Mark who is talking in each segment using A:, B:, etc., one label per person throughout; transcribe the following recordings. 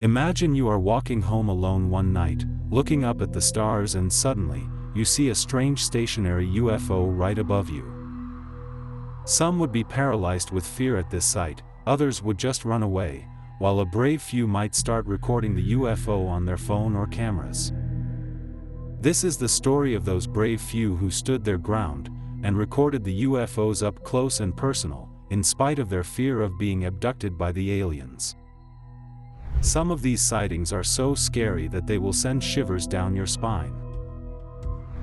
A: Imagine you are walking home alone one night, looking up at the stars, and suddenly, you see a strange stationary UFO right above you. Some would be paralyzed with fear at this sight, others would just run away, while a brave few might start recording the UFO on their phone or cameras. This is the story of those brave few who stood their ground, and recorded the UFOs up close and personal, in spite of their fear of being abducted by the aliens. Some of these sightings are so scary that they will send shivers down your spine.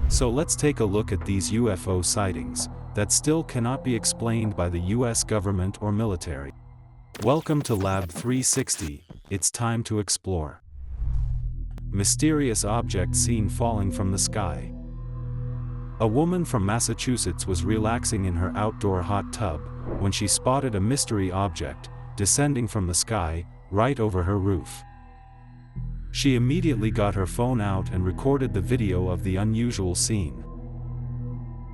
A: So let's take a look at these UFO sightings, that still cannot be explained by the US government or military. Welcome to Lab 360, it's time to explore. Mysterious object seen falling from the sky. A woman from Massachusetts was relaxing in her outdoor hot tub, when she spotted a mystery object, descending from the sky, right over her roof. She immediately got her phone out and recorded the video of the unusual scene.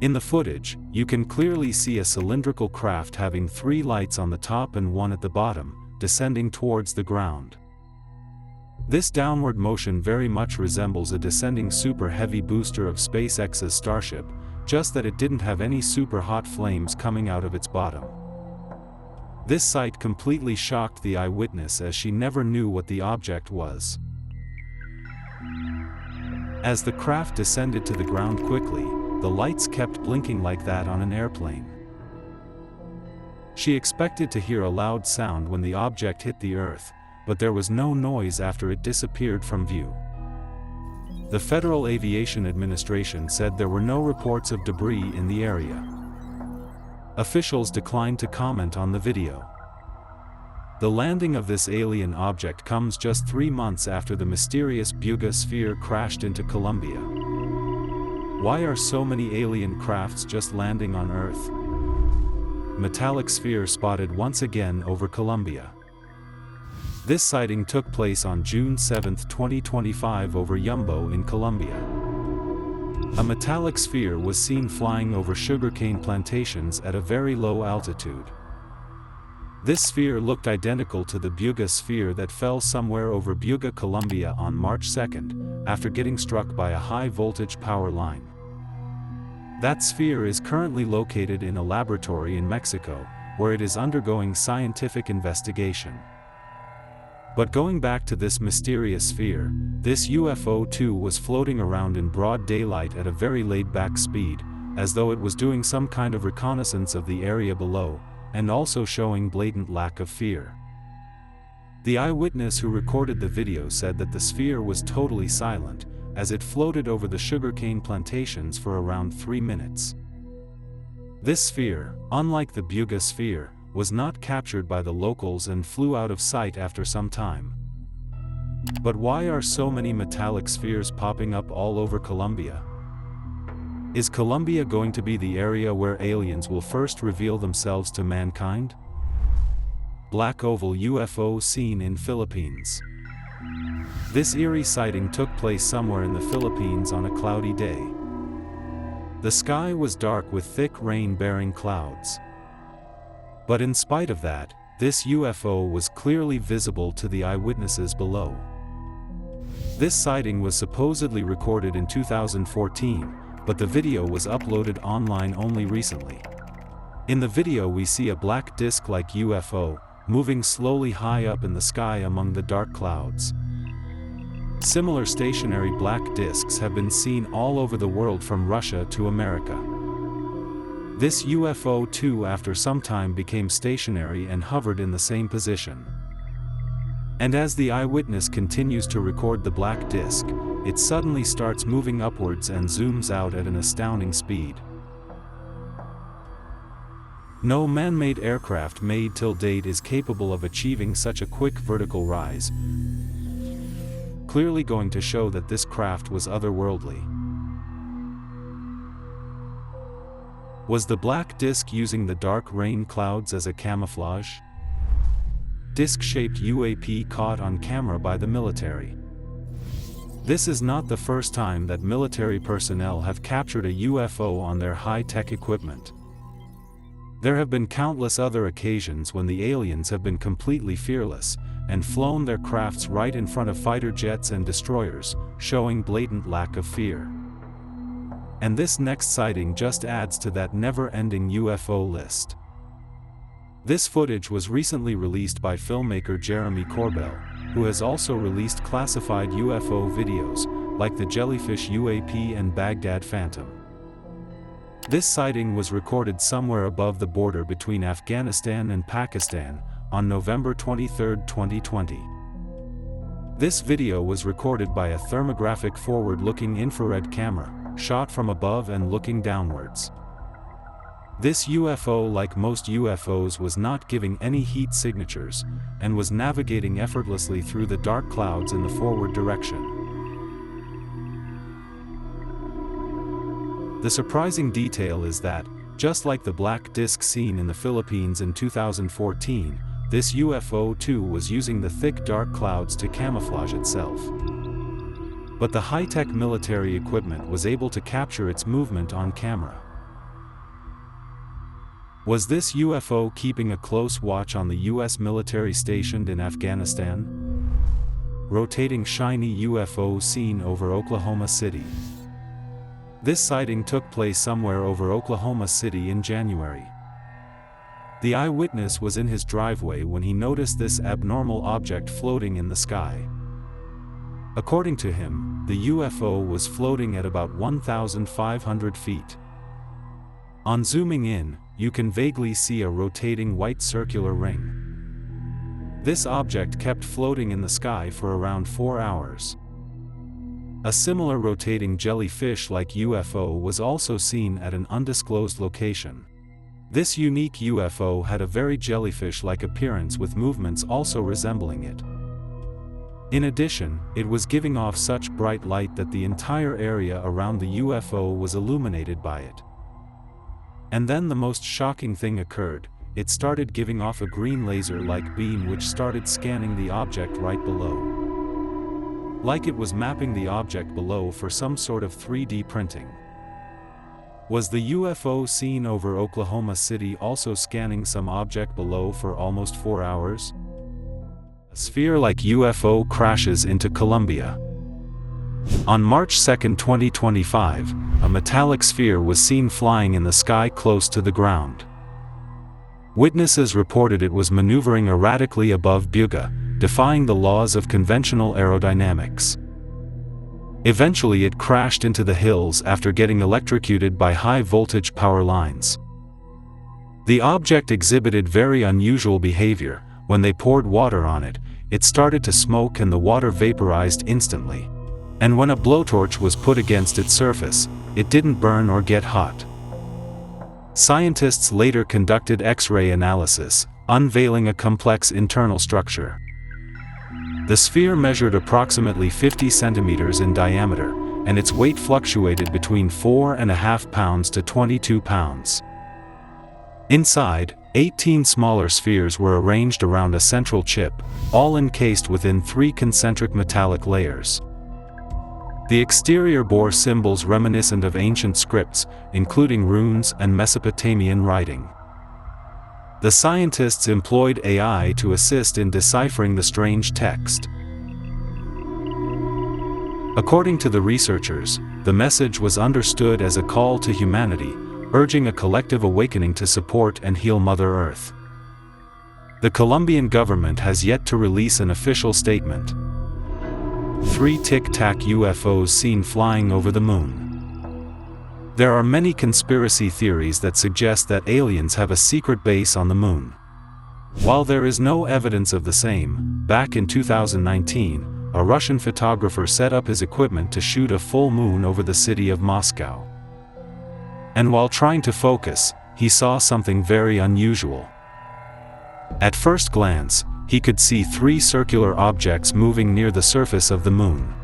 A: In the footage, you can clearly see a cylindrical craft having 3 lights on the top and 1 at the bottom, descending towards the ground. This downward motion very much resembles a descending super heavy booster of SpaceX's Starship, just that it didn't have any super hot flames coming out of its bottom. This sight completely shocked the eyewitness, as she never knew what the object was. As the craft descended to the ground quickly, the lights kept blinking like that on an airplane. She expected to hear a loud sound when the object hit the earth, but there was no noise after it disappeared from view. The Federal Aviation Administration said there were no reports of debris in the area. Officials declined to comment on the video. The landing of this alien object comes just 3 months after the mysterious Betelgeuse sphere crashed into Colombia. Why are so many alien crafts just landing on Earth? Metallic sphere spotted once again over Colombia. This sighting took place on June 7, 2025 over Yumbo in Colombia. A metallic sphere was seen flying over sugarcane plantations at a very low altitude. This sphere looked identical to the Betelgeuse sphere that fell somewhere over Bogotá, Colombia on March 2, after getting struck by a high-voltage power line. That sphere is currently located in a laboratory in Mexico, where it is undergoing scientific investigation. But going back to this mysterious sphere, this UFO too was floating around in broad daylight at a very laid-back speed, as though it was doing some kind of reconnaissance of the area below, and also showing blatant lack of fear. The eyewitness who recorded the video said that the sphere was totally silent, as it floated over the sugarcane plantations for around 3 minutes. This sphere, unlike the Betelgeuse sphere, was not captured by the locals and flew out of sight after some time. But why are so many metallic spheres popping up all over Colombia? Is Colombia going to be the area where aliens will first reveal themselves to mankind? Black oval UFO seen in Philippines. This eerie sighting took place somewhere in the Philippines on a cloudy day. The sky was dark with thick rain-bearing clouds. But in spite of that, this UFO was clearly visible to the eyewitnesses below. This sighting was supposedly recorded in 2014, but the video was uploaded online only recently. In the video we see a black disc-like UFO, moving slowly high up in the sky among the dark clouds. Similar stationary black discs have been seen all over the world from Russia to America. This UFO too after some time became stationary and hovered in the same position. And as the eyewitness continues to record the black disc, it suddenly starts moving upwards and zooms out at an astounding speed. No man-made aircraft made till date is capable of achieving such a quick vertical rise, clearly going to show that this craft was otherworldly. Was the black disc using the dark rain clouds as a camouflage? Disc-shaped UAP caught on camera by the military. This is not the first time that military personnel have captured a UFO on their high-tech equipment. There have been countless other occasions when the aliens have been completely fearless, and flown their crafts right in front of fighter jets and destroyers, showing blatant lack of fear. And this next sighting just adds to that never-ending UFO list. This footage was recently released by filmmaker Jeremy Corbell, who has also released classified UFO videos, like the Jellyfish UAP and Baghdad Phantom. This sighting was recorded somewhere above the border between Afghanistan and Pakistan, on November 23, 2020. This video was recorded by a thermographic forward-looking infrared camera, shot from above and looking downwards. This UFO, like most UFOs, was not giving any heat signatures, and was navigating effortlessly through the dark clouds in the forward direction. The surprising detail is that, just like the black disk seen in the Philippines in 2014, this UFO too was using the thick dark clouds to camouflage itself. But the high-tech military equipment was able to capture its movement on camera. Was this UFO keeping a close watch on the US military stationed in Afghanistan? Rotating shiny UFO seen over Oklahoma City. This sighting took place somewhere over Oklahoma City in January. The eyewitness was in his driveway when he noticed this abnormal object floating in the sky. According to him, the UFO was floating at about 1,500 feet. On zooming in, you can vaguely see a rotating white circular ring. This object kept floating in the sky for around 4 hours. A similar rotating jellyfish-like UFO was also seen at an undisclosed location. This unique UFO had a very jellyfish-like appearance with movements also resembling it. In addition, it was giving off such bright light that the entire area around the UFO was illuminated by it. And then the most shocking thing occurred: it started giving off a green laser-like beam which started scanning the object right below. Like it was mapping the object below for some sort of 3D printing. Was the UFO seen over Oklahoma City also scanning some object below for almost 4 hours? A sphere-like UFO crashes into Colombia. On March 2, 2025, a metallic sphere was seen flying in the sky close to the ground. Witnesses reported it was maneuvering erratically above Buga, defying the laws of conventional aerodynamics. Eventually it crashed into the hills after getting electrocuted by high-voltage power lines. The object exhibited very unusual behavior. When they poured water on it, it started to smoke and the water vaporized instantly. And when a blowtorch was put against its surface, it didn't burn or get hot. Scientists later conducted X-ray analysis, unveiling a complex internal structure. The sphere measured approximately 50 centimeters in diameter, and its weight fluctuated between 4.5 pounds to 22 pounds. Inside, 18 smaller spheres were arranged around a central chip, all encased within 3 concentric metallic layers. The exterior bore symbols reminiscent of ancient scripts, including runes and Mesopotamian writing. The scientists employed AI to assist in deciphering the strange text. According to the researchers, the message was understood as a call to humanity, urging a collective awakening to support and heal Mother Earth. The Colombian government has yet to release an official statement. 3 Tic-Tac UFOs seen flying over the moon. There are many conspiracy theories that suggest that aliens have a secret base on the moon. While there is no evidence of the same, back in 2019, a Russian photographer set up his equipment to shoot a full moon over the city of Moscow. And while trying to focus, he saw something very unusual. At first glance, he could see 3 circular objects moving near the surface of the moon.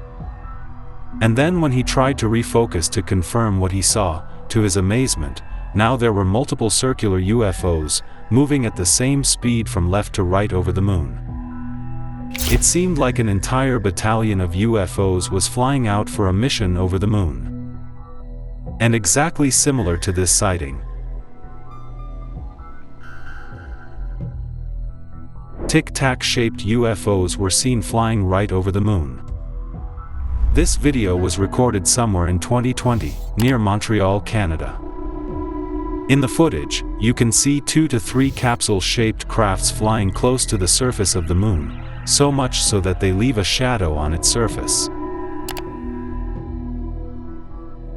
A: And then when he tried to refocus to confirm what he saw, to his amazement, now there were multiple circular UFOs, moving at the same speed from left to right over the moon. It seemed like an entire battalion of UFOs was flying out for a mission over the moon. And exactly similar to this sighting. tic-tac-shaped UFOs were seen flying right over the moon. This video was recorded somewhere in 2020, near Montreal, Canada. In the footage, you can see 2 to 3 capsule-shaped crafts flying close to the surface of the moon, so much so that they leave a shadow on its surface.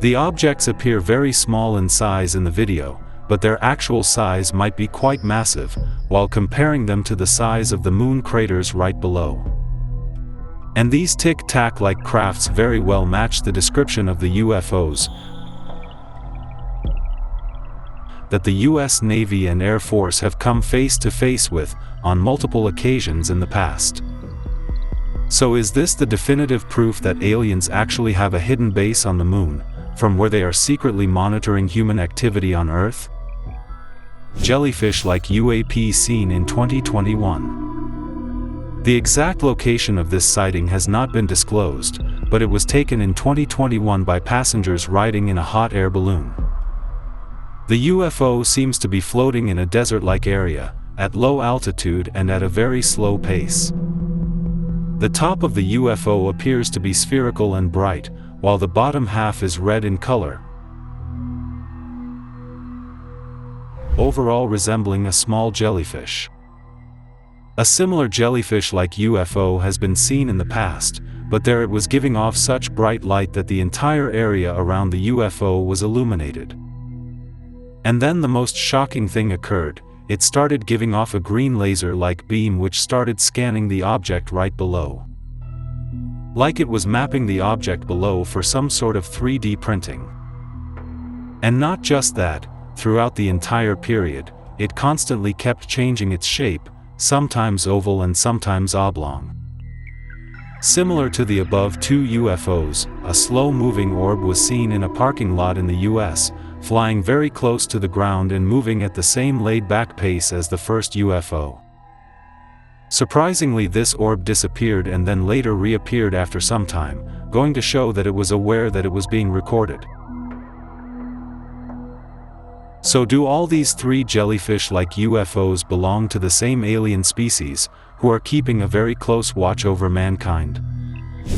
A: The objects appear very small in size in the video, but their actual size might be quite massive, while comparing them to the size of the moon craters right below. And these tic-tac-like crafts very well match the description of the UFOs that the US Navy and Air Force have come face to face with on multiple occasions in the past. So is this the definitive proof that aliens actually have a hidden base on the moon, from where they are secretly monitoring human activity on Earth? Jellyfish-like UAP seen in 2021. The exact location of this sighting has not been disclosed, but it was taken in 2021 by passengers riding in a hot air balloon. The UFO seems to be floating in a desert-like area, at low altitude and at a very slow pace. The top of the UFO appears to be spherical and bright, while the bottom half is red in color, overall resembling a small jellyfish. A similar jellyfish-like UFO has been seen in the past, but there it was giving off such bright light that the entire area around the UFO was illuminated. And then the most shocking thing occurred. It started giving off a green laser-like beam which started scanning the object right below. Like it was mapping the object below for some sort of 3D printing. And not just that, throughout the entire period, it constantly kept changing its shape, sometimes oval and sometimes oblong. Similar to the above 2 UFOs, a slow-moving orb was seen in a parking lot in the US, flying very close to the ground and moving at the same laid-back pace as the first UFO. Surprisingly, this orb disappeared and then later reappeared after some time, going to show that it was aware that it was being recorded. So do all these 3 jellyfish-like UFOs belong to the same alien species, who are keeping a very close watch over mankind?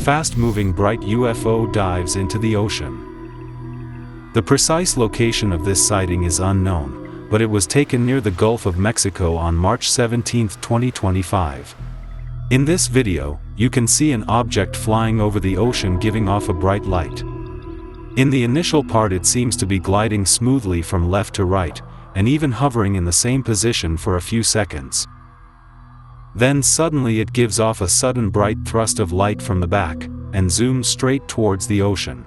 A: Fast-moving bright UFO dives into the ocean. The precise location of this sighting is unknown, but it was taken near the Gulf of Mexico on March 17, 2025. In this video, you can see an object flying over the ocean giving off a bright light. In the initial part it seems to be gliding smoothly from left to right, and even hovering in the same position for a few seconds. Then suddenly it gives off a sudden bright thrust of light from the back, and zooms straight towards the ocean.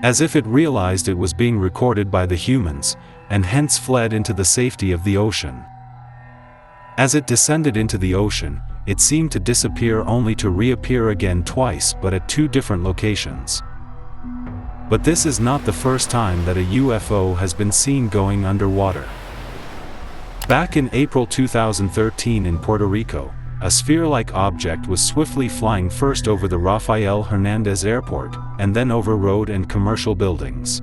A: As if it realized it was being recorded by the humans, and hence fled into the safety of the ocean. As it descended into the ocean, it seemed to disappear only to reappear again twice, but at 2 different locations. But this is not the first time that a UFO has been seen going underwater. Back in April 2013 in Puerto Rico, a sphere-like object was swiftly flying first over the Rafael Hernandez Airport, and then over road and commercial buildings.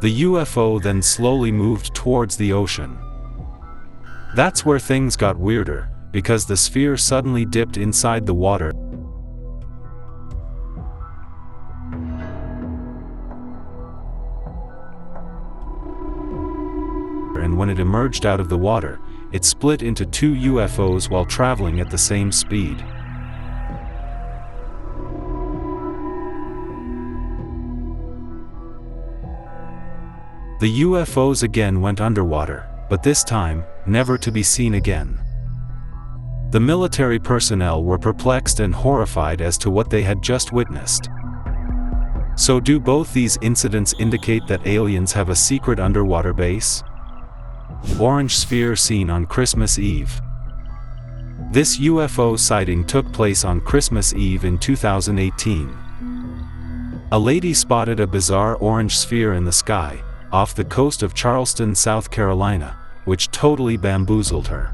A: The UFO then slowly moved towards the ocean. That's where things got weirder, because the sphere suddenly dipped inside the water, and when it emerged out of the water, it split into 2 UFOs while traveling at the same speed. The UFOs again went underwater, but this time, never to be seen again. The military personnel were perplexed and horrified as to what they had just witnessed. So do both these incidents indicate that aliens have a secret underwater base? Orange sphere seen on Christmas Eve. This UFO sighting took place on Christmas Eve in 2018. A lady spotted a bizarre orange sphere in the sky, off the coast of Charleston, South Carolina, which totally bamboozled her.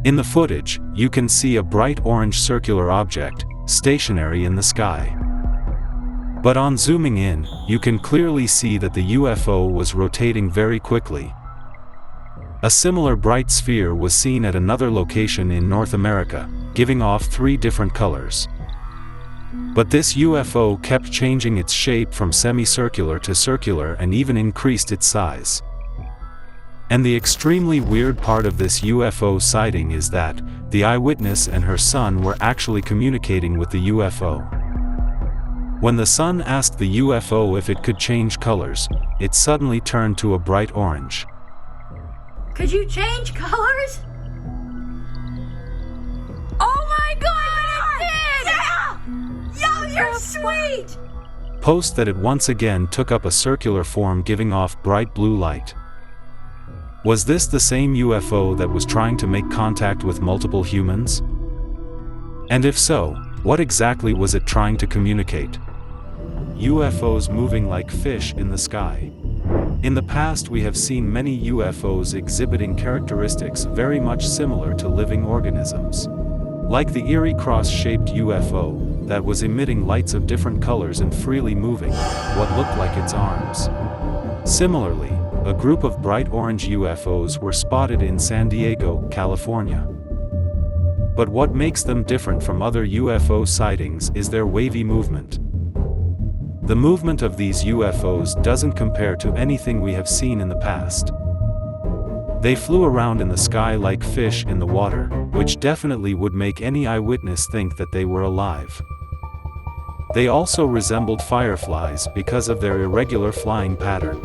A: In the footage, you can see a bright orange circular object, stationary in the sky. But on zooming in, you can clearly see that the UFO was rotating very quickly. A similar bright sphere was seen at another location in North America, giving off 3 different colors. But this UFO kept changing its shape from semicircular to circular and even increased its size. And the extremely weird part of this UFO sighting is that the eyewitness and her son were actually communicating with the UFO. When the son asked the UFO if it could change colors, it suddenly turned to a bright orange.
B: Could you change colors? Oh my God, it did! Yeah! Yo, you're sweet!
A: Post that it once again took up a circular form giving off bright blue light. Was this the same UFO that was trying to make contact with multiple humans? And if so, what exactly was it trying to communicate? UFOs moving like fish in the sky. In the past we have seen many UFOs exhibiting characteristics very much similar to living organisms. Like the eerie cross-shaped UFO, that was emitting lights of different colors and freely moving, what looked like its arms. Similarly, a group of bright orange UFOs were spotted in San Diego, California. But what makes them different from other UFO sightings is their wavy movement. The movement of these UFOs doesn't compare to anything we have seen in the past. They flew around in the sky like fish in the water, which definitely would make any eyewitness think that they were alive. They also resembled fireflies because of their irregular flying pattern.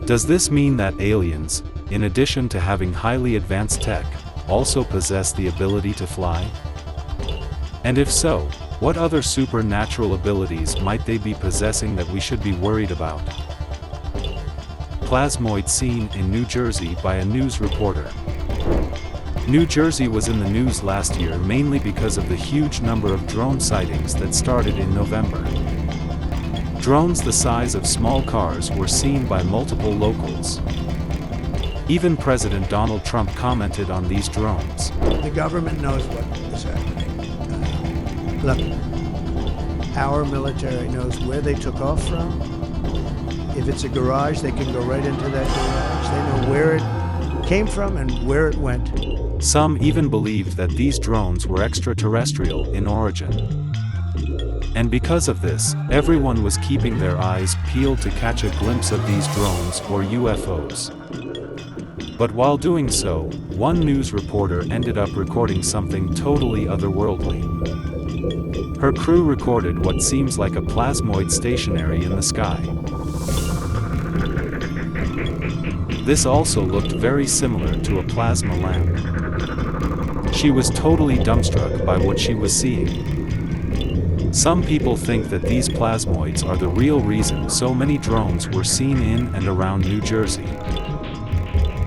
A: Does this mean that aliens, in addition to having highly advanced tech, also possess the ability to fly? And if so, what other supernatural abilities might they be possessing that we should be worried about? Plasmoid seen in New Jersey by a news reporter. New Jersey was in the news last year mainly because of the huge number of drone sightings that started in November. Drones the size of small cars were seen by multiple locals. Even President Donald Trump commented on these drones.
C: The government knows what is happening. Look, our military knows where they took off from. If it's a garage, they can go right into that garage. They know where it came from and where it went.
A: Some even believed that these drones were extraterrestrial in origin. And because of this, everyone was keeping their eyes peeled to catch a glimpse of these drones or UFOs. But while doing so, one news reporter ended up recording something totally otherworldly. Her crew recorded what seems like a plasmoid stationary in the sky. This also looked very similar to a plasma lamp. She was totally dumbstruck by what she was seeing. Some people think that these plasmoids are the real reason so many drones were seen in and around New Jersey.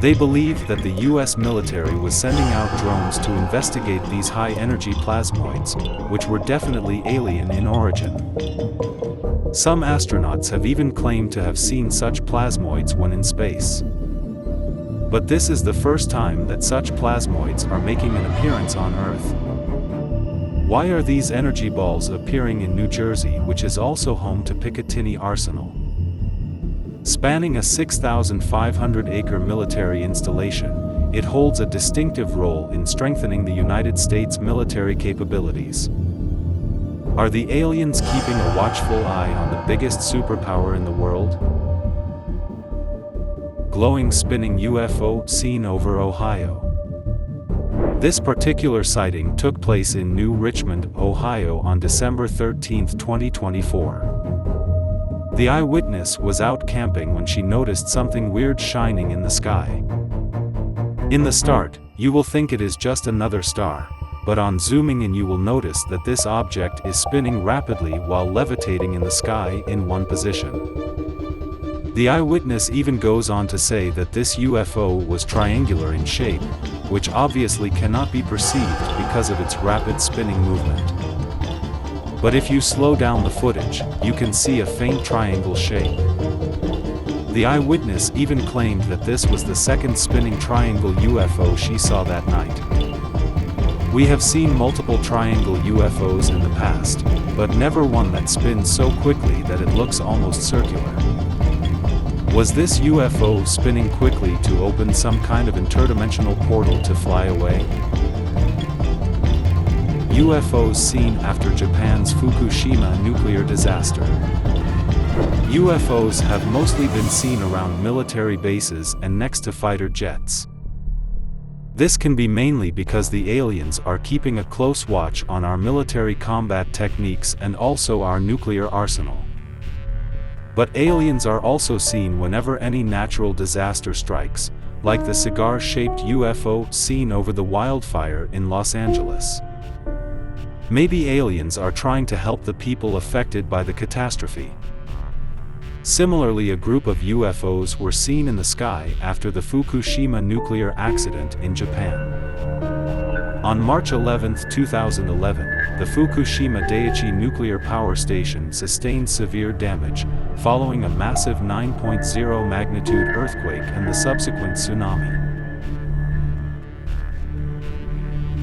A: They believe that the US military was sending out drones to investigate these high-energy plasmoids, which were definitely alien in origin. Some astronauts have even claimed to have seen such plasmoids when in space. But this is the first time that such plasmoids are making an appearance on Earth. Why are these energy balls appearing in New Jersey, which is also home to Picatinny Arsenal? Spanning a 6,500-acre military installation, it holds a distinctive role in strengthening the United States military capabilities. Are the aliens keeping a watchful eye on the biggest superpower in the world? Glowing spinning UFO seen over Ohio. This particular sighting took place in New Richmond, Ohio on December 13, 2024. The eyewitness was out camping when she noticed something weird shining in the sky. In the start, you will think it is just another star, but on zooming in you will notice that this object is spinning rapidly while levitating in the sky in one position. The eyewitness even goes on to say that this UFO was triangular in shape, which obviously cannot be perceived because of its rapid spinning movement. But if you slow down the footage, you can see a faint triangle shape. The eyewitness even claimed that this was the second spinning triangle UFO she saw that night. We have seen multiple triangle UFOs in the past, but never one that spins so quickly that it looks almost circular. Was this UFO spinning quickly to open some kind of interdimensional portal to fly away? UFOs seen after Japan's Fukushima nuclear disaster. UFOs have mostly been seen around military bases and next to fighter jets. This can be mainly because the aliens are keeping a close watch on our military combat techniques and also our nuclear arsenal. But aliens are also seen whenever any natural disaster strikes, like the cigar-shaped UFO seen over the wildfire in Los Angeles. Maybe aliens are trying to help the people affected by the catastrophe. Similarly, a group of UFOs were seen in the sky after the Fukushima nuclear accident in Japan. On March 11, 2011, the Fukushima Daiichi nuclear power station sustained severe damage, following a massive 9.0 magnitude earthquake and the subsequent tsunami.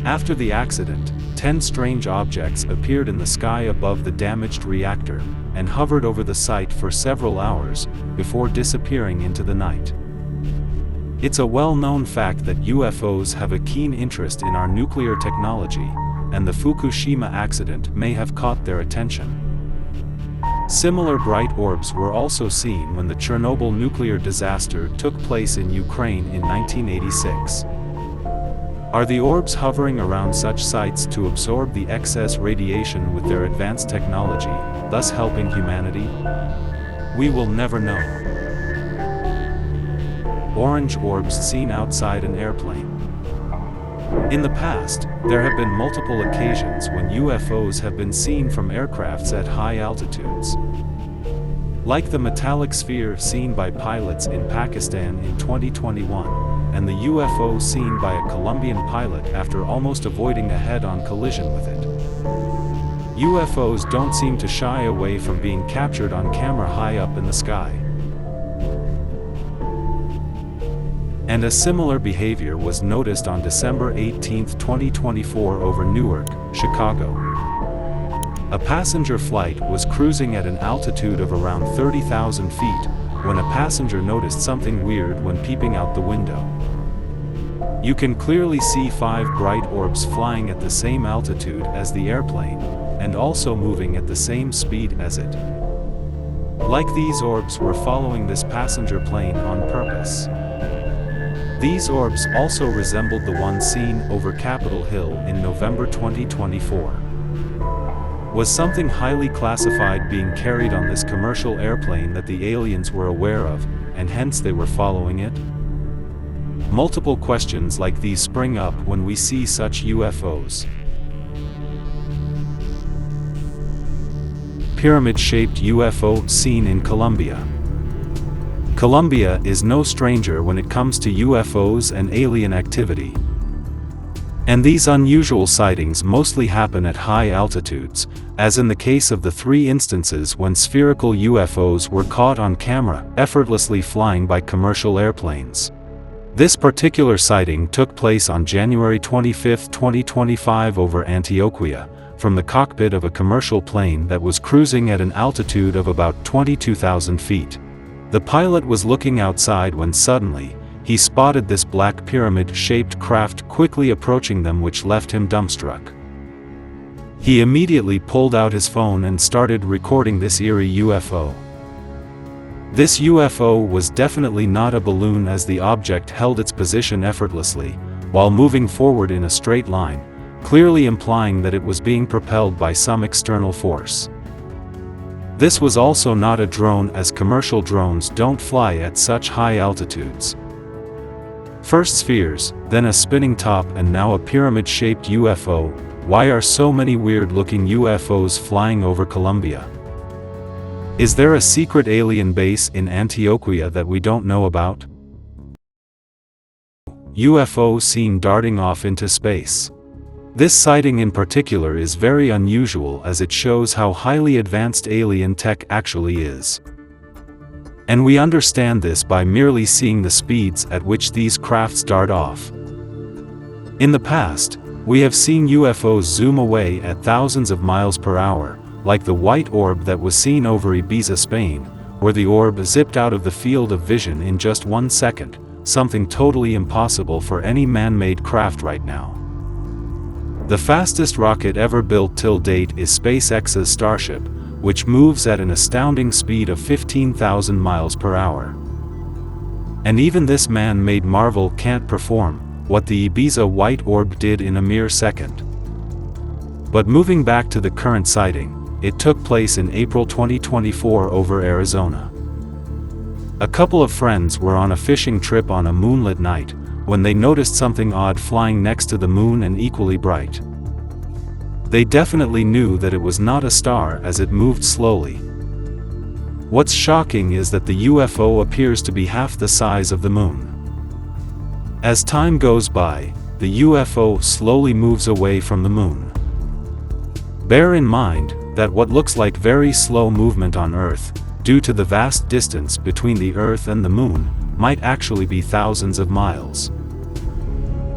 A: After the accident, 10 strange objects appeared in the sky above the damaged reactor, and hovered over the site for several hours, before disappearing into the night. It's a well-known fact that UFOs have a keen interest in our nuclear technology, and the Fukushima accident may have caught their attention. Similar bright orbs were also seen when the Chernobyl nuclear disaster took place in Ukraine in 1986. Are the orbs hovering around such sites to absorb the excess radiation with their advanced technology, thus helping humanity? We will never know. Orange orbs seen outside an airplane. In the past, there have been multiple occasions when UFOs have been seen from aircrafts at high altitudes. Like the metallic sphere seen by pilots in Pakistan in 2021, and the UFO seen by a Colombian pilot after almost avoiding a head-on collision with it. UFOs don't seem to shy away from being captured on camera high up in the sky. And a similar behavior was noticed on December 18, 2024 over Newark, Chicago. A passenger flight was cruising at an altitude of around 30,000 feet, when a passenger noticed something weird when peeping out the window. You can clearly see 5 bright orbs flying at the same altitude as the airplane, and also moving at the same speed as it. Like these orbs were following this passenger plane on purpose. These orbs also resembled the one seen over Capitol Hill in November 2024. Was something highly classified being carried on this commercial airplane that the aliens were aware of, and hence they were following it? Multiple questions like these spring up when we see such UFOs. Pyramid-shaped UFO seen in Colombia. Colombia is no stranger when it comes to UFOs and alien activity. And these unusual sightings mostly happen at high altitudes, as in the case of the 3 instances when spherical UFOs were caught on camera, effortlessly flying by commercial airplanes. This particular sighting took place on January 25, 2025 over Antioquia, from the cockpit of a commercial plane that was cruising at an altitude of about 22,000 feet. The pilot was looking outside when suddenly, he spotted this black pyramid-shaped craft quickly approaching them, which left him dumbstruck. He immediately pulled out his phone and started recording this eerie UFO. This UFO was definitely not a balloon, as the object held its position effortlessly, while moving forward in a straight line, clearly implying that it was being propelled by some external force. This was also not a drone, as commercial drones don't fly at such high altitudes. First spheres, then a spinning top, and now a pyramid-shaped UFO. Why are so many weird-looking UFOs flying over Colombia? Is there a secret alien base in Antioquia that we don't know about? UFO seen darting off into space. This sighting in particular is very unusual, as it shows how highly advanced alien tech actually is. And we understand this by merely seeing the speeds at which these crafts dart off. In the past, we have seen UFOs zoom away at thousands of miles per hour, like the white orb that was seen over Ibiza, Spain, where the orb zipped out of the field of vision in just 1 second, something totally impossible for any man-made craft right now. The fastest rocket ever built till date is SpaceX's Starship, which moves at an astounding speed of 15,000 miles per hour. And even this man-made marvel can't perform what the Ibiza white orb did in a mere second. But moving back to the current sighting, it took place in April 2024 over Arizona. A couple of friends were on a fishing trip on a moonlit night, when they noticed something odd flying next to the moon and equally bright. They definitely knew that it was not a star as it moved slowly. What's shocking is that the UFO appears to be half the size of the moon. As time goes by, the UFO slowly moves away from the moon. Bear in mind that what looks like very slow movement on Earth, due to the vast distance between the Earth and the moon, might actually be thousands of miles.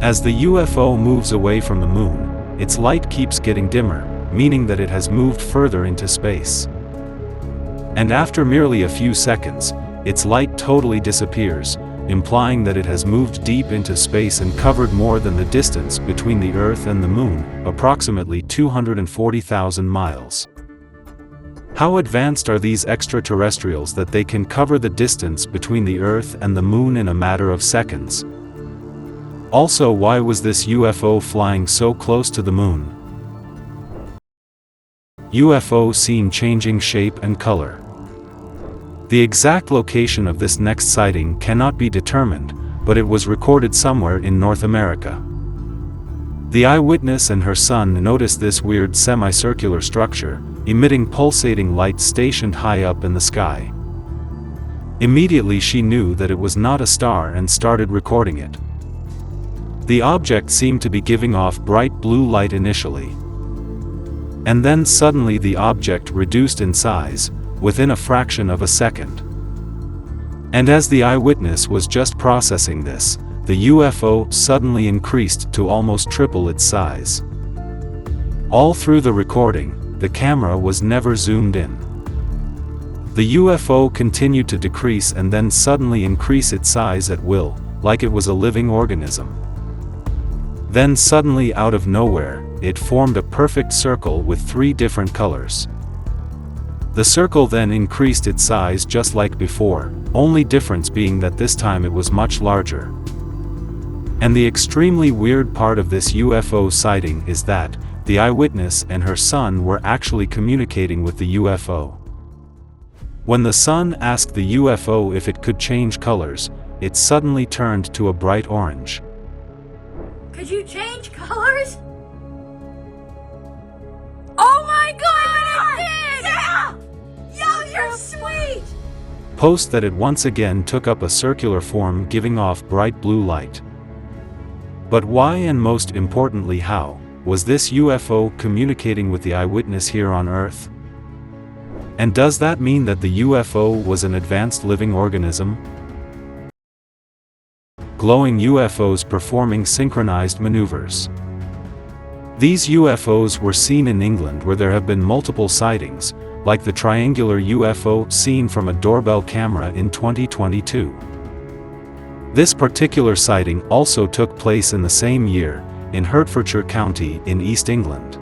A: As the UFO moves away from the moon, its light keeps getting dimmer, meaning that it has moved further into space. And after merely a few seconds, its light totally disappears, implying that it has moved deep into space and covered more than the distance between the Earth and the moon, approximately 240,000 miles. How advanced are these extraterrestrials that they can cover the distance between the Earth and the moon in a matter of seconds? Also, why was this UFO flying so close to the moon? UFO seen changing shape and color. The exact location of this next sighting cannot be determined, but it was recorded somewhere in North America. The eyewitness and her son noticed this weird semicircular structure, emitting pulsating light stationed high up in the sky. Immediately she knew that it was not a star and started recording it. The object seemed to be giving off bright blue light initially. And then suddenly the object reduced in size, within a fraction of a second. And as the eyewitness was just processing this, the UFO suddenly increased to almost triple its size. All through the recording, the camera was never zoomed in. The UFO continued to decrease and then suddenly increase its size at will, like it was a living organism. Then suddenly out of nowhere, it formed a perfect circle with 3 different colors. The circle then increased its size just like before, only difference being that this time it was much larger. And the extremely weird part of this UFO sighting is that the eyewitness and her son were actually communicating with the UFO. When the son asked the UFO if it could change colors, it suddenly turned to a bright orange.
B: Could you change colors? Oh my god, it did! Yeah! Yo, you're sweet!
A: Post that it once again took up a circular form giving off bright blue light. But why, and most importantly how, was this UFO communicating with the eyewitness here on Earth? And does that mean that the UFO was an advanced living organism? Glowing UFOs performing synchronized maneuvers. These UFOs were seen in England, where there have been multiple sightings, like the triangular UFO seen from a doorbell camera in 2022. This particular sighting also took place in the same year, in Hertfordshire County in East England.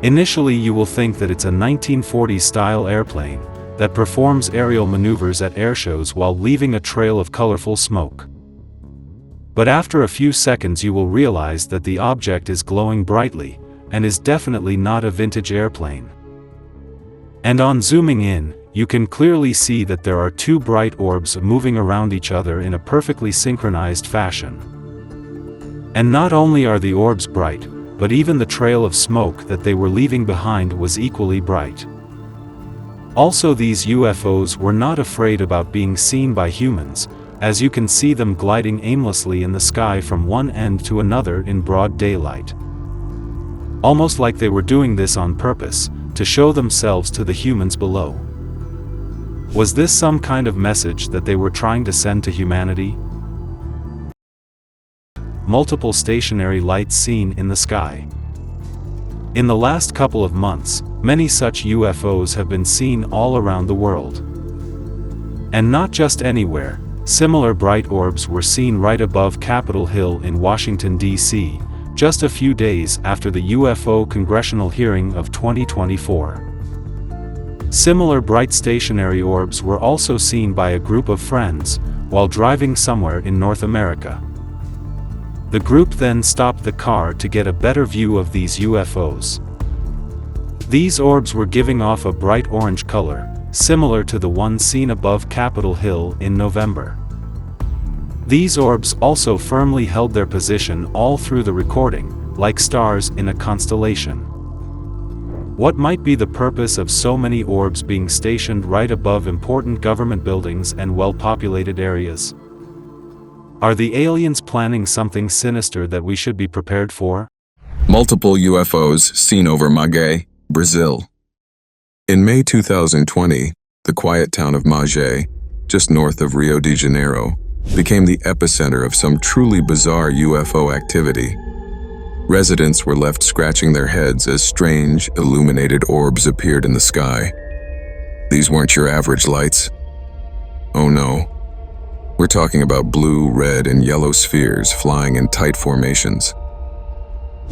A: Initially you will think that it's a 1940s-style airplane that performs aerial maneuvers at airshows while leaving a trail of colorful smoke. But after a few seconds you will realize that the object is glowing brightly, and is definitely not a vintage airplane. And on zooming in, you can clearly see that there are 2 bright orbs moving around each other in a perfectly synchronized fashion. And not only are the orbs bright, but even the trail of smoke that they were leaving behind was equally bright. Also, these UFOs were not afraid about being seen by humans, as you can see them gliding aimlessly in the sky from one end to another in broad daylight. Almost like they were doing this on purpose, to show themselves to the humans below. Was this some kind of message that they were trying to send to humanity? Multiple stationary lights seen in the sky. In the last couple of months, many such UFOs have been seen all around the world. And not just anywhere, similar bright orbs were seen right above Capitol Hill in Washington, D.C., just a few days after the UFO congressional hearing of 2024. Similar bright stationary orbs were also seen by a group of friends, while driving somewhere in North America. The group then stopped the car to get a better view of these UFOs. These orbs were giving off a bright orange color, similar to the one seen above Capitol Hill in November. These orbs also firmly held their position all through the recording, like stars in a constellation. What might be the purpose of so many orbs being stationed right above important government buildings and well-populated areas? Are the aliens planning something sinister that we should be prepared for?
D: Multiple UFOs seen over Magé, Brazil. In May 2020, the quiet town of Magé, just north of Rio de Janeiro, became the epicenter of some truly bizarre UFO activity. Residents were left scratching their heads as strange, illuminated orbs appeared in the sky. These weren't your average lights. Oh no. We're talking about blue, red, and yellow spheres flying in tight formations.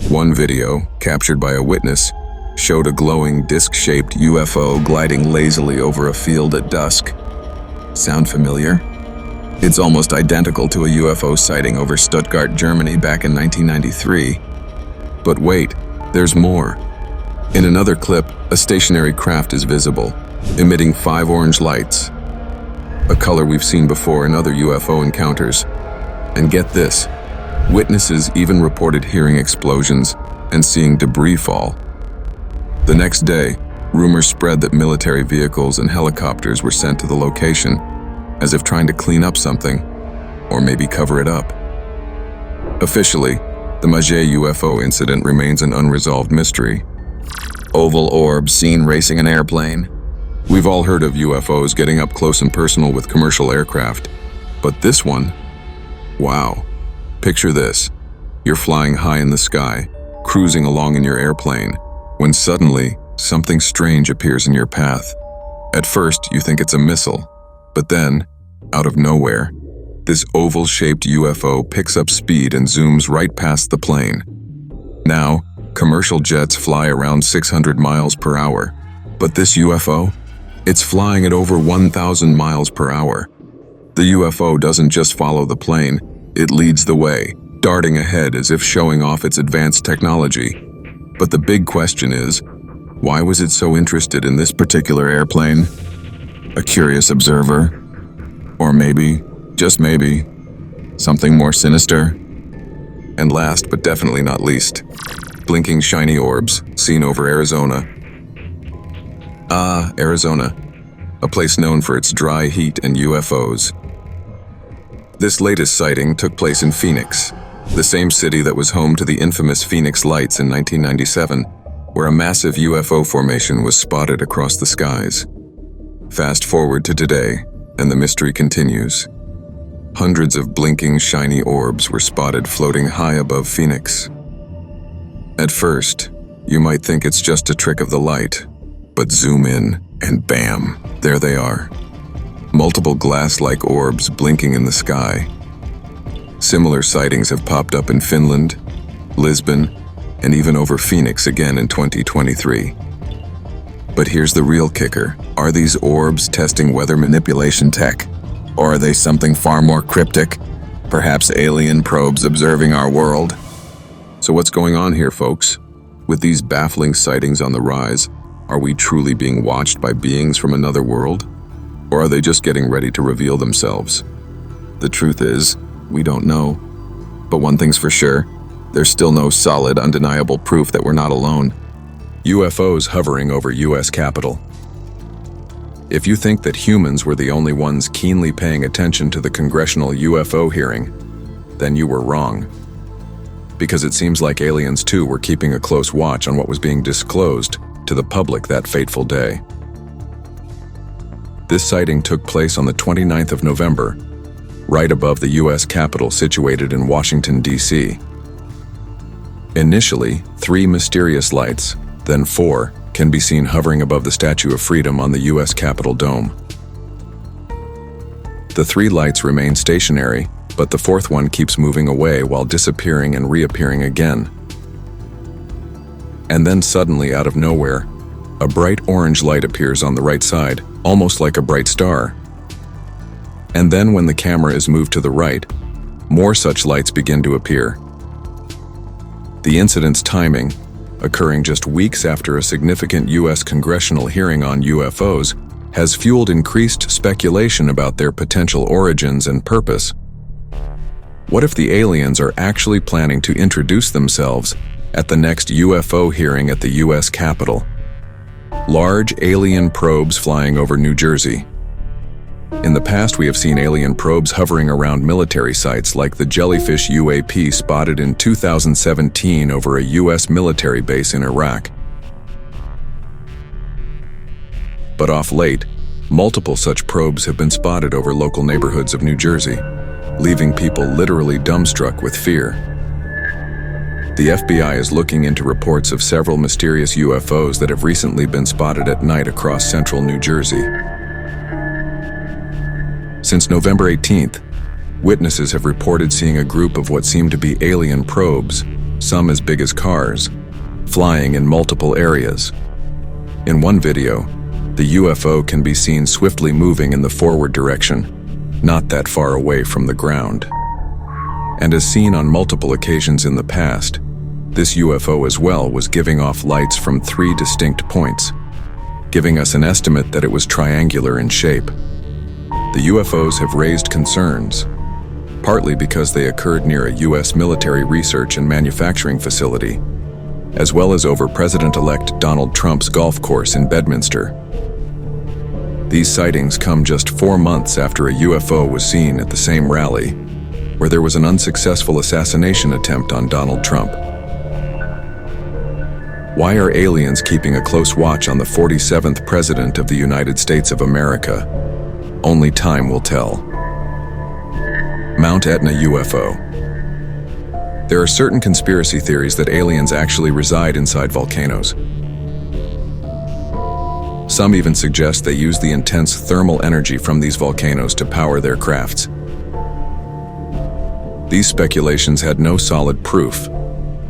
D: One video, captured by a witness, showed a glowing disc-shaped UFO gliding lazily over a field at dusk. Sound familiar? It's almost identical to a UFO sighting over Stuttgart, Germany back in 1993. But wait, there's more. In another clip, a stationary craft is visible, emitting 5 orange lights, a color we've seen before in other UFO encounters. And get this, witnesses even reported hearing explosions and seeing debris fall. The next day, rumors spread that military vehicles and helicopters were sent to the location, as if trying to clean up something, or maybe cover it up. Officially, the Magé UFO incident remains an unresolved mystery. Oval orbs seen racing an airplane. We've all heard of UFOs getting up close and personal with commercial aircraft, but this one? Wow. Picture this. You're flying high in the sky, cruising along in your airplane, when suddenly, something strange appears in your path. At first, you think it's a missile, but then, out of nowhere, this oval-shaped UFO picks up speed and zooms right past the plane. Now, commercial jets fly around 600 miles per hour, but this UFO? It's flying at over 1,000 miles per hour. The UFO doesn't just follow the plane, it leads the way, darting ahead as if showing off its advanced technology. But the big question is, why was it so interested in this particular airplane? A curious observer? Or maybe, just maybe, something more sinister? And last but definitely not least, blinking shiny orbs seen over Arizona. Arizona, a place known for its dry heat and UFOs. This latest sighting took place in Phoenix, the same city that was home to the infamous Phoenix Lights in 1997, where a massive UFO formation was spotted across the skies. Fast forward to today, and the mystery continues. Hundreds of blinking, shiny orbs were spotted floating high above Phoenix. At first, you might think it's just a trick of the light, but zoom in, and bam, there they are. Multiple glass-like orbs blinking in the sky. Similar sightings have popped up in Finland, Lisbon, and even over Phoenix again in 2023. But here's the real kicker. Are these orbs testing weather manipulation tech? Or are they something far more cryptic? Perhaps alien probes observing our world? So what's going on here, folks? With these baffling sightings on the rise, are we truly being watched by beings from another world? Or are they just getting ready to reveal themselves? The truth is, we don't know. But one thing's for sure, there's still no solid, undeniable proof that we're not alone. UFOs hovering over U.S. Capitol. If you think that humans were the only ones keenly paying attention to the congressional UFO hearing, then you were wrong. Because it seems like aliens too were keeping a close watch on what was being disclosed to the public that fateful day. This sighting took place on the 29th of November, right above the U.S. Capitol situated in Washington, D.C. Initially, 3 mysterious lights, then 4, can be seen hovering above the Statue of Freedom on the U.S. Capitol dome. The 3 lights remain stationary, but the 4th one keeps moving away while disappearing and reappearing again. And then suddenly, out of nowhere, a bright orange light appears on the right side, almost like a bright star. And then when the camera is moved to the right, more such lights begin to appear. The incident's timing, occurring just weeks after a significant U.S. congressional hearing on UFOs, has fueled increased speculation about their potential origins and purpose. What if the aliens are actually planning to introduce themselves at the next UFO hearing at the U.S. Capitol? Large alien probes flying over New Jersey. In the past, we have seen alien probes hovering around military sites like the Jellyfish UAP spotted in 2017 over a U.S. military base in Iraq. But off late, multiple such probes have been spotted over local neighborhoods of New Jersey, leaving people literally dumbstruck with fear. The FBI is looking into reports of several mysterious UFOs that have recently been spotted at night across central New Jersey. Since November 18th, witnesses have reported seeing a group of what seem to be alien probes, some as big as cars, flying in multiple areas. In one video, the UFO can be seen swiftly moving in the forward direction, not that far away from the ground. And as seen on multiple occasions in the past, this UFO as well was giving off lights from 3 distinct points, giving us an estimate that it was triangular in shape. The UFOs have raised concerns, partly because they occurred near a U.S. military research and manufacturing facility, as well as over President-elect Donald Trump's golf course in Bedminster. These sightings come just 4 months after a UFO was seen at the same rally, where there was an unsuccessful assassination attempt on Donald Trump. Why are aliens keeping a close watch on the 47th President of the United States of America? Only time will tell. Mount Etna UFO. There are certain conspiracy theories that aliens actually reside inside volcanoes. Some even suggest they use the intense thermal energy from these volcanoes to power their crafts. These speculations had no solid proof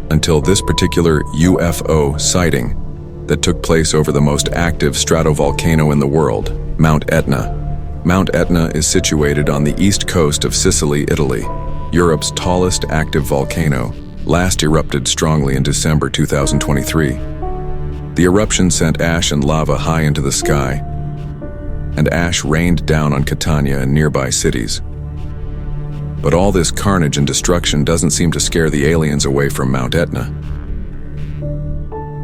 D: until this particular UFO sighting that took place over the most active stratovolcano in the world, Mount Etna. Mount Etna is situated on the east coast of Sicily, Italy, Europe's tallest active volcano, last erupted strongly in December 2023. The eruption sent ash and lava high into the sky, and ash rained down on Catania and nearby cities. But all this carnage and destruction doesn't seem to scare the aliens away from Mount Etna.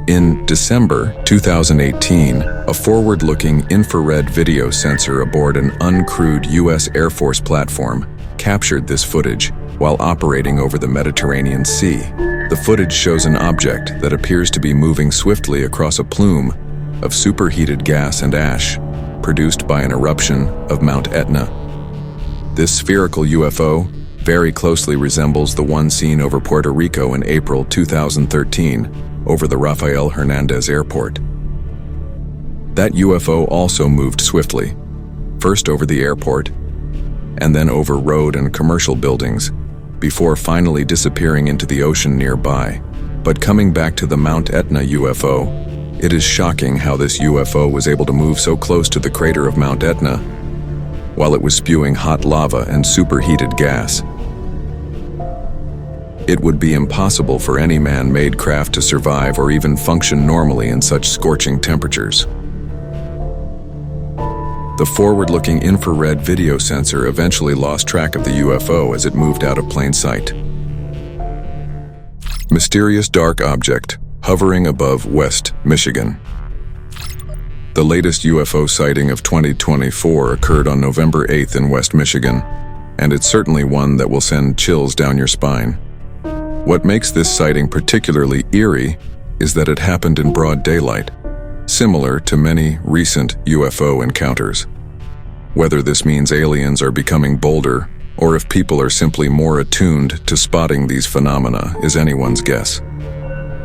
D: In December 2018, a forward-looking infrared video sensor aboard an uncrewed U.S. Air Force platform captured this footage while operating over the Mediterranean Sea. The footage shows an object that appears to be moving swiftly across a plume of superheated gas and ash produced by an eruption of Mount Etna. This spherical UFO very closely resembles the one seen over Puerto Rico in April 2013 over the Rafael Hernandez Airport. That UFO also moved swiftly, first over the airport, and then over road and commercial buildings, before finally disappearing into the ocean nearby. But coming back to the Mount Etna UFO, it is shocking how this UFO was able to move so close to the crater of Mount Etna, while it was spewing hot lava and superheated gas. It would be impossible for any man-made craft to survive or even function normally in such scorching temperatures. The forward-looking infrared video sensor eventually lost track of the UFO as it moved out of plain sight. Mysterious dark object hovering above West Michigan. The latest UFO sighting of 2024 occurred on November 8th in West Michigan, and it's certainly one that will send chills down your spine. What makes this sighting particularly eerie is that it happened in broad daylight, similar to many recent UFO encounters. Whether this means aliens are becoming bolder, or if people are simply more attuned to spotting these phenomena is anyone's guess.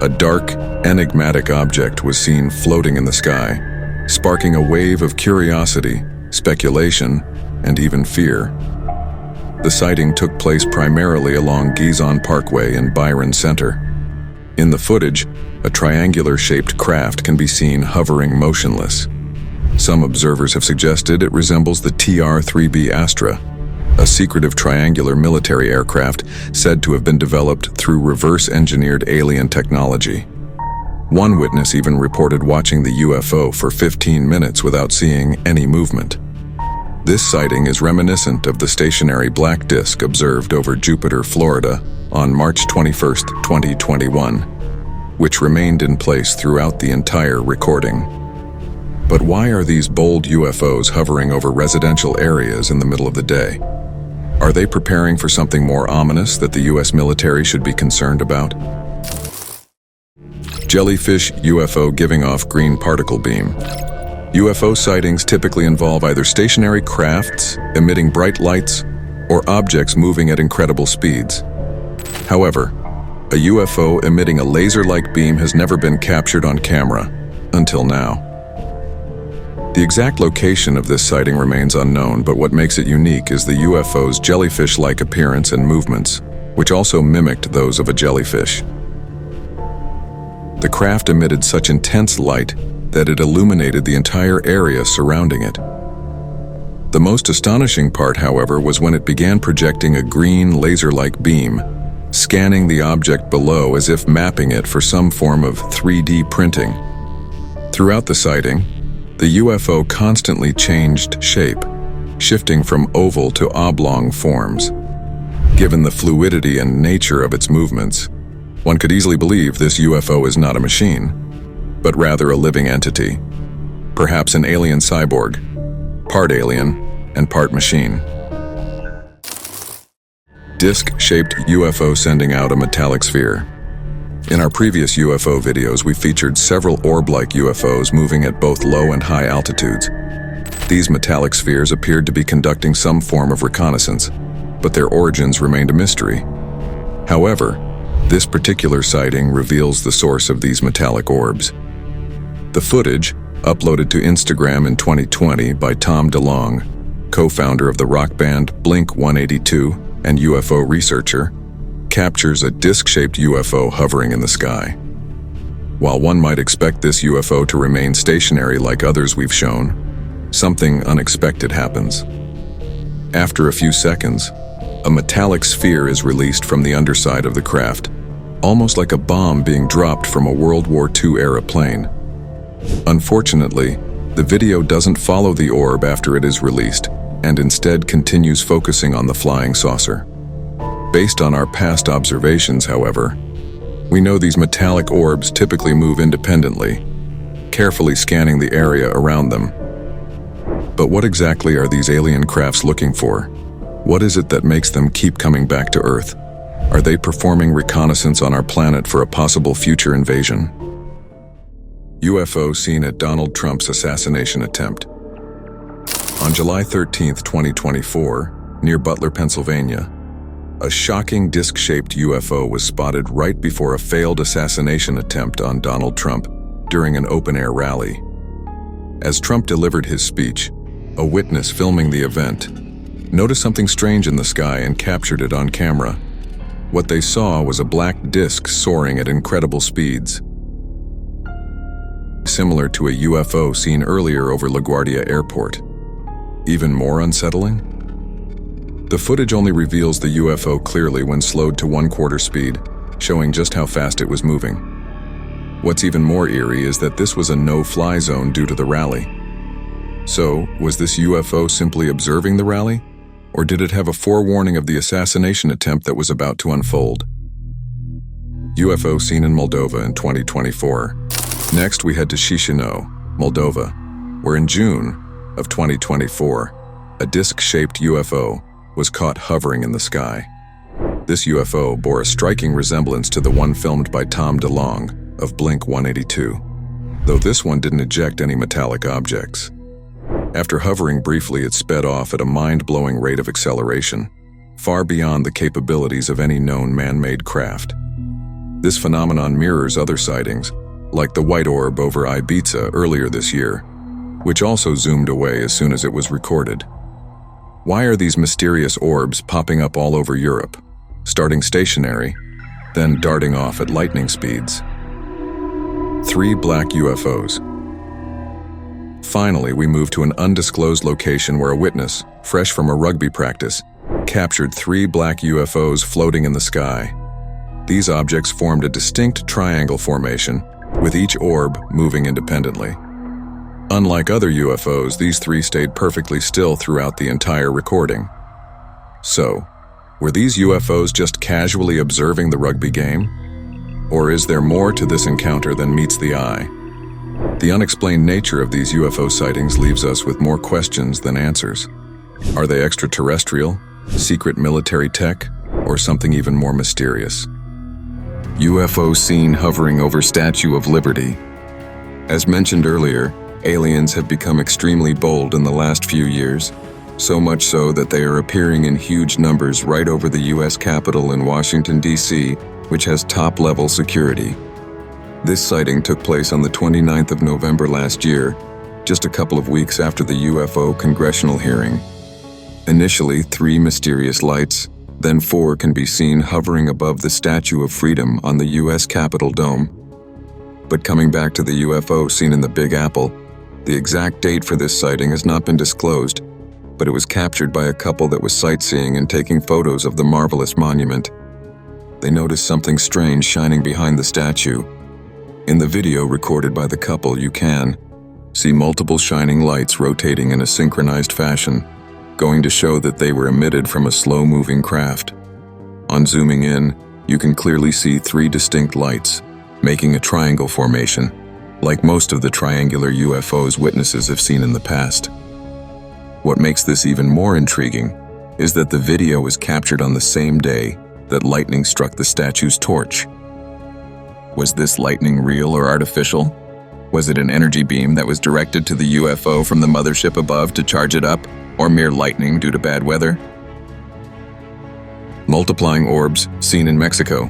D: A dark, enigmatic object was seen floating in the sky, sparking a wave of curiosity, speculation, and even fear. The sighting took place primarily along Gizon Parkway in Byron Center. In the footage, a triangular-shaped craft can be seen hovering motionless. Some observers have suggested it resembles the TR-3B Astra, a secretive triangular military aircraft said to have been developed through reverse-engineered alien technology. One witness even reported watching the UFO for 15 minutes without seeing any movement. This sighting is reminiscent of the stationary black disk observed over Jupiter, Florida on March 21, 2021, which remained in place throughout the entire recording. But why are these bold UFOs hovering over residential areas in the middle of the day? Are they preparing for something more ominous that the US military should be concerned about? Jellyfish UFO giving off green particle beam. UFO sightings typically involve either stationary crafts emitting bright lights or objects moving at incredible speeds. However, a UFO emitting a laser-like beam has never been captured on camera until now. The exact location of this sighting remains unknown, but what makes it unique is the UFO's jellyfish-like appearance and movements, which also mimicked those of a jellyfish. The craft emitted such intense light that it illuminated the entire area surrounding it. The most astonishing part, however, was when it began projecting a green laser-like beam, scanning the object below as if mapping it for some form of 3D printing. Throughout the sighting, the UFO constantly changed shape, shifting from oval to oblong forms. Given the fluidity and nature of its movements, one could easily believe this UFO is not a machine, but rather a living entity, perhaps an alien cyborg, part alien and part machine. Disc-shaped UFO sending out a metallic sphere. In our previous UFO videos, we featured several orb-like UFOs moving at both low and high altitudes. These metallic spheres appeared to be conducting some form of reconnaissance, but their origins remained a mystery. However, this particular sighting reveals the source of these metallic orbs. The footage, uploaded to Instagram in 2020 by Tom DeLonge, co-founder of the rock band Blink-182 and UFO researcher, captures a disc-shaped UFO hovering in the sky. While one might expect this UFO to remain stationary like others we've shown, something unexpected happens. After a few seconds, a metallic sphere is released from the underside of the craft, almost like a bomb being dropped from a World War II-era plane. Unfortunately, the video doesn't follow the orb after it is released, and instead continues focusing on the flying saucer. Based on our past observations, however, we know these metallic orbs typically move independently, carefully scanning the area around them. But what exactly are these alien crafts looking for? What is it that makes them keep coming back to Earth? Are they performing reconnaissance on our planet for a possible future invasion? UFO seen at Donald Trump's assassination attempt. On July 13, 2024, near Butler, Pennsylvania, a shocking disc-shaped UFO was spotted right before a failed assassination attempt on Donald Trump during an open-air rally. As Trump delivered his speech, a witness filming the event noticed something strange in the sky and captured it on camera. What they saw was a black disc soaring at incredible speeds, similar to a UFO seen earlier over LaGuardia Airport. Even more unsettling? The footage only reveals the UFO clearly when slowed to 1/4 speed, showing just how fast it was moving. What's even more eerie is that this was a no-fly zone due to the rally. So, was this UFO simply observing the rally? Or did it have a forewarning of the assassination attempt that was about to unfold? UFO seen in Moldova in 2024. Next, we head to Chisinau, Moldova, where in June of 2024, a disc-shaped UFO was caught hovering in the sky. This UFO bore a striking resemblance to the one filmed by Tom DeLonge of Blink-182, though this one didn't eject any metallic objects. After hovering briefly, it sped off at a mind-blowing rate of acceleration, far beyond the capabilities of any known man-made craft. This phenomenon mirrors other sightings, like the white orb over Ibiza earlier this year, which also zoomed away as soon as it was recorded. Why are these mysterious orbs popping up all over Europe, starting stationary, then darting off at lightning speeds? 3 black UFOs. Finally, we move to an undisclosed location where a witness, fresh from a rugby practice, captured 3 black UFOs floating in the sky. These objects formed a distinct triangle formation, with each orb moving independently. Unlike other UFOs, these 3 stayed perfectly still throughout the entire recording. So, were these UFOs just casually observing the rugby game? Or is there more to this encounter than meets the eye? The unexplained nature of these UFO sightings leaves us with more questions than answers. Are they extraterrestrial, secret military tech, or something even more mysterious? UFO seen hovering over Statue of Liberty. As mentioned earlier, aliens have become extremely bold in the last few years, so much so that they are appearing in huge numbers right over the U.S. Capitol in Washington, D.C., which has top-level security. This sighting took place on the 29th of November last year, just a couple of weeks after the UFO congressional hearing. Initially, 3 mysterious lights, then 4 can be seen hovering above the Statue of Freedom on the U.S. Capitol dome. But coming back to the UFO seen in the Big Apple, the exact date for this sighting has not been disclosed, but it was captured by a couple that was sightseeing and taking photos of the marvelous monument. They noticed something strange shining behind the statue. In the video recorded by the couple, you can see multiple shining lights rotating in a synchronized fashion, going to show that they were emitted from a slow-moving craft. On zooming in, you can clearly see 3 distinct lights, making a triangle formation, like most of the triangular UFOs witnesses have seen in the past. What makes this even more intriguing is that the video was captured on the same day that lightning struck the statue's torch. Was this lightning real or artificial? Was it an energy beam that was directed to the UFO from the mothership above to charge it up, or mere lightning due to bad weather? Multiplying orbs seen in Mexico.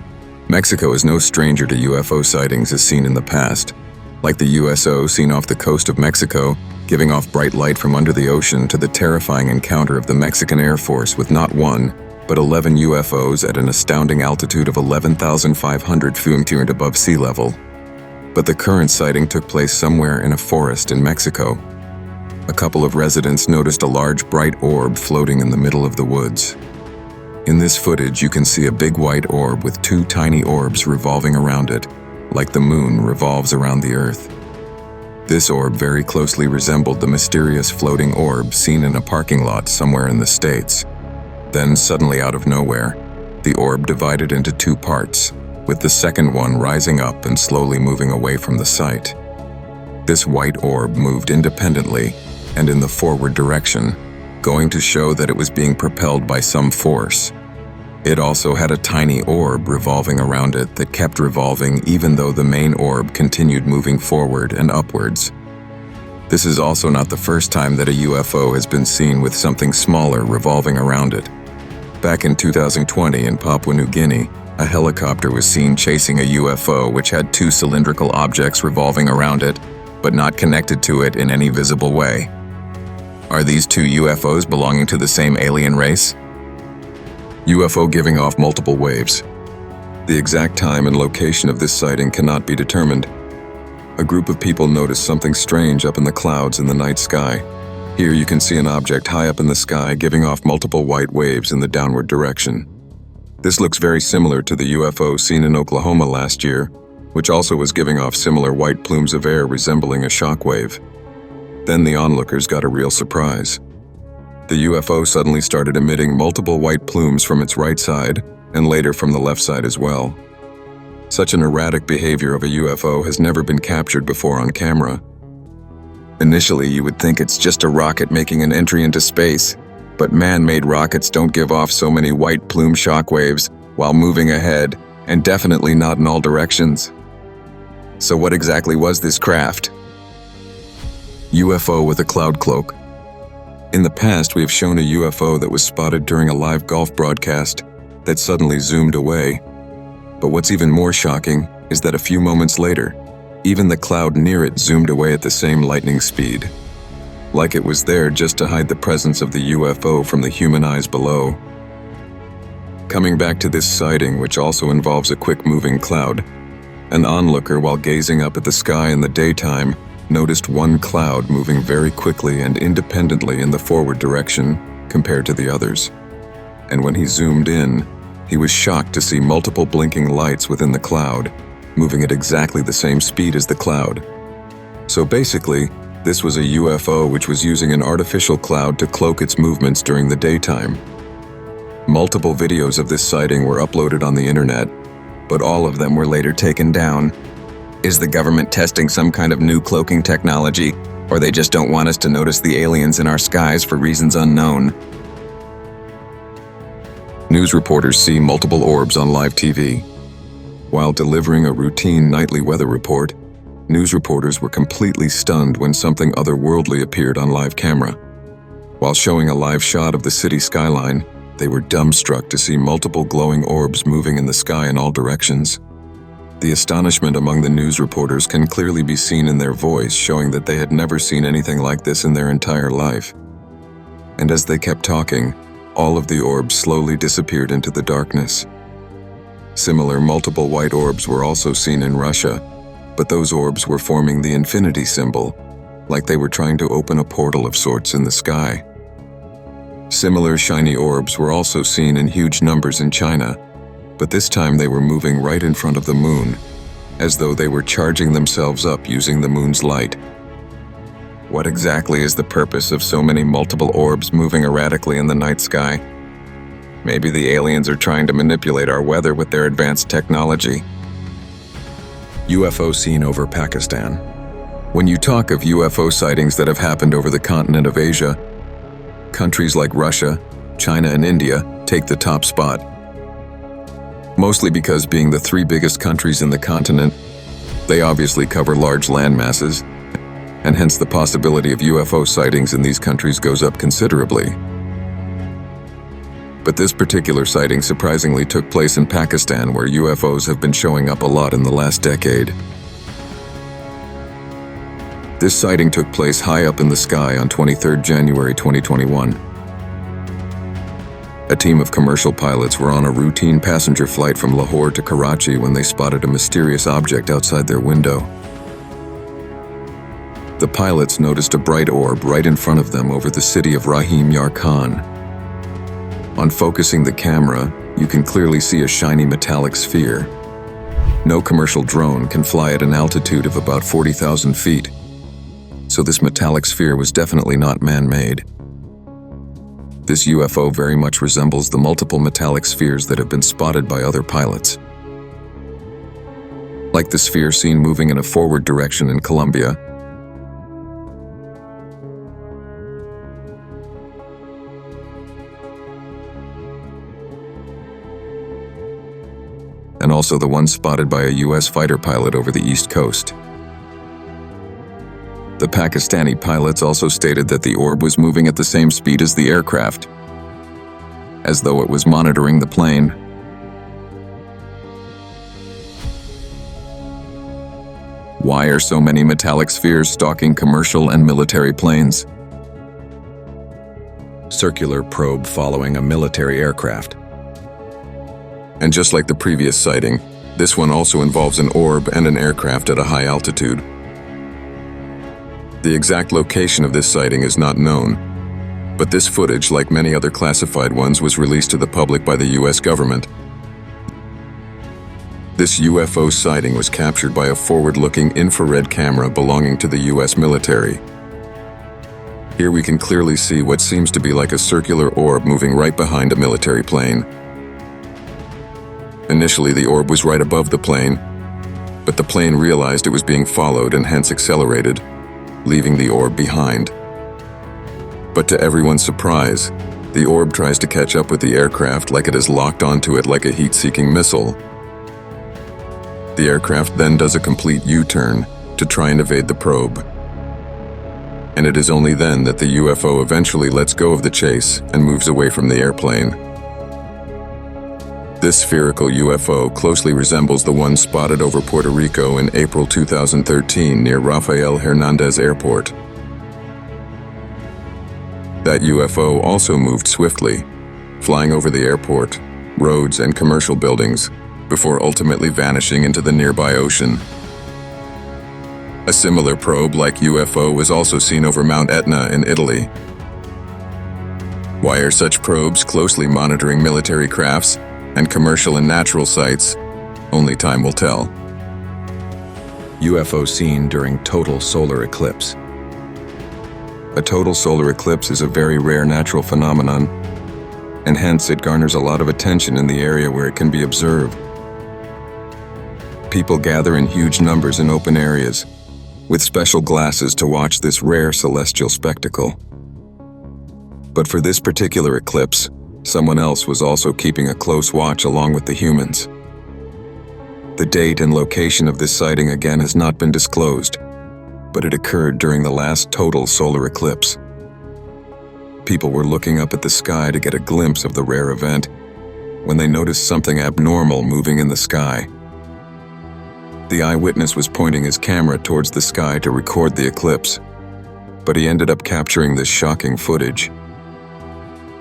D: Mexico is no stranger to UFO sightings as seen in the past. Like the USO seen off the coast of Mexico, giving off bright light from under the ocean, to the terrifying encounter of the Mexican Air Force with not 1, but 11 UFOs at an astounding altitude of 11,500 feet above sea level. But the current sighting took place somewhere in a forest in Mexico. A couple of residents noticed a large bright orb floating in the middle of the woods. In this footage, you can see a big white orb with 2 tiny orbs revolving around it, like the moon revolves around the Earth. This orb very closely resembled the mysterious floating orb seen in a parking lot somewhere in the States. Then, suddenly out of nowhere, the orb divided into 2 parts, with the second one rising up and slowly moving away from the site. This white orb moved independently and in the forward direction, going to show that it was being propelled by some force. It also had a tiny orb revolving around it that kept revolving even though the main orb continued moving forward and upwards. This is also not the first time that a UFO has been seen with something smaller revolving around it. Back in 2020 in Papua New Guinea, a helicopter was seen chasing a UFO which had 2 cylindrical objects revolving around it, but not connected to it in any visible way. Are these 2 UFOs belonging to the same alien race? UFO giving off multiple waves. The exact time and location of this sighting cannot be determined. A group of people noticed something strange up in the clouds in the night sky. Here you can see an object high up in the sky giving off multiple white waves in the downward direction. This looks very similar to the UFO seen in Oklahoma last year, which also was giving off similar white plumes of air resembling a shockwave. Then the onlookers got a real surprise. The UFO suddenly started emitting multiple white plumes from its right side, and later from the left side as well. Such an erratic behavior of a UFO has never been captured before on camera. Initially, you would think it's just a rocket making an entry into space, but man-made rockets don't give off so many white plume shockwaves while moving ahead, and definitely not in all directions. So what exactly was this craft? UFO with a cloud cloak. In the past, we have shown a UFO that was spotted during a live golf broadcast that suddenly zoomed away. But what's even more shocking is that a few moments later, even the cloud near it zoomed away at the same lightning speed. like it was there just to hide the presence of the UFO from the human eyes below. Coming back to this sighting, which also involves a quick-moving cloud, an onlooker, while gazing up at the sky in the daytime, noticed one cloud moving very quickly and independently in the forward direction compared to the others. And when he zoomed in, he was shocked to see multiple blinking lights within the cloud, moving at exactly the same speed as the cloud. So basically, this was a UFO which was using an artificial cloud to cloak its movements during the daytime. Multiple videos of this sighting were uploaded on the internet, but all of them were later taken down. Is the government testing some kind of new cloaking technology, or they just don't want us to notice the aliens in our skies for reasons unknown? News reporters see multiple orbs on live TV. While delivering a routine nightly weather report, news reporters were completely stunned when something otherworldly appeared on live camera. While showing a live shot of the city skyline, they were dumbstruck to see multiple glowing orbs moving in the sky in all directions. The astonishment among the news reporters can clearly be seen in their voice, showing that they had never seen anything like this in their entire life. And as they kept talking, all of the orbs slowly disappeared into the darkness. Similar multiple white orbs were also seen in Russia, but those orbs were forming the infinity symbol, like they were trying to open a portal of sorts in the sky. Similar shiny orbs were also seen in huge numbers in China, but this time they were moving right in front of the moon, as though they were charging themselves up using the moon's light. What exactly is the purpose of so many multiple orbs moving erratically in the night sky? Maybe the aliens are trying to manipulate our weather with their advanced technology. UFO seen over Pakistan. When you talk of UFO sightings that have happened over the continent of Asia, countries like Russia, China, and India take the top spot. Mostly because, being the three biggest countries in the continent, they obviously cover large land masses, and hence the possibility of UFO sightings in these countries goes up considerably. But this particular sighting surprisingly took place in Pakistan, where UFOs have been showing up a lot in the last decade. This sighting took place high up in the sky on 23 January 2021. A team of commercial pilots were on a routine passenger flight from Lahore to Karachi when they spotted a mysterious object outside their window. The pilots noticed a bright orb right in front of them over the city of Rahim Yar Khan. On focusing the camera, you can clearly see a shiny metallic sphere. No commercial drone can fly at an altitude of about 40,000 feet, so this metallic sphere was definitely not man-made. This UFO very much resembles the multiple metallic spheres that have been spotted by other pilots. Like the sphere seen moving in a forward direction in Colombia, and also the one spotted by a US fighter pilot over the East Coast. The Pakistani pilots also stated that the orb was moving at the same speed as the aircraft, as though it was monitoring the plane. Why are so many metallic spheres stalking commercial and military planes? Circular probe following a military aircraft. And just like the previous sighting, this one also involves an orb and an aircraft at a high altitude. The exact location of this sighting is not known, but this footage, like many other classified ones, was released to the public by the US government. This UFO sighting was captured by a forward-looking infrared camera belonging to the US military. Here we can clearly see what seems to be like a circular orb moving right behind a military plane. Initially, the orb was right above the plane, but the plane realized it was being followed and hence accelerated, leaving the orb behind. But to everyone's surprise, the orb tries to catch up with the aircraft like it is locked onto it like a heat-seeking missile. The aircraft then does a complete U-turn to try and evade the probe. And it is only then that the UFO eventually lets go of the chase and moves away from the airplane. This spherical UFO closely resembles the one spotted over Puerto Rico in April 2013 near Rafael Hernandez Airport. That UFO also moved swiftly, flying over the airport, roads, and commercial buildings, before ultimately vanishing into the nearby ocean. A similar probe-like UFO was also seen over Mount Etna in Italy. Why are such probes closely monitoring military crafts and commercial and natural sites? Only time will tell. UFO seen during total solar eclipse. A total solar eclipse is a very rare natural phenomenon, and hence it garners a lot of attention in the area where it can be observed. People gather in huge numbers in open areas, with special glasses to watch this rare celestial spectacle. But for this particular eclipse, someone else was also keeping a close watch along with the humans. The date and location of this sighting again has not been disclosed, but it occurred during the last total solar eclipse. People were looking up at the sky to get a glimpse of the rare event when they noticed something abnormal moving in the sky. The eyewitness was pointing his camera towards the sky to record the eclipse, but he ended up capturing this shocking footage.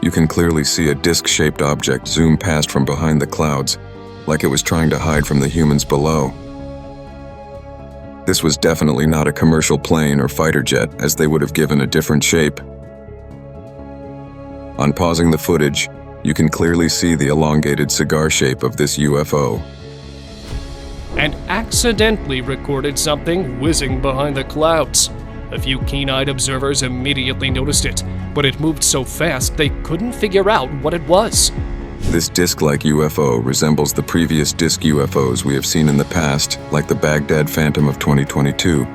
D: You can clearly see a disc-shaped object zoom past from behind the clouds, like it was trying to hide from the humans below. This was definitely not a commercial plane or fighter jet, as they would have given a different shape. On pausing the footage, you can clearly see the elongated cigar shape of this UFO.
E: And accidentally recorded something whizzing behind the clouds. A few keen-eyed observers immediately noticed it, but it moved so fast they couldn't figure out what it was.
D: This disc-like UFO resembles the previous disc UFOs we have seen in the past, like the Baghdad Phantom of 2022,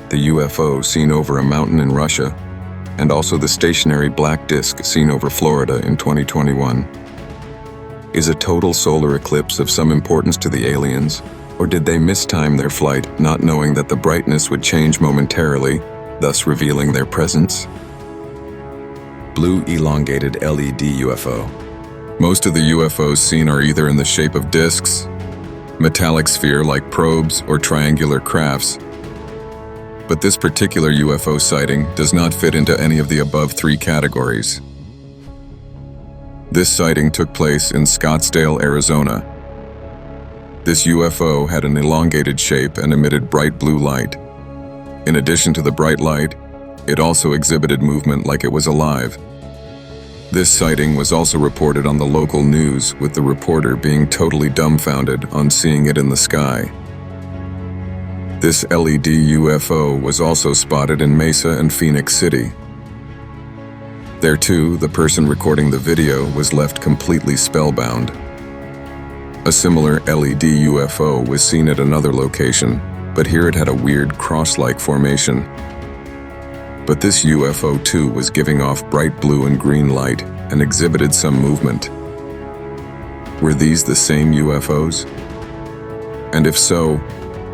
D: the UFO seen over a mountain in Russia, and also the stationary black disc seen over Florida in 2021. Is a total solar eclipse of some importance to the aliens, or did they mistime their flight, not knowing that the brightness would change momentarily, thus revealing their presence? Blue elongated LED UFO. Most of the UFOs seen are either in the shape of discs, metallic sphere-like probes, or triangular crafts. But this particular UFO sighting does not fit into any of the above three categories. This sighting took place in Scottsdale, Arizona. This UFO had an elongated shape and emitted bright blue light. In addition to the bright light, it also exhibited movement like it was alive. This sighting was also reported on the local news, with the reporter being totally dumbfounded on seeing it in the sky. This LED UFO was also spotted in Mesa and Phoenix City. There too, the person recording the video was left completely spellbound. A similar LED UFO was seen at another location, but here it had a weird cross-like formation. But this UFO too was giving off bright blue and green light and exhibited some movement. Were these the same UFOs? And if so,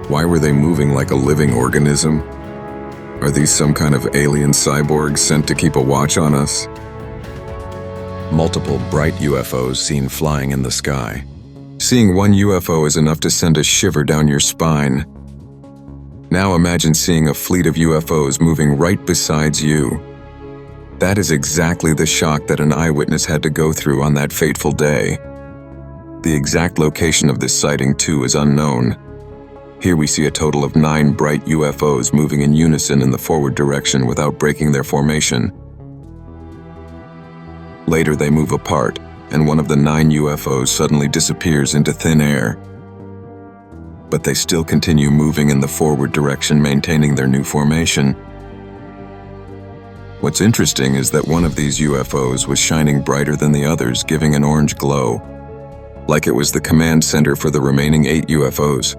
D: why were they moving like a living organism? Are these some kind of alien cyborgs sent to keep a watch on us? Multiple bright UFOs seen flying in the sky. Seeing one UFO is enough to send a shiver down your spine. Now imagine seeing a fleet of UFOs moving right beside you. That is exactly the shock that an eyewitness had to go through on that fateful day. The exact location of this sighting too is unknown. Here we see a total of 9 bright UFOs moving in unison in the forward direction without breaking their formation. Later they move apart, and one of the 9 UFOs suddenly disappears into thin air. But they still continue moving in the forward direction, maintaining their new formation. What's interesting is that one of these UFOs was shining brighter than the others, giving an orange glow, like it was the command center for the remaining 8 UFOs.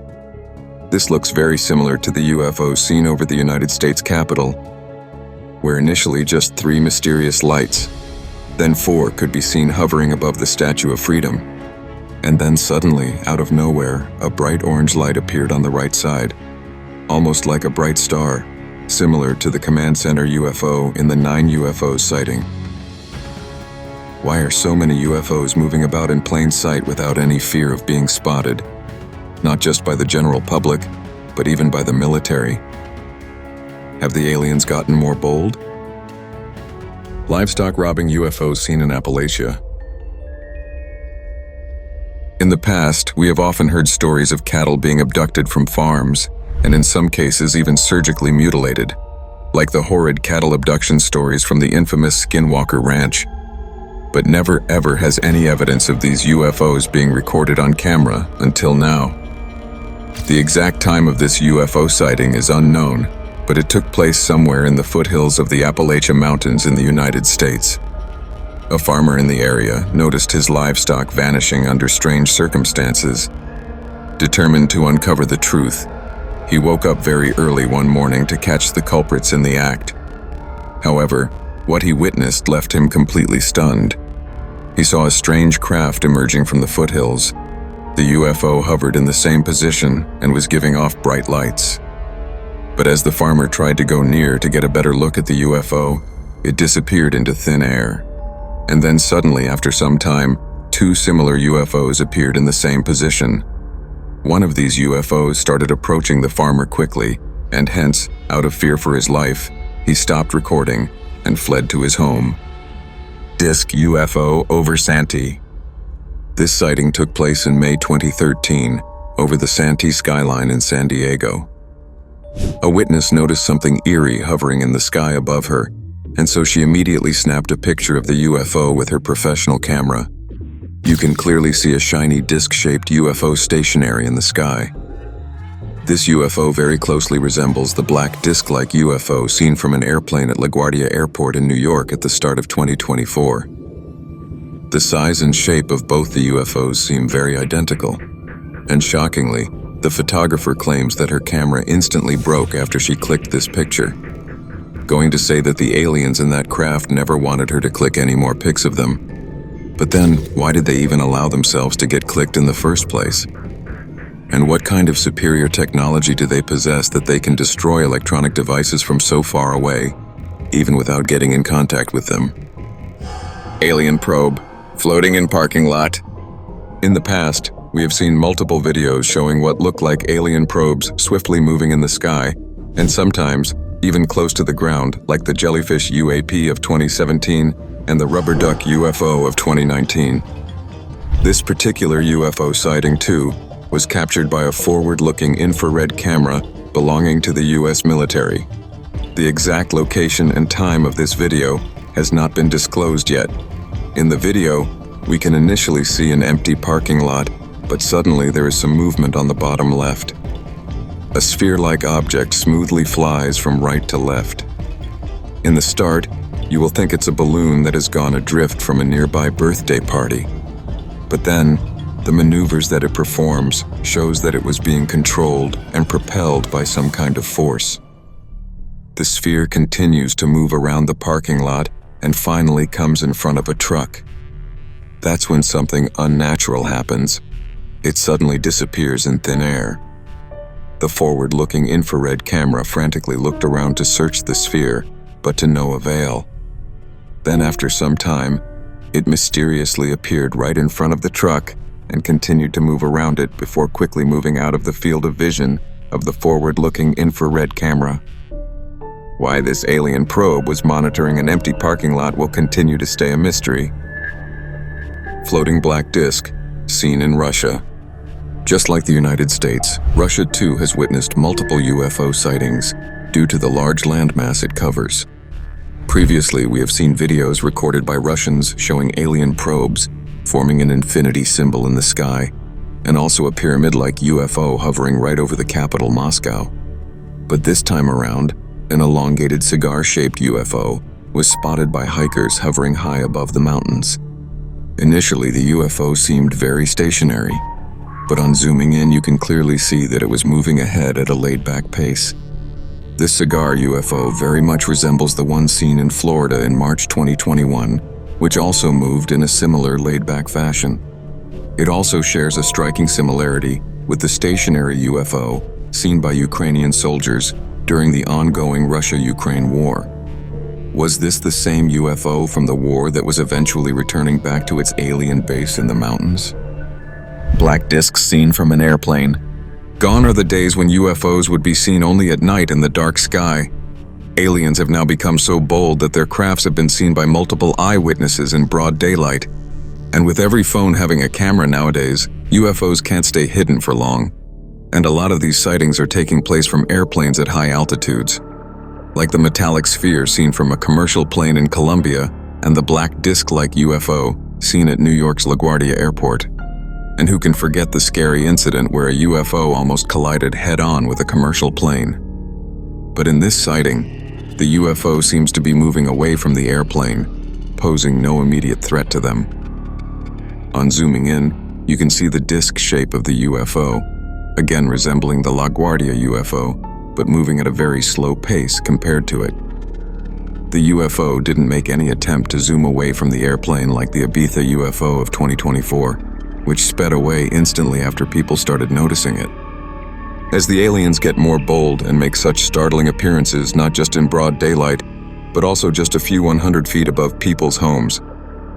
D: This looks very similar to the UFO seen over the United States Capitol, where initially just 3 mysterious lights, then 4 could be seen hovering above the Statue of Freedom. And then suddenly, out of nowhere, a bright orange light appeared on the right side, almost like a bright star, similar to the command center UFO in the 9 UFOs sighting. Why are so many UFOs moving about in plain sight without any fear of being spotted? Not just by the general public, but even by the military. Have the aliens gotten more bold? Livestock robbing UFOs seen in Appalachia. In the past, we have often heard stories of cattle being abducted from farms, and in some cases even surgically mutilated, like the horrid cattle abduction stories from the infamous Skinwalker Ranch. But never ever has any evidence of these UFOs being recorded on camera until now. The exact time of this UFO sighting is unknown, but it took place somewhere in the foothills of the Appalachian Mountains in the United States. A farmer in the area noticed his livestock vanishing under strange circumstances. Determined to uncover the truth, he woke up very early one morning to catch the culprits in the act. However, what he witnessed left him completely stunned. He saw a strange craft emerging from the foothills. The UFO hovered in the same position and was giving off bright lights. But as the farmer tried to go near to get a better look at the UFO, it disappeared into thin air. And then suddenly, after some time, two similar UFOs appeared in the same position. One of these UFOs started approaching the farmer quickly, and hence, out of fear for his life, he stopped recording and fled to his home. Disc UFO over Santee. This sighting took place in May 2013 over the Santee skyline in San Diego. A witness noticed something eerie hovering in the sky above her, and so she immediately snapped a picture of the UFO with her professional camera. You can clearly see a shiny disc-shaped UFO stationary in the sky. This UFO very closely resembles the black disc-like UFO seen from an airplane at LaGuardia Airport in New York at the start of 2024. The size and shape of both the UFOs seem very identical, and shockingly, the photographer claims that her camera instantly broke after she clicked this picture, going to say that the aliens in that craft never wanted her to click any more pics of them. But then, why did they even allow themselves to get clicked in the first place? And what kind of superior technology do they possess that they can destroy electronic devices from so far away, even without getting in contact with them? Alien probe, floating in parking lot. In the past, we have seen multiple videos showing what look like alien probes swiftly moving in the sky, and sometimes even close to the ground, like the jellyfish UAP of 2017 and the rubber duck UFO of 2019. This particular UFO sighting, too, was captured by a forward-looking infrared camera belonging to the US military. The exact location and time of this video has not been disclosed yet. In the video, we can initially see an empty parking lot, but suddenly there is some movement on the bottom left. A sphere-like object smoothly flies from right to left. In the start, you will think it's a balloon that has gone adrift from a nearby birthday party. But then, the maneuvers that it performs shows that it was being controlled and propelled by some kind of force. The sphere continues to move around the parking lot and finally comes in front of a truck. That's when something unnatural happens. It suddenly disappears in thin air. The forward-looking infrared camera frantically looked around to search the sphere, but to no avail. Then after some time, it mysteriously appeared right in front of the truck and continued to move around it before quickly moving out of the field of vision of the forward-looking infrared camera. Why this alien probe was monitoring an empty parking lot will continue to stay a mystery. Floating black disk, seen in Russia. Just like the United States, Russia too has witnessed multiple UFO sightings due to the large landmass it covers. Previously, we have seen videos recorded by Russians showing alien probes forming an infinity symbol in the sky, and also a pyramid-like UFO hovering right over the capital, Moscow. But this time around, an elongated cigar-shaped UFO was spotted by hikers hovering high above the mountains. Initially, the UFO seemed very stationary, but on zooming in, you can clearly see that it was moving ahead at a laid-back pace. This cigar UFO very much resembles the one seen in Florida in March 2021, which also moved in a similar laid-back fashion. It also shares a striking similarity with the stationary UFO seen by Ukrainian soldiers during the ongoing Russia-Ukraine war. Was this the same UFO from the war that was eventually returning back to its alien base in the mountains? Black discs seen from an airplane. Gone are the days when UFOs would be seen only at night in the dark sky. Aliens have now become so bold that their crafts have been seen by multiple eyewitnesses in broad daylight. And with every phone having a camera nowadays, UFOs can't stay hidden for long. And a lot of these sightings are taking place from airplanes at high altitudes, like the metallic sphere seen from a commercial plane in Colombia and the black disc-like UFO seen at New York's LaGuardia Airport. And who can forget the scary incident where a UFO almost collided head-on with a commercial plane? But in this sighting, the UFO seems to be moving away from the airplane, posing no immediate threat to them. On zooming in, you can see the disc shape of the UFO, again resembling the LaGuardia UFO, but moving at a very slow pace compared to it. The UFO didn't make any attempt to zoom away from the airplane like the Ibiza UFO of 2024, which sped away instantly after people started noticing it. As the aliens get more bold and make such startling appearances not just in broad daylight, but also just a few 100 feet above people's homes,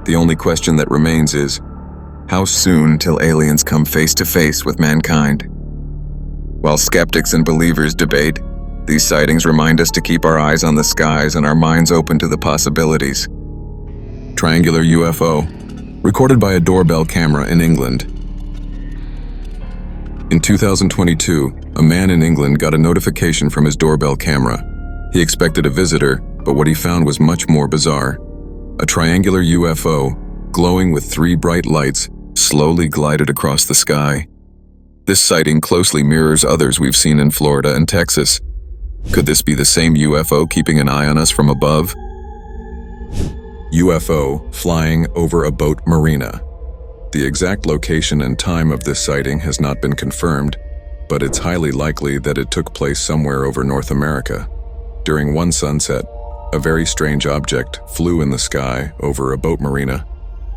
D: the only question that remains is, how soon till aliens come face to face with mankind? While skeptics and believers debate, these sightings remind us to keep our eyes on the skies and our minds open to the possibilities. Triangular UFO, recorded by a doorbell camera in England. In 2022, a man in England got a notification from his doorbell camera. He expected a visitor, but what he found was much more bizarre. A triangular UFO, glowing with 3 bright lights, slowly glided across the sky. This sighting closely mirrors others we've seen in Florida and Texas. Could this be the same UFO keeping an eye on us from above? UFO flying over a boat marina. The exact location and time of this sighting has not been confirmed, but it's highly likely that it took place somewhere over North America. During one sunset, a very strange object flew in the sky over a boat marina,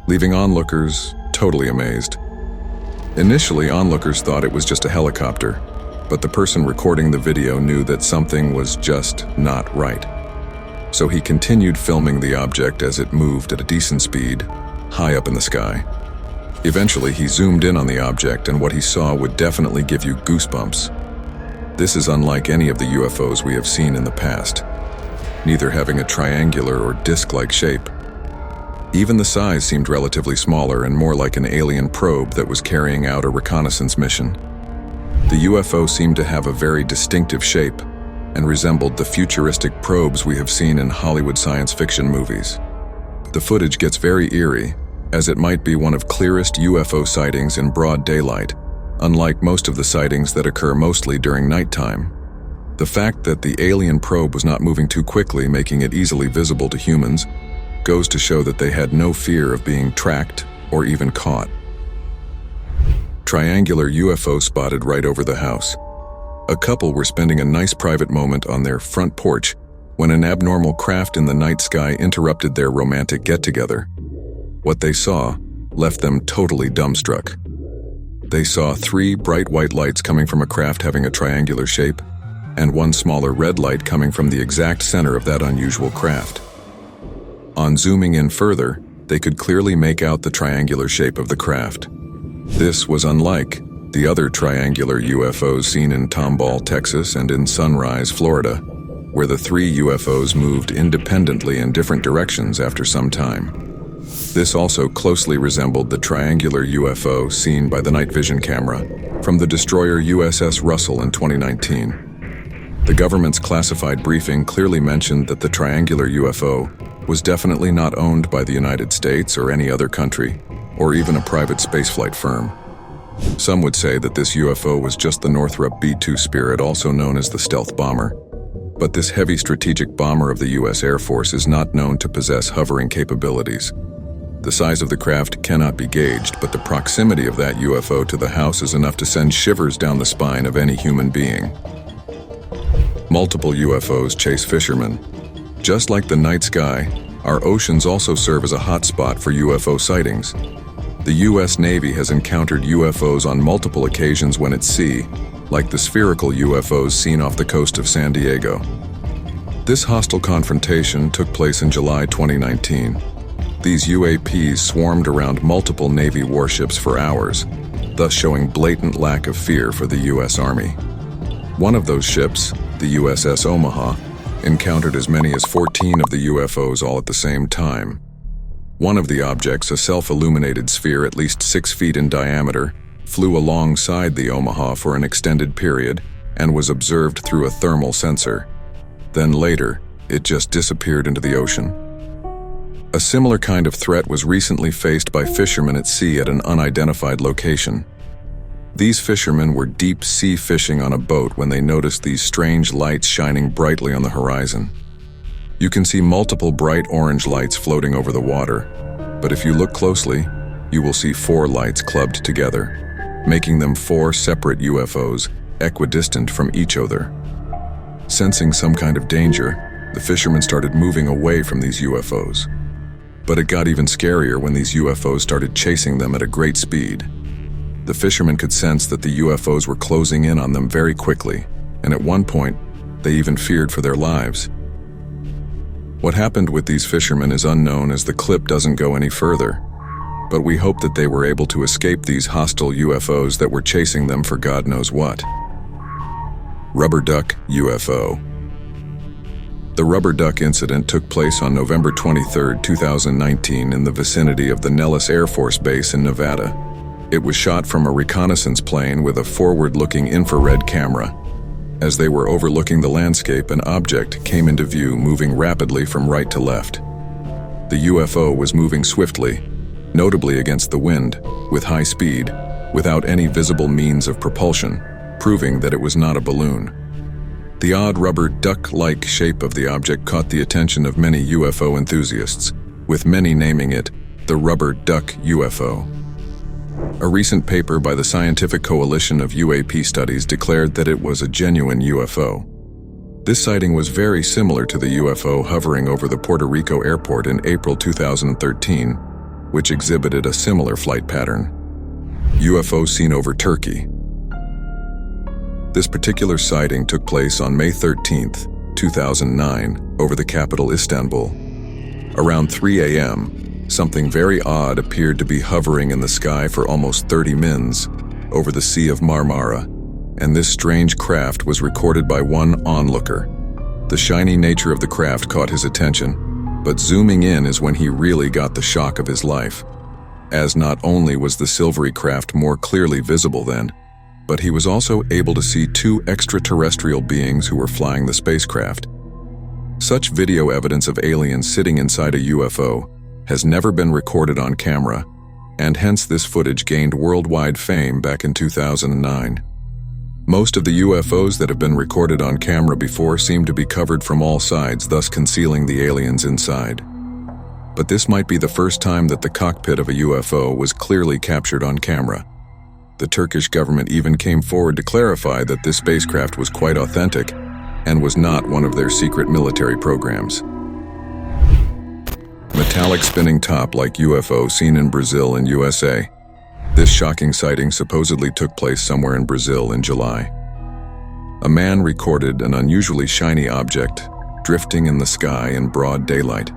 D: leaving onlookers totally amazed. Initially, onlookers thought it was just a helicopter, but the person recording the video knew that something was just not right. So he continued filming the object as it moved at a decent speed, high up in the sky. Eventually, he zoomed in on the object, and what he saw would definitely give you goosebumps. This is unlike any of the UFOs we have seen in the past, neither having a triangular or disc-like shape. Even the size seemed relatively smaller and more like an alien probe that was carrying out a reconnaissance mission. The UFO seemed to have a very distinctive shape and resembled the futuristic probes we have seen in Hollywood science fiction movies. The footage gets very eerie, as it might be one of clearest UFO sightings in broad daylight, unlike most of the sightings that occur mostly during nighttime. The fact that the alien probe was not moving too quickly, making it easily visible to humans, goes to show that they had no fear of being tracked or even caught. Triangular UFO spotted right over the house. A couple were spending a nice private moment on their front porch when an abnormal craft in the night sky interrupted their romantic get-together. What they saw left them totally dumbstruck. They saw 3 bright white lights coming from a craft having a triangular shape, and 1 smaller red light coming from the exact center of that unusual craft. On zooming in further, they could clearly make out the triangular shape of the craft. This was unlike the other triangular UFOs seen in Tomball, Texas, and in Sunrise, Florida, where the 3 UFOs moved independently in different directions after some time. This also closely resembled the triangular UFO seen by the night vision camera from the destroyer USS Russell in 2019. The government's classified briefing clearly mentioned that the triangular UFO was definitely not owned by the United States or any other country, or even a private spaceflight firm. Some would say that this UFO was just the Northrop B-2 Spirit, also known as the stealth bomber. But this heavy strategic bomber of the U.S. Air Force is not known to possess hovering capabilities. The size of the craft cannot be gauged, but the proximity of that UFO to the house is enough to send shivers down the spine of any human being. Multiple UFOs chase fishermen. Just like the night sky, our oceans also serve as a hotspot for UFO sightings. The U.S. Navy has encountered UFOs on multiple occasions when at sea, like the spherical UFOs seen off the coast of San Diego. This hostile confrontation took place in July 2019. These UAPs swarmed around multiple Navy warships for hours, thus showing blatant lack of fear for the U.S. Army. One of those ships, the USS Omaha, encountered as many as 14 of the UFOs all at the same time. One of the objects, a self-illuminated sphere at least 6 feet in diameter, flew alongside the Omaha for an extended period and was observed through a thermal sensor. Then later, it just disappeared into the ocean. A similar kind of threat was recently faced by fishermen at sea at an unidentified location. These fishermen were deep sea fishing on a boat when they noticed these strange lights shining brightly on the horizon. You can see multiple bright orange lights floating over the water, but if you look closely, you will see 4 lights clubbed together, making them 4 separate UFOs, equidistant from each other. Sensing some kind of danger, the fishermen started moving away from these UFOs. But it got even scarier when these UFOs started chasing them at a great speed. The fishermen could sense that the UFOs were closing in on them very quickly, and at one point, they even feared for their lives. What happened with these fishermen is unknown, as the clip doesn't go any further, but we hope that they were able to escape these hostile UFOs that were chasing them for God knows what. Rubber duck UFO. The rubber duck incident took place on November 23, 2019 in the vicinity of the Nellis Air Force Base in Nevada. It was shot from a reconnaissance plane with a forward-looking infrared camera. As they were overlooking the landscape, an object came into view, moving rapidly from right to left. The UFO was moving swiftly, notably against the wind, with high speed, without any visible means of propulsion, proving that it was not a balloon. The odd rubber duck-like shape of the object caught the attention of many UFO enthusiasts, with many naming it the rubber duck UFO. A recent paper by the Scientific Coalition of UAP Studies declared that it was a genuine UFO. This sighting was very similar to the UFO hovering over the Puerto Rico airport in April 2013, which exhibited a similar flight pattern. UFO seen over Turkey. This particular sighting took place on May 13, 2009, over the capital Istanbul. Around 3 a.m., something very odd appeared to be hovering in the sky for almost 30 mins over the Sea of Marmara, and this strange craft was recorded by one onlooker. The shiny nature of the craft caught his attention, but zooming in is when he really got the shock of his life, as not only was the silvery craft more clearly visible then, but he was also able to see 2 extraterrestrial beings who were flying the spacecraft. Such video evidence of aliens sitting inside a UFO has never been recorded on camera, and hence this footage gained worldwide fame back in 2009. Most of the UFOs that have been recorded on camera before seem to be covered from all sides, thus concealing the aliens inside. But this might be the first time that the cockpit of a UFO was clearly captured on camera. The Turkish government even came forward to clarify that this spacecraft was quite authentic and was not one of their secret military programs. Metallic spinning top like UFO seen in Brazil and USA. This shocking sighting supposedly took place somewhere in Brazil in July. A man recorded an unusually shiny object drifting in the sky in broad daylight.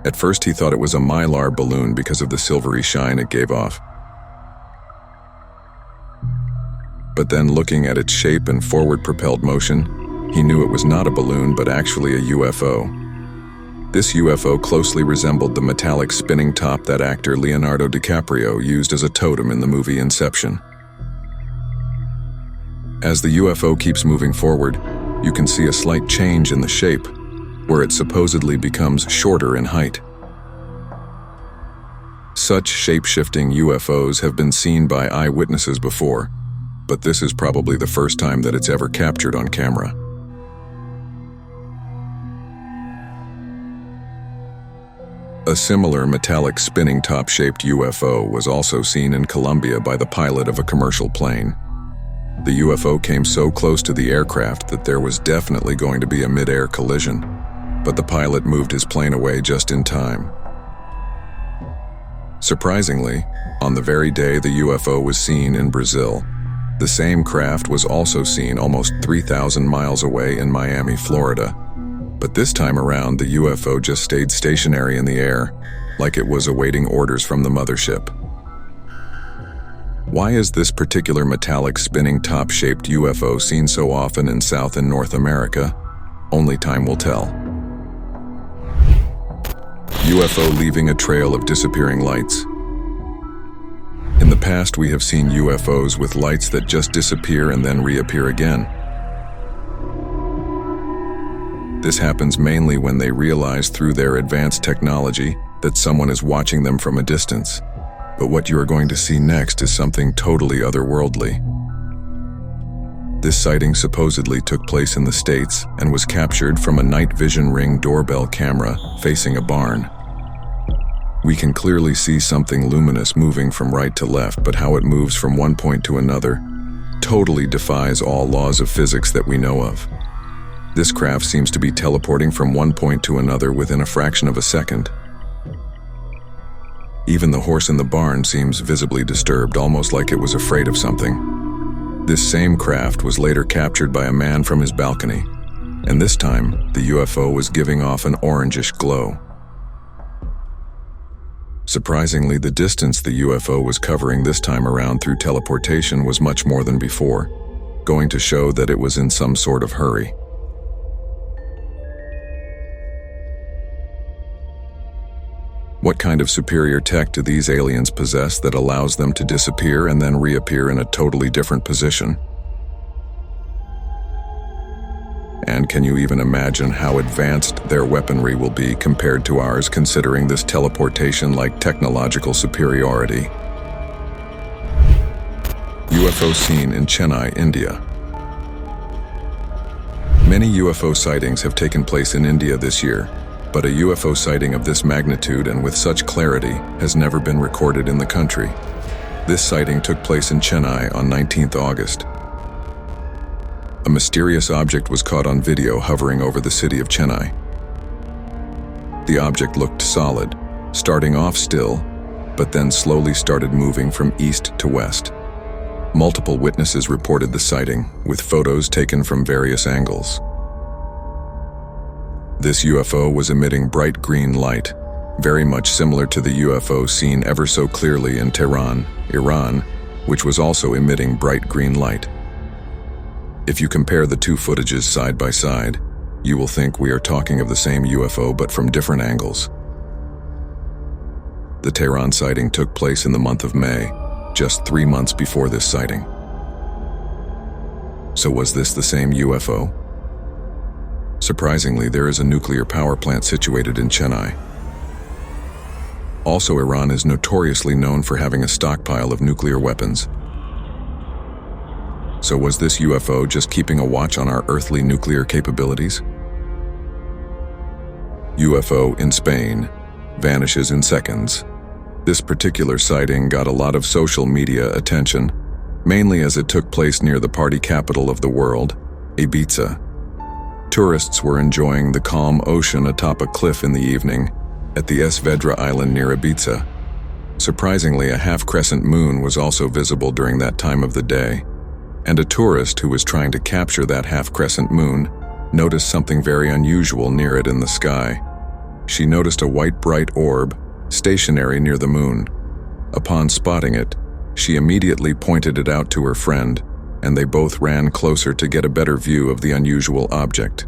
D: At first he thought it was a mylar balloon because of the silvery shine it gave off. But then looking at its shape and forward-propelled motion, he knew it was not a balloon but actually a UFO. This UFO closely resembled the metallic spinning top that actor Leonardo DiCaprio used as a totem in the movie Inception. As the UFO keeps moving forward, you can see a slight change in the shape, where it supposedly becomes shorter in height. Such shape-shifting UFOs have been seen by eyewitnesses before, but this is probably the first time that it's ever captured on camera. A similar metallic spinning top-shaped UFO was also seen in Colombia by the pilot of a commercial plane. The UFO came so close to the aircraft that there was definitely going to be a mid-air collision, but the pilot moved his plane away just in time. Surprisingly, on the very day the UFO was seen in Brazil, the same craft was also seen almost 3,000 miles away in Miami, Florida. But this time around, the UFO just stayed stationary in the air, like it was awaiting orders from the mothership. Why is this particular metallic spinning top-shaped UFO seen so often in South and North America? Only time will tell. UFO leaving a trail of disappearing lights. In the past, we have seen UFOs with lights that just disappear and then reappear again. This happens mainly when they realize through their advanced technology that someone is watching them from a distance. But what you are going to see next is something totally otherworldly. This sighting supposedly took place in the States and was captured from a night vision Ring doorbell camera facing a barn. We can clearly see something luminous moving from right to left, but how it moves from one point to another totally defies all laws of physics that we know of. This craft seems to be teleporting from one point to another within a fraction of a second. Even the horse in the barn seems visibly disturbed, almost like it was afraid of something. This same craft was later captured by a man from his balcony, and this time the UFO was giving off an orangish glow. Surprisingly, the distance the UFO was covering this time around through teleportation was much more than before, going to show that it was in some sort of hurry. What kind of superior tech do these aliens possess that allows them to disappear and then reappear in a totally different position? And can you even imagine how advanced their weaponry will be compared to ours, considering this teleportation-like technological superiority? UFO seen in Chennai, India. Many UFO sightings have taken place in India this year, but a UFO sighting of this magnitude and with such clarity has never been recorded in the country. This sighting took place in Chennai on 19th August. A mysterious object was caught on video hovering over the city of Chennai. The object looked solid, starting off still, but then slowly started moving from east to west. Multiple witnesses reported the sighting, with photos taken from various angles. This UFO was emitting bright green light, very much similar to the UFO seen ever so clearly in Tehran, Iran, which was also emitting bright green light. If you compare the two footages side by side, you will think we are talking of the same UFO but from different angles. The Tehran sighting took place in the month of May, just 3 months before this sighting. So was this the same UFO? Surprisingly, there is a nuclear power plant situated in Chennai. Also, Iran is notoriously known for having a stockpile of nuclear weapons. So was this UFO just keeping a watch on our earthly nuclear capabilities? UFO in Spain vanishes in seconds. This particular sighting got a lot of social media attention, mainly as it took place near the party capital of the world, Ibiza. Tourists were enjoying the calm ocean atop a cliff in the evening at the Svedra island near Ibiza. Surprisingly, a half-crescent moon was also visible during that time of the day, and a tourist who was trying to capture that half-crescent moon noticed something very unusual near it in the sky. She noticed a white bright orb stationary near the moon. Upon spotting it, she immediately pointed it out to her friend, and they both ran closer to get a better view of the unusual object.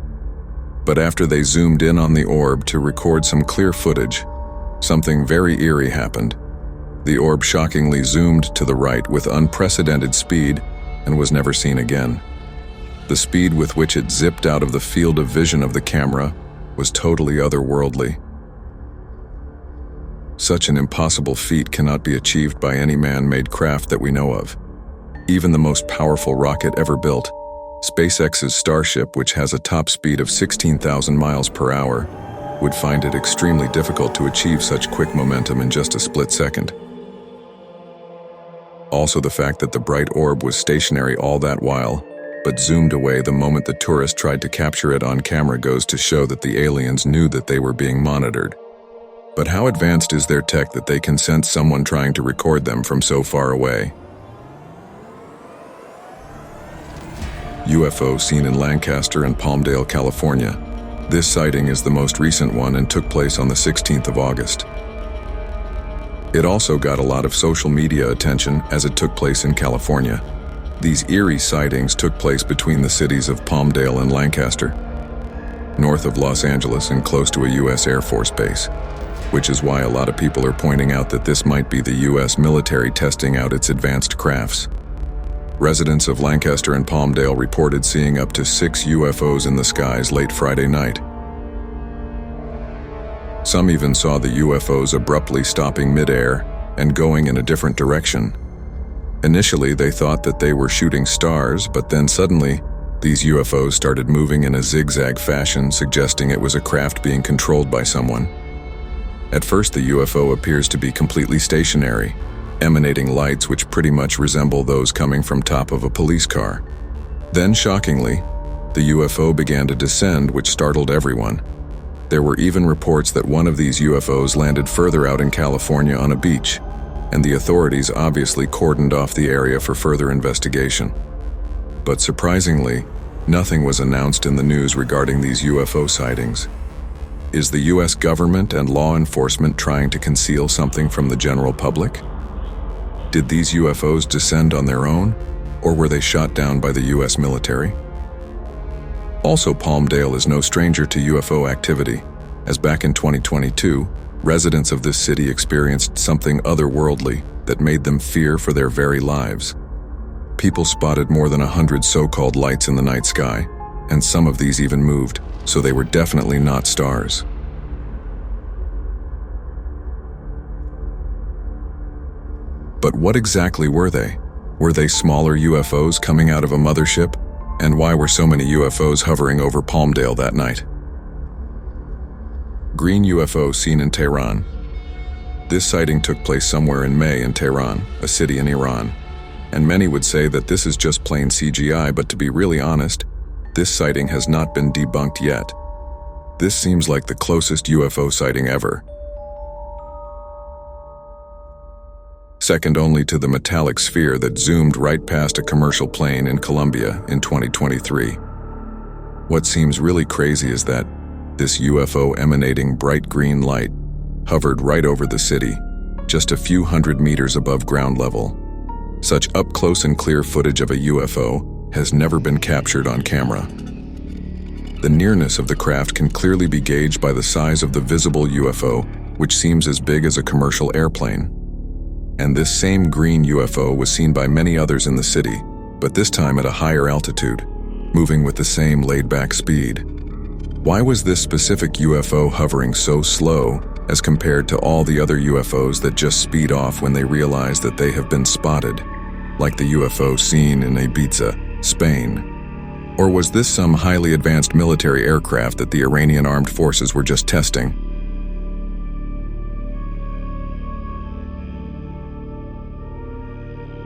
D: But after they zoomed in on the orb to record some clear footage, something very eerie happened. The orb shockingly zoomed to the right with unprecedented speed and was never seen again. The speed with which it zipped out of the field of vision of the camera was totally otherworldly. Such an impossible feat cannot be achieved by any man-made craft that we know of. Even the most powerful rocket ever built, SpaceX's Starship, which has a top speed of 16,000 miles per hour, would find it extremely difficult to achieve such quick momentum in just a split second. Also, the fact that the bright orb was stationary all that while, but zoomed away the moment the tourist tried to capture it on camera goes to show that the aliens knew that they were being monitored. But how advanced is their tech that they can sense someone trying to record them from so far away? UFO seen in Lancaster and Palmdale, California. This sighting is the most recent one and took place on the 16th of August. It also got a lot of social media attention as it took place in California. These eerie sightings took place between the cities of Palmdale and Lancaster. north of Los Angeles and close to a U.S. Air Force base, which is why a lot of people are pointing out that this might be the U.S. military testing out its advanced crafts. Residents of Lancaster and Palmdale reported seeing up to 6 UFOs in the skies late Friday night. Some even saw the UFOs abruptly stopping midair and going in a different direction. Initially, they thought that they were shooting stars, but then suddenly, these UFOs started moving in a zigzag fashion, suggesting it was a craft being controlled by someone. At first, the UFO appears to be completely stationary, emanating lights which pretty much resemble those coming from top of a police car. Then, shockingly, the UFO began to descend, which startled everyone. There were even reports that one of these UFOs landed further out in California on a beach, and the authorities obviously cordoned off the area for further investigation. But surprisingly, nothing was announced in the news regarding these UFO sightings. Is the US government and law enforcement trying to conceal something from the general public? Did these UFOs descend on their own, or were they shot down by the US military? Also, Palmdale is no stranger to UFO activity, as back in 2022, residents of this city experienced something otherworldly that made them fear for their very lives. People spotted more than 100 so-called lights in the night sky, and some of these even moved, so they were definitely not stars. But what exactly were they? Were they smaller UFOs coming out of a mothership? And why were so many UFOs hovering over Palmdale that night? Green UFO seen in Tehran. This sighting took place somewhere in May in Tehran, a city in Iran. And many would say that this is just plain CGI, but to be really honest, this sighting has not been debunked yet. This seems like the closest UFO sighting ever. Second only to the metallic sphere that zoomed right past a commercial plane in Colombia in 2023. What seems really crazy is that this UFO emanating bright green light hovered right over the city, just a few hundred meters above ground level. Such up-close and clear footage of a UFO has never been captured on camera. The nearness of the craft can clearly be gauged by the size of the visible UFO, which seems as big as a commercial airplane. And this same green UFO was seen by many others in the city, but this time at a higher altitude, moving with the same laid-back speed. Why was this specific UFO hovering so slow as compared to all the other UFOs that just speed off when they realize that they have been spotted, like the UFO seen in Ibiza, Spain? Or was this some highly advanced military aircraft that the Iranian armed forces were just testing?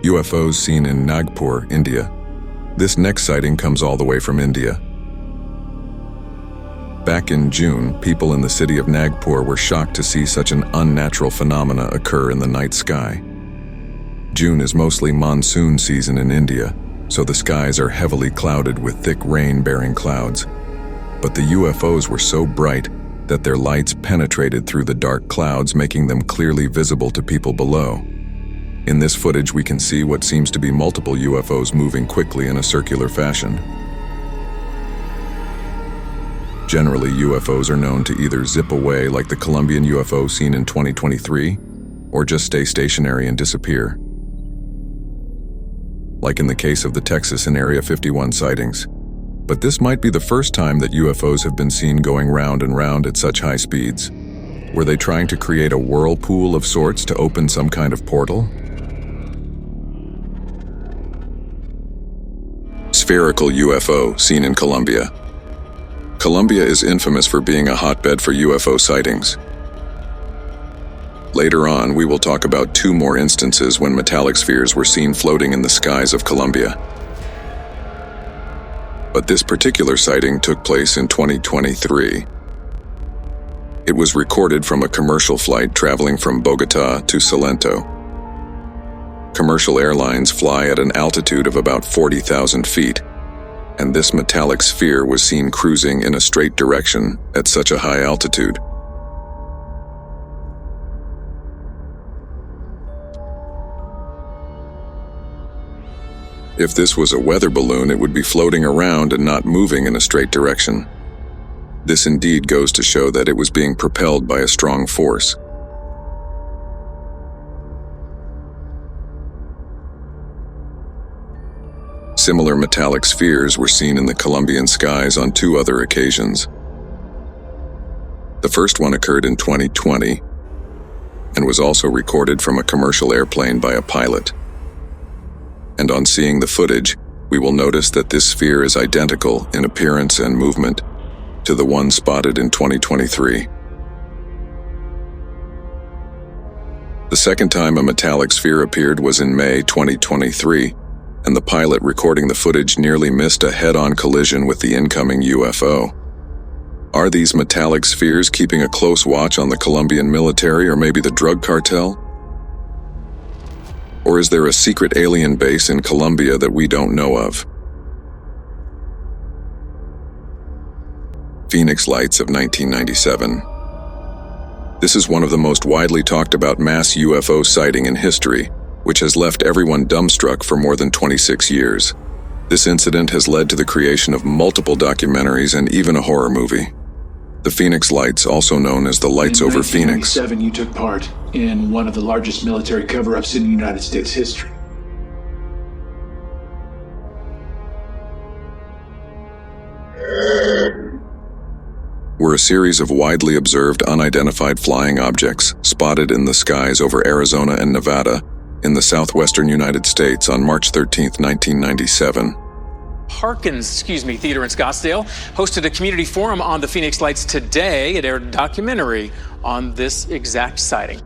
D: UFOs seen in Nagpur, India. This next sighting comes all the way from India. Back in June, people in the city of Nagpur were shocked to see such an unnatural phenomena occur in the night sky. June is mostly monsoon season in India, so the skies are heavily clouded with thick rain-bearing clouds. But the UFOs were so bright that their lights penetrated through the dark clouds, making them clearly visible to people below. In this footage, we can see what seems to be multiple UFOs moving quickly in a circular fashion. Generally, UFOs are known to either zip away like the Colombian UFO seen in 2023, or just stay stationary and disappear, like in the case of the Texas and Area 51 sightings. But this might be the first time that UFOs have been seen going round and round at such high speeds. Were they trying to create a whirlpool of sorts to open some kind of portal? Spherical UFO seen in Colombia. Colombia is infamous for being a hotbed for UFO sightings. Later on, we will talk about 2 more instances when metallic spheres were seen floating in the skies of Colombia. But this particular sighting took place in 2023. It was recorded from a commercial flight traveling from Bogota to Salento. Commercial airlines fly at an altitude of about 40,000 feet, and this metallic sphere was seen cruising in a straight direction at such a high altitude. If this was a weather balloon, it would be floating around and not moving in a straight direction. This indeed goes to show that it was being propelled by a strong force. Similar metallic spheres were seen in the Colombian skies on 2 other occasions. The first one occurred in 2020 and was also recorded from a commercial airplane by a pilot. And on seeing the footage, we will notice that this sphere is identical in appearance and movement to the one spotted in 2023. The second time a metallic sphere appeared was in May 2023, and the pilot recording the footage nearly missed a head-on collision with the incoming UFO. Are these metallic spheres keeping a close watch on the Colombian military or maybe the drug cartel? Or is there a secret alien base in Colombia that we don't know of? Phoenix Lights of 1997. This is one of the most widely talked about mass UFO sighting in history, which has left everyone dumbstruck for more than 26 years. This incident has led to the creation of multiple documentaries and even a horror movie. The Phoenix Lights, also known as the Lights over Phoenix.
F: In 1997, you took part in one of the largest military cover-ups in United States history.
D: Were a series of widely observed unidentified flying objects spotted in the skies over Arizona and Nevada in the southwestern United States on March 13, 1997.
G: Harkins, Theater in Scottsdale hosted a community forum on the Phoenix Lights today. It aired a documentary on this exact sighting.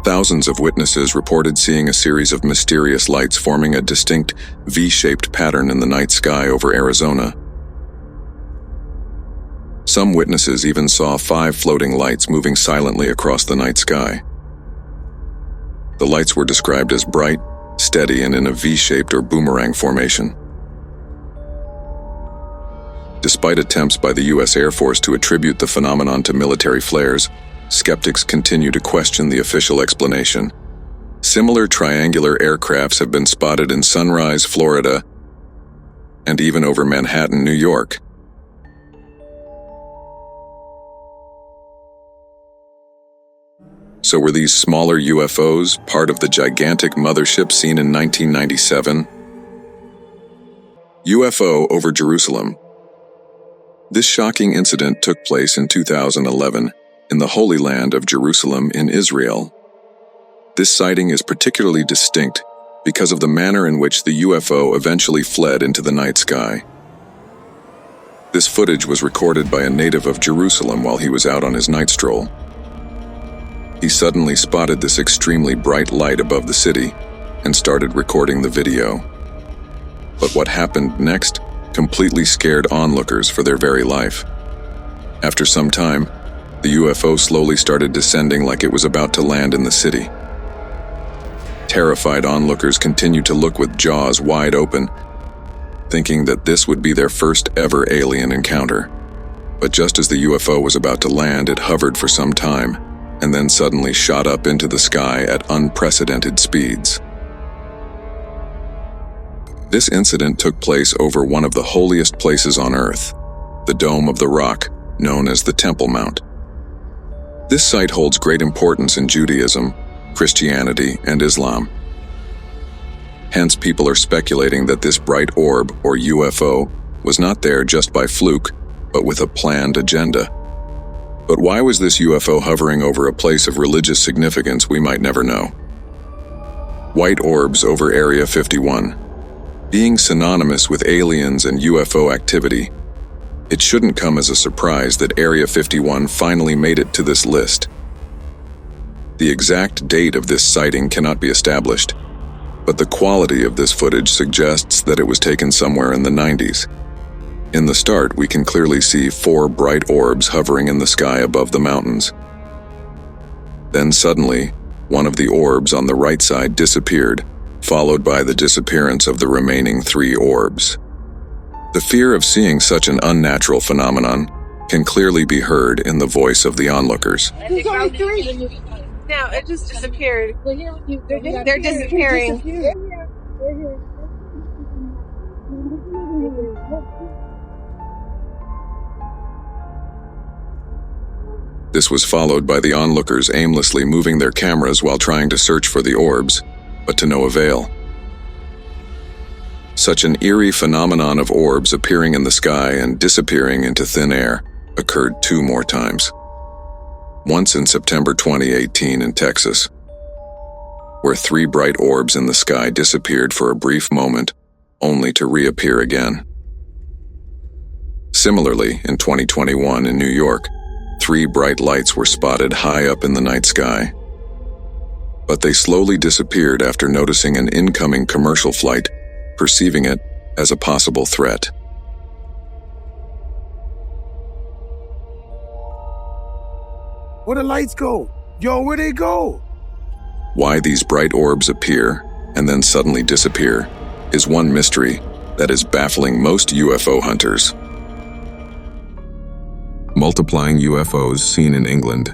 D: Thousands of witnesses reported seeing a series of mysterious lights forming a distinct V-shaped pattern in the night sky over Arizona. Some witnesses even saw 5 floating lights moving silently across the night sky. The lights were described as bright, steady, and in a V-shaped or boomerang formation. Despite attempts by the U.S. Air Force to attribute the phenomenon to military flares, skeptics continue to question the official explanation. Similar triangular aircrafts have been spotted in Sunrise, Florida, and even over Manhattan, New York. So were these smaller UFOs part of the gigantic mothership seen in 1997? UFO over Jerusalem. This shocking incident took place in 2011 in the Holy Land of Jerusalem in Israel. This sighting is particularly distinct because of the manner in which the UFO eventually fled into the night sky. This footage was recorded by a native of Jerusalem while he was out on his night stroll. He suddenly spotted this extremely bright light above the city and started recording the video. But what happened next completely scared onlookers for their very life. After some time, the UFO slowly started descending like it was about to land in the city. Terrified onlookers continued to look with jaws wide open, thinking that this would be their first ever alien encounter. But just as the UFO was about to land, it hovered for some time, and then suddenly shot up into the sky at unprecedented speeds. This incident took place over one of the holiest places on Earth, the Dome of the Rock, known as the Temple Mount. This site holds great importance in Judaism, Christianity, and Islam. Hence, people are speculating that this bright orb, or UFO, was not there just by fluke, but with a planned agenda. But why was this UFO hovering over a place of religious significance we might never know? White orbs over Area 51. Being synonymous with aliens and UFO activity, it shouldn't come as a surprise that Area 51 finally made it to this list. The exact date of this sighting cannot be established, but the quality of this footage suggests that it was taken somewhere in the 90s. In the start, we can clearly see 4 bright orbs hovering in the sky above the mountains. Then suddenly, one of the orbs on the right side disappeared, followed by the disappearance of the remaining 3 orbs. The fear of seeing such an unnatural phenomenon can clearly be heard in the voice of the onlookers.
B: There's only 3. No, it just disappeared. They're disappearing.
D: This was followed by the onlookers aimlessly moving their cameras while trying to search for the orbs, but to no avail. Such an eerie phenomenon of orbs appearing in the sky and disappearing into thin air occurred 2 more times. Once in September 2018 in Texas, where 3 bright orbs in the sky disappeared for a brief moment, only to reappear again. Similarly, in 2021 in New York, 3 bright lights were spotted high up in the night sky. But they slowly disappeared after noticing an incoming commercial flight, perceiving it as a possible threat.
H: Where the lights go? Yo, where they go?
D: Why these bright orbs appear and then suddenly disappear is one mystery that is baffling most UFO hunters. Multiplying UFOs seen in England.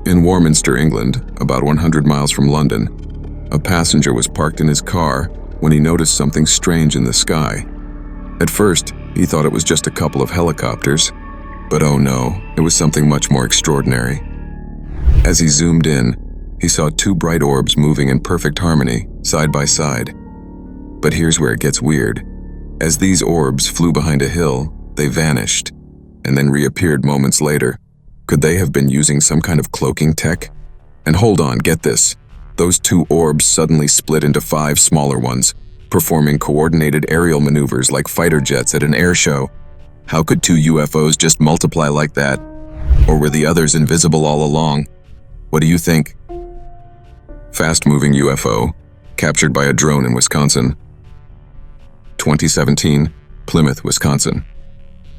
D: In Warminster, England, about 100 miles from London, a passenger was parked in his car when he noticed something strange in the sky. At first, he thought it was just a couple of helicopters, but oh no, it was something much more extraordinary. As he zoomed in, he saw 2 bright orbs moving in perfect harmony, side by side. But here's where it gets weird. As these orbs flew behind a hill, they vanished, and then reappeared moments later. Could they have been using some kind of cloaking tech? And hold on, get this. Those 2 orbs suddenly split into 5 smaller ones, performing coordinated aerial maneuvers like fighter jets at an air show. How could 2 UFOs just multiply like that? Or were the others invisible all along? What do you think? Fast-moving UFO, captured by a drone in Wisconsin. 2017, Plymouth, Wisconsin.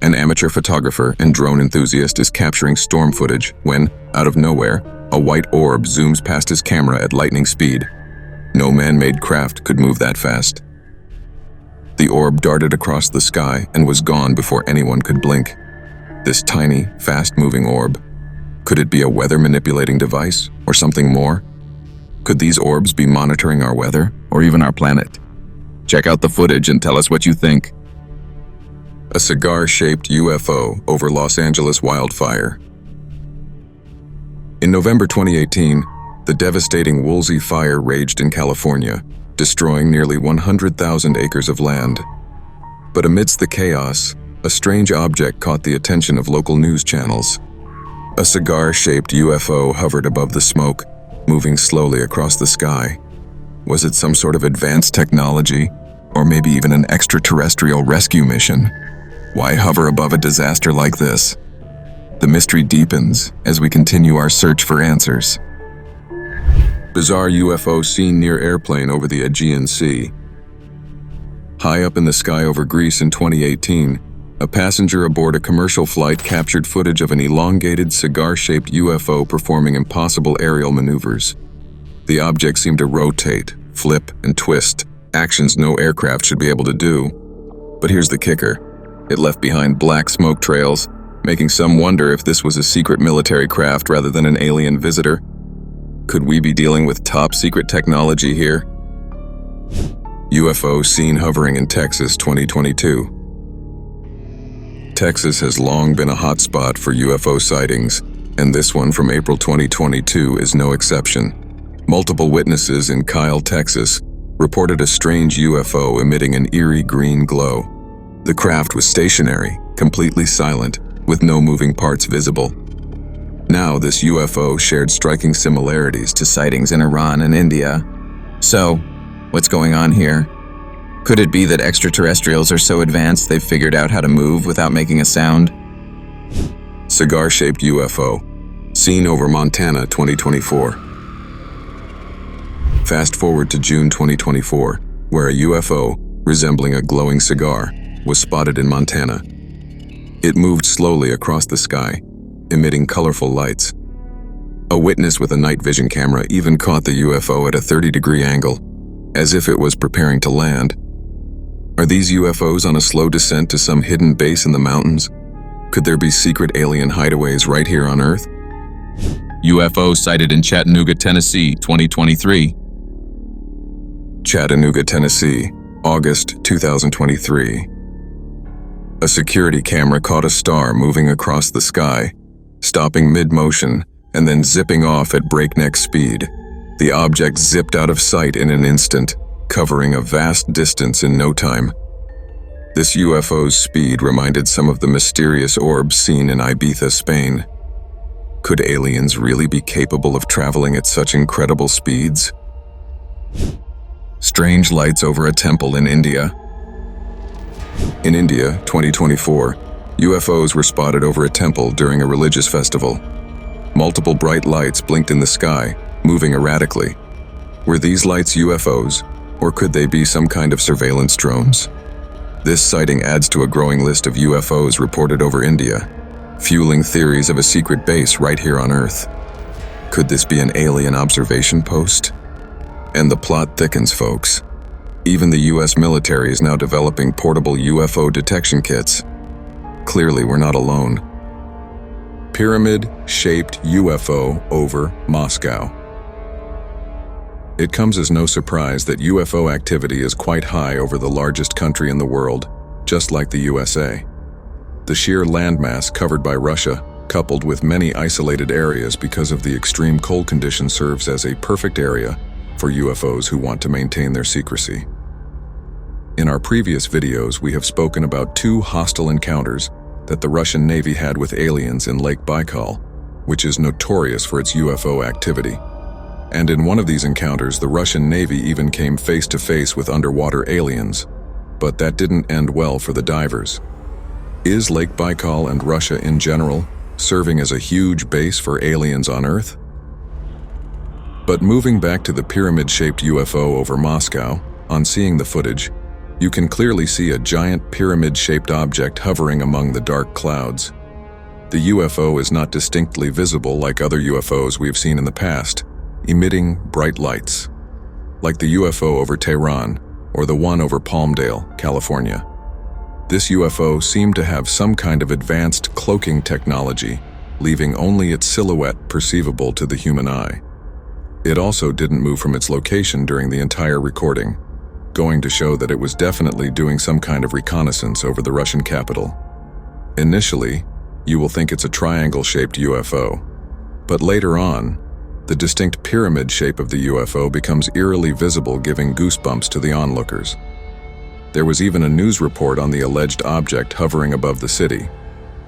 D: An amateur photographer and drone enthusiast is capturing storm footage when, out of nowhere, a white orb zooms past his camera at lightning speed. No man-made craft could move that fast. The orb darted across the sky and was gone before anyone could blink. This tiny, fast-moving orb. Could it be a weather-manipulating device or something more? Could these orbs be monitoring our weather or even our planet? Check out the footage and tell us what you think. A cigar-shaped UFO over Los Angeles wildfire. In November 2018, the devastating Woolsey fire raged in California, destroying nearly 100,000 acres of land. But amidst the chaos, a strange object caught the attention of local news channels. A cigar-shaped UFO hovered above the smoke, moving slowly across the sky. Was it some sort of advanced technology, or maybe even an extraterrestrial rescue mission? Why hover above a disaster like this? The mystery deepens as we continue our search for answers. Bizarre UFO seen near airplane over the Aegean Sea. High up in the sky over Greece in 2018, a passenger aboard a commercial flight captured footage of an elongated cigar-shaped UFO performing impossible aerial maneuvers. The object seemed to rotate, flip, and twist, actions no aircraft should be able to do. But here's the kicker. It left behind black smoke trails, making some wonder if this was a secret military craft rather than an alien visitor. Could we be dealing with top-secret technology here? UFO seen hovering in Texas 2022. Texas has long been a hotspot for UFO sightings, and this one from April 2022 is no exception. Multiple witnesses in Kyle, Texas, reported a strange UFO emitting an eerie green glow. The craft was stationary, completely silent, with no moving parts visible. Now this UFO shared striking similarities to sightings in Iran and India. So, what's going on here? Could it be that extraterrestrials are so advanced they've figured out how to move without making a sound? Cigar-shaped UFO, seen over Montana 2024. Fast forward to June 2024, where a UFO, resembling a glowing cigar, was spotted in Montana. It moved slowly across the sky, emitting colorful lights. A witness with a night vision camera even caught the UFO at a 30-degree angle, as if it was preparing to land. Are these UFOs on a slow descent to some hidden base in the mountains? Could there be secret alien hideaways right here on Earth? UFO sighted in Chattanooga, Tennessee, 2023. Chattanooga, Tennessee, August 2023. A security camera caught a star moving across the sky, stopping mid-motion and then zipping off at breakneck speed. The object zipped out of sight in an instant, covering a vast distance in no time. This UFO's speed reminded some of the mysterious orbs seen in Ibiza, Spain. Could aliens really be capable of traveling at such incredible speeds? Strange lights over a temple in India. In India, 2024, UFOs were spotted over a temple during a religious festival. Multiple bright lights blinked in the sky, moving erratically. Were these lights UFOs, or could they be some kind of surveillance drones? This sighting adds to a growing list of UFOs reported over India, fueling theories of a secret base right here on Earth. Could this be an alien observation post? And the plot thickens, folks. Even the US military is now developing portable UFO detection kits. Clearly, we're not alone. Pyramid-shaped UFO over Moscow. It comes as no surprise that UFO activity is quite high over the largest country in the world, just like the USA. The sheer landmass covered by Russia, coupled with many isolated areas because of the extreme cold conditions, serves as a perfect area for UFOs who want to maintain their secrecy. In our previous videos, we have spoken about 2 hostile encounters that the Russian Navy had with aliens in Lake Baikal, which is notorious for its UFO activity. And in one of these encounters, the Russian Navy even came face to face with underwater aliens, but that didn't end well for the divers. Is Lake Baikal and Russia in general serving as a huge base for aliens on Earth? But moving back to the pyramid-shaped UFO over Moscow, on seeing the footage, you can clearly see a giant pyramid-shaped object hovering among the dark clouds. The UFO is not distinctly visible like other UFOs we've seen in the past, emitting bright lights, like the UFO over Tehran or the one over Palmdale, California. This UFO seemed to have some kind of advanced cloaking technology, leaving only its silhouette perceivable to the human eye. It also didn't move from its location during the entire recording, going to show that it was definitely doing some kind of reconnaissance over the Russian capital. Initially, you will think it's a triangle-shaped UFO, but later on, the distinct pyramid shape of the UFO becomes eerily visible, giving goosebumps to the onlookers. There was even a news report on the alleged object hovering above the city.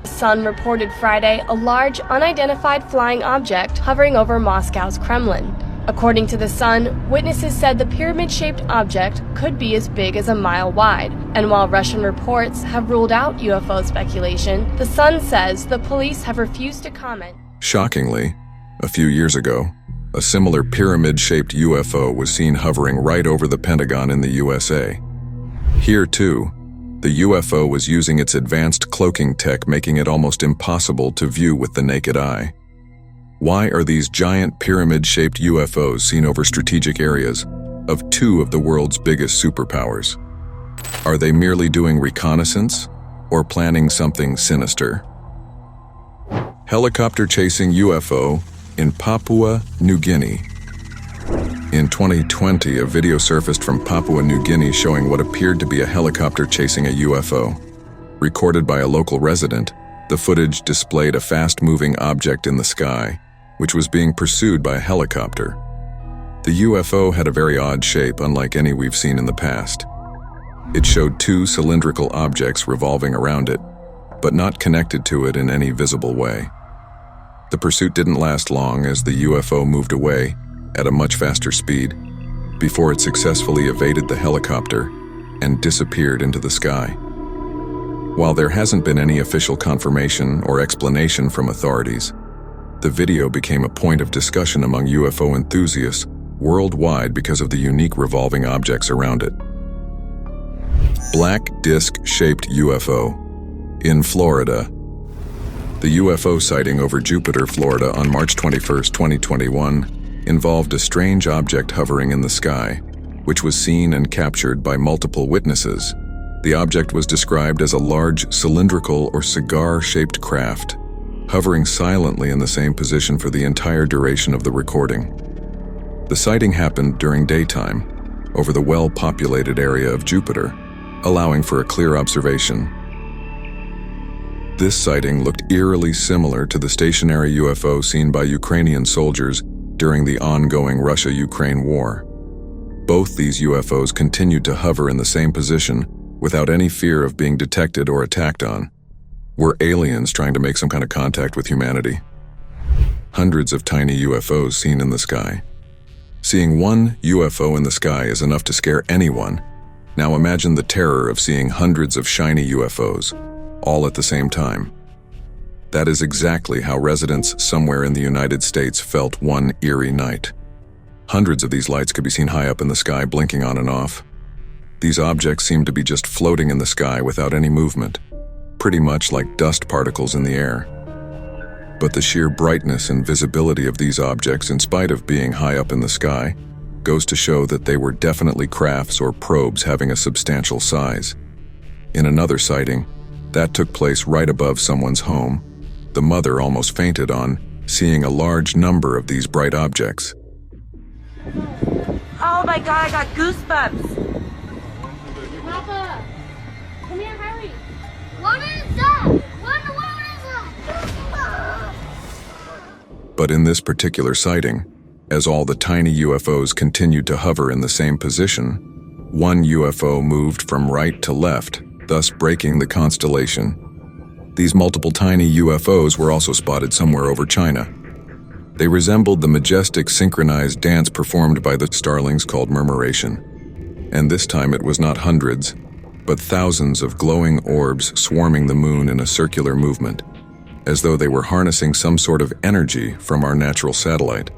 I: The Sun reported Friday a large, unidentified flying object hovering over Moscow's Kremlin. According to the Sun, witnesses said the pyramid-shaped object could be as big as a mile wide, and while Russian reports have ruled out UFO speculation, the Sun says the police have refused to comment.
D: Shockingly, a few years ago, a similar pyramid-shaped UFO was seen hovering right over the Pentagon in the USA. Here too, the UFO was using its advanced cloaking tech, making it almost impossible to view with the naked eye. Why are these giant pyramid-shaped UFOs seen over strategic areas of 2 of the world's biggest superpowers? Are they merely doing reconnaissance or planning something sinister? Helicopter chasing UFO in Papua New Guinea. In 2020, a video surfaced from Papua New Guinea showing what appeared to be a helicopter chasing a UFO. Recorded by a local resident, the footage displayed a fast-moving object in the sky, which was being pursued by a helicopter. The UFO had a very odd shape, unlike any we've seen in the past. It showed 2 cylindrical objects revolving around it, but not connected to it in any visible way. The pursuit didn't last long as the UFO moved away at a much faster speed before it successfully evaded the helicopter and disappeared into the sky. While there hasn't been any official confirmation or explanation from authorities, the video became a point of discussion among UFO enthusiasts worldwide because of the unique revolving objects around it. Black disc-shaped UFO in Florida. The UFO sighting over Jupiter, Florida on March 21, 2021 involved a strange object hovering in the sky, which was seen and captured by multiple witnesses. The object was described as a large cylindrical or cigar-shaped craft, hovering silently in the same position for the entire duration of the recording. The sighting happened during daytime, over the well-populated area of Jupiter, allowing for a clear observation. This sighting looked eerily similar to the stationary UFO seen by Ukrainian soldiers during the ongoing Russia-Ukraine war. Both these UFOs continued to hover in the same position without any fear of being detected or attacked on. Were aliens trying to make some kind of contact with humanity? Hundreds of tiny UFOs seen in the sky. Seeing one UFO in the sky is enough to scare anyone. Now imagine the terror of seeing hundreds of shiny UFOs, all at the same time. That is exactly how residents somewhere in the United States felt one eerie night. Hundreds of these lights could be seen high up in the sky, blinking on and off. These objects seemed to be just floating in the sky without any movement, pretty much like dust particles in the air. But the sheer brightness and visibility of these objects, in spite of being high up in the sky, goes to show that they were definitely crafts or probes having a substantial size. In another sighting, that took place right above someone's home, the mother almost fainted on seeing a large number of these bright objects.
B: Oh my god, I got goosebumps.
I: Papa, come here, hurry. What is that? What is that?
D: But in this particular sighting, as all the tiny UFOs continued to hover in the same position, one UFO moved from right to left, thus breaking the constellation. These multiple tiny UFOs were also spotted somewhere over China. They resembled the majestic synchronized dance performed by the starlings called murmuration. And this time it was not hundreds, but thousands of glowing orbs swarming the moon in a circular movement, as though they were harnessing some sort of energy from our natural satellite.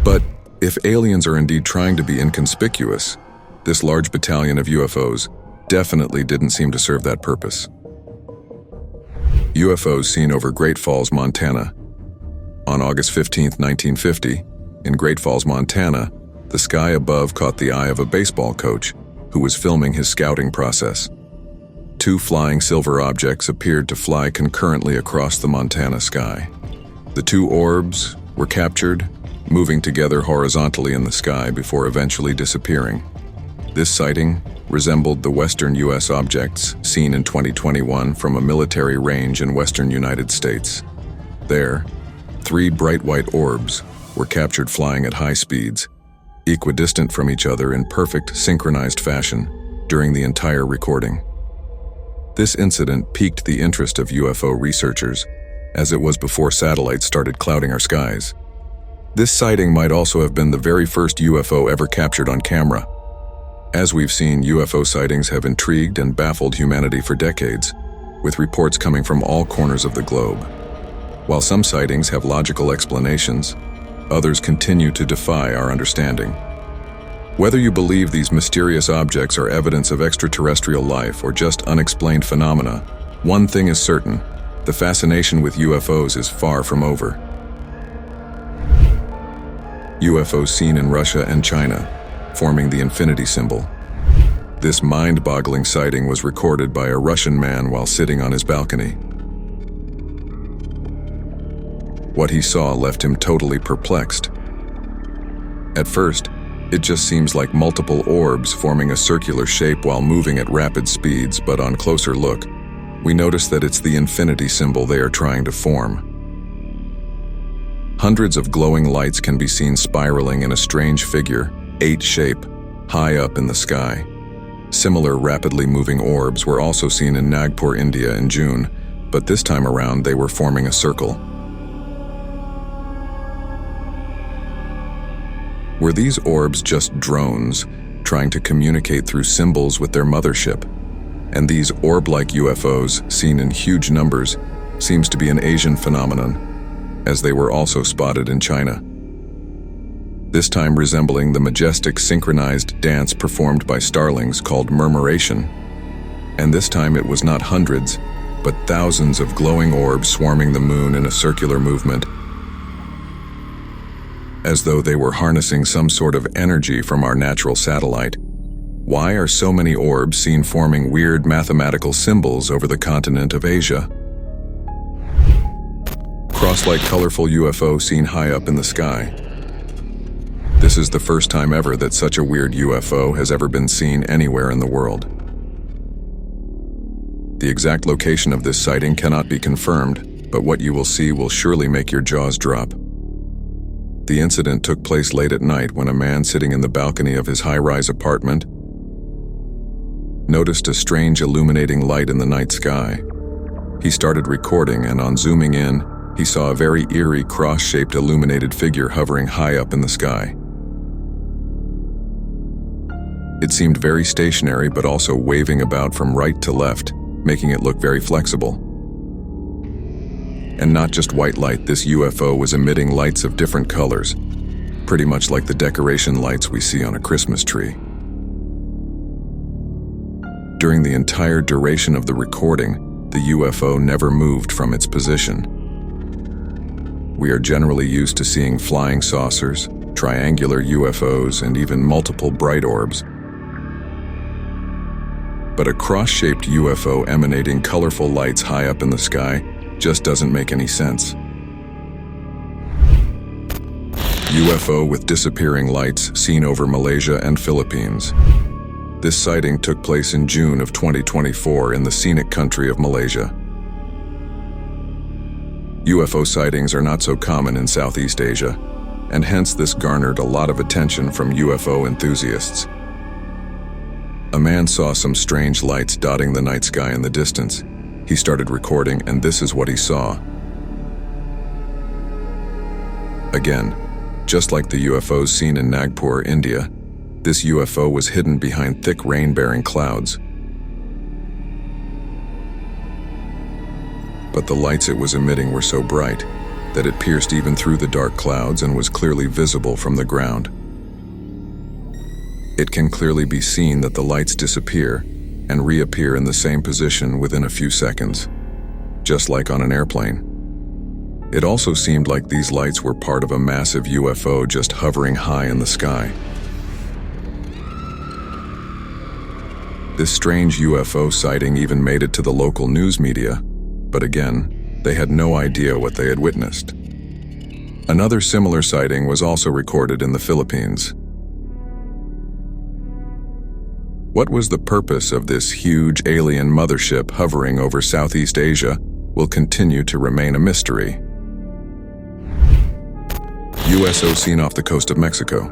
D: But if aliens are indeed trying to be inconspicuous, this large battalion of UFOs definitely didn't seem to serve that purpose. UFOs seen over Great Falls, Montana. On August 15, 1950, in Great Falls, Montana, the sky above caught the eye of a baseball coach who was filming his scouting process. Two flying silver objects appeared to fly concurrently across the Montana sky. The two orbs were captured, moving together horizontally in the sky before eventually disappearing. This sighting resembled the western U.S. objects seen in 2021 from a military range in western United States. There, three bright white orbs were captured flying at high speeds, equidistant from each other in perfect synchronized fashion during the entire recording. This incident piqued the interest of UFO researchers, as it was before satellites started clouding our skies. This sighting might also have been the very first UFO ever captured on camera. As we've seen, UFO sightings have intrigued and baffled humanity for decades, with reports coming from all corners of the globe. While some sightings have logical explanations, others continue to defy our understanding. Whether you believe these mysterious objects are evidence of extraterrestrial life or just unexplained phenomena, one thing is certain: the fascination with UFOs is far from over. UFOs seen in Russia and China, forming the infinity symbol. This mind-boggling sighting was recorded by a Russian man while sitting on his balcony. What he saw left him totally perplexed. At first, it just seems like multiple orbs forming a circular shape while moving at rapid speeds, but on closer look, we notice that it's the infinity symbol they are trying to form. Hundreds of glowing lights can be seen spiraling in a strange figure, 8 shape, high up in the sky. Similar rapidly moving orbs were also seen in Nagpur, India in June, but this time around they were forming a circle. Were these orbs just drones trying to communicate through symbols with their mothership? And these orb-like UFOs, seen in huge numbers, seems to be an Asian phenomenon, as they were also spotted in China. This time resembling the majestic synchronized dance performed by starlings called murmuration. And this time it was not hundreds, but thousands of glowing orbs swarming the moon in a circular movement, as though they were harnessing some sort of energy from our natural satellite. Why are so many orbs seen forming weird mathematical symbols over the continent of Asia? Cross-like colorful UFO seen high up in the sky. This is the first time ever that such a weird UFO has ever been seen anywhere in the world. The exact location of this sighting cannot be confirmed, but what you will see will surely make your jaws drop. The incident took place late at night when a man sitting in the balcony of his high-rise apartment noticed a strange illuminating light in the night sky. He started recording, and on zooming in, he saw a very eerie cross-shaped illuminated figure hovering high up in the sky. It seemed very stationary but also waving about from right to left, making it look very flexible. And not just white light, this UFO was emitting lights of different colors, pretty much like the decoration lights we see on a Christmas tree. During the entire duration of the recording, the UFO never moved from its position. We are generally used to seeing flying saucers, triangular UFOs, and even multiple bright orbs. But a cross-shaped UFO emanating colorful lights high up in the sky just doesn't make any sense. UFO with disappearing lights seen over Malaysia and Philippines. This sighting took place in June of 2024 in the scenic country of Malaysia. UFO sightings are not so common in Southeast Asia, and hence this garnered a lot of attention from UFO enthusiasts. A man saw some strange lights dotting the night sky in the distance. He started recording, and this is what he saw. Again, just like the UFOs seen in Nagpur, India, this UFO was hidden behind thick rain-bearing clouds. But the lights it was emitting were so bright that it pierced even through the dark clouds and was clearly visible from the ground. It can clearly be seen that the lights disappear and reappear in the same position within a few seconds, just like on an airplane. It also seemed like these lights were part of a massive UFO just hovering high in the sky. This strange UFO sighting even made it to the local news media, but again, they had no idea what they had witnessed. Another similar sighting was also recorded in the Philippines. What was the purpose of this huge alien mothership hovering over Southeast Asia will continue to remain a mystery. USO seen off the coast of Mexico.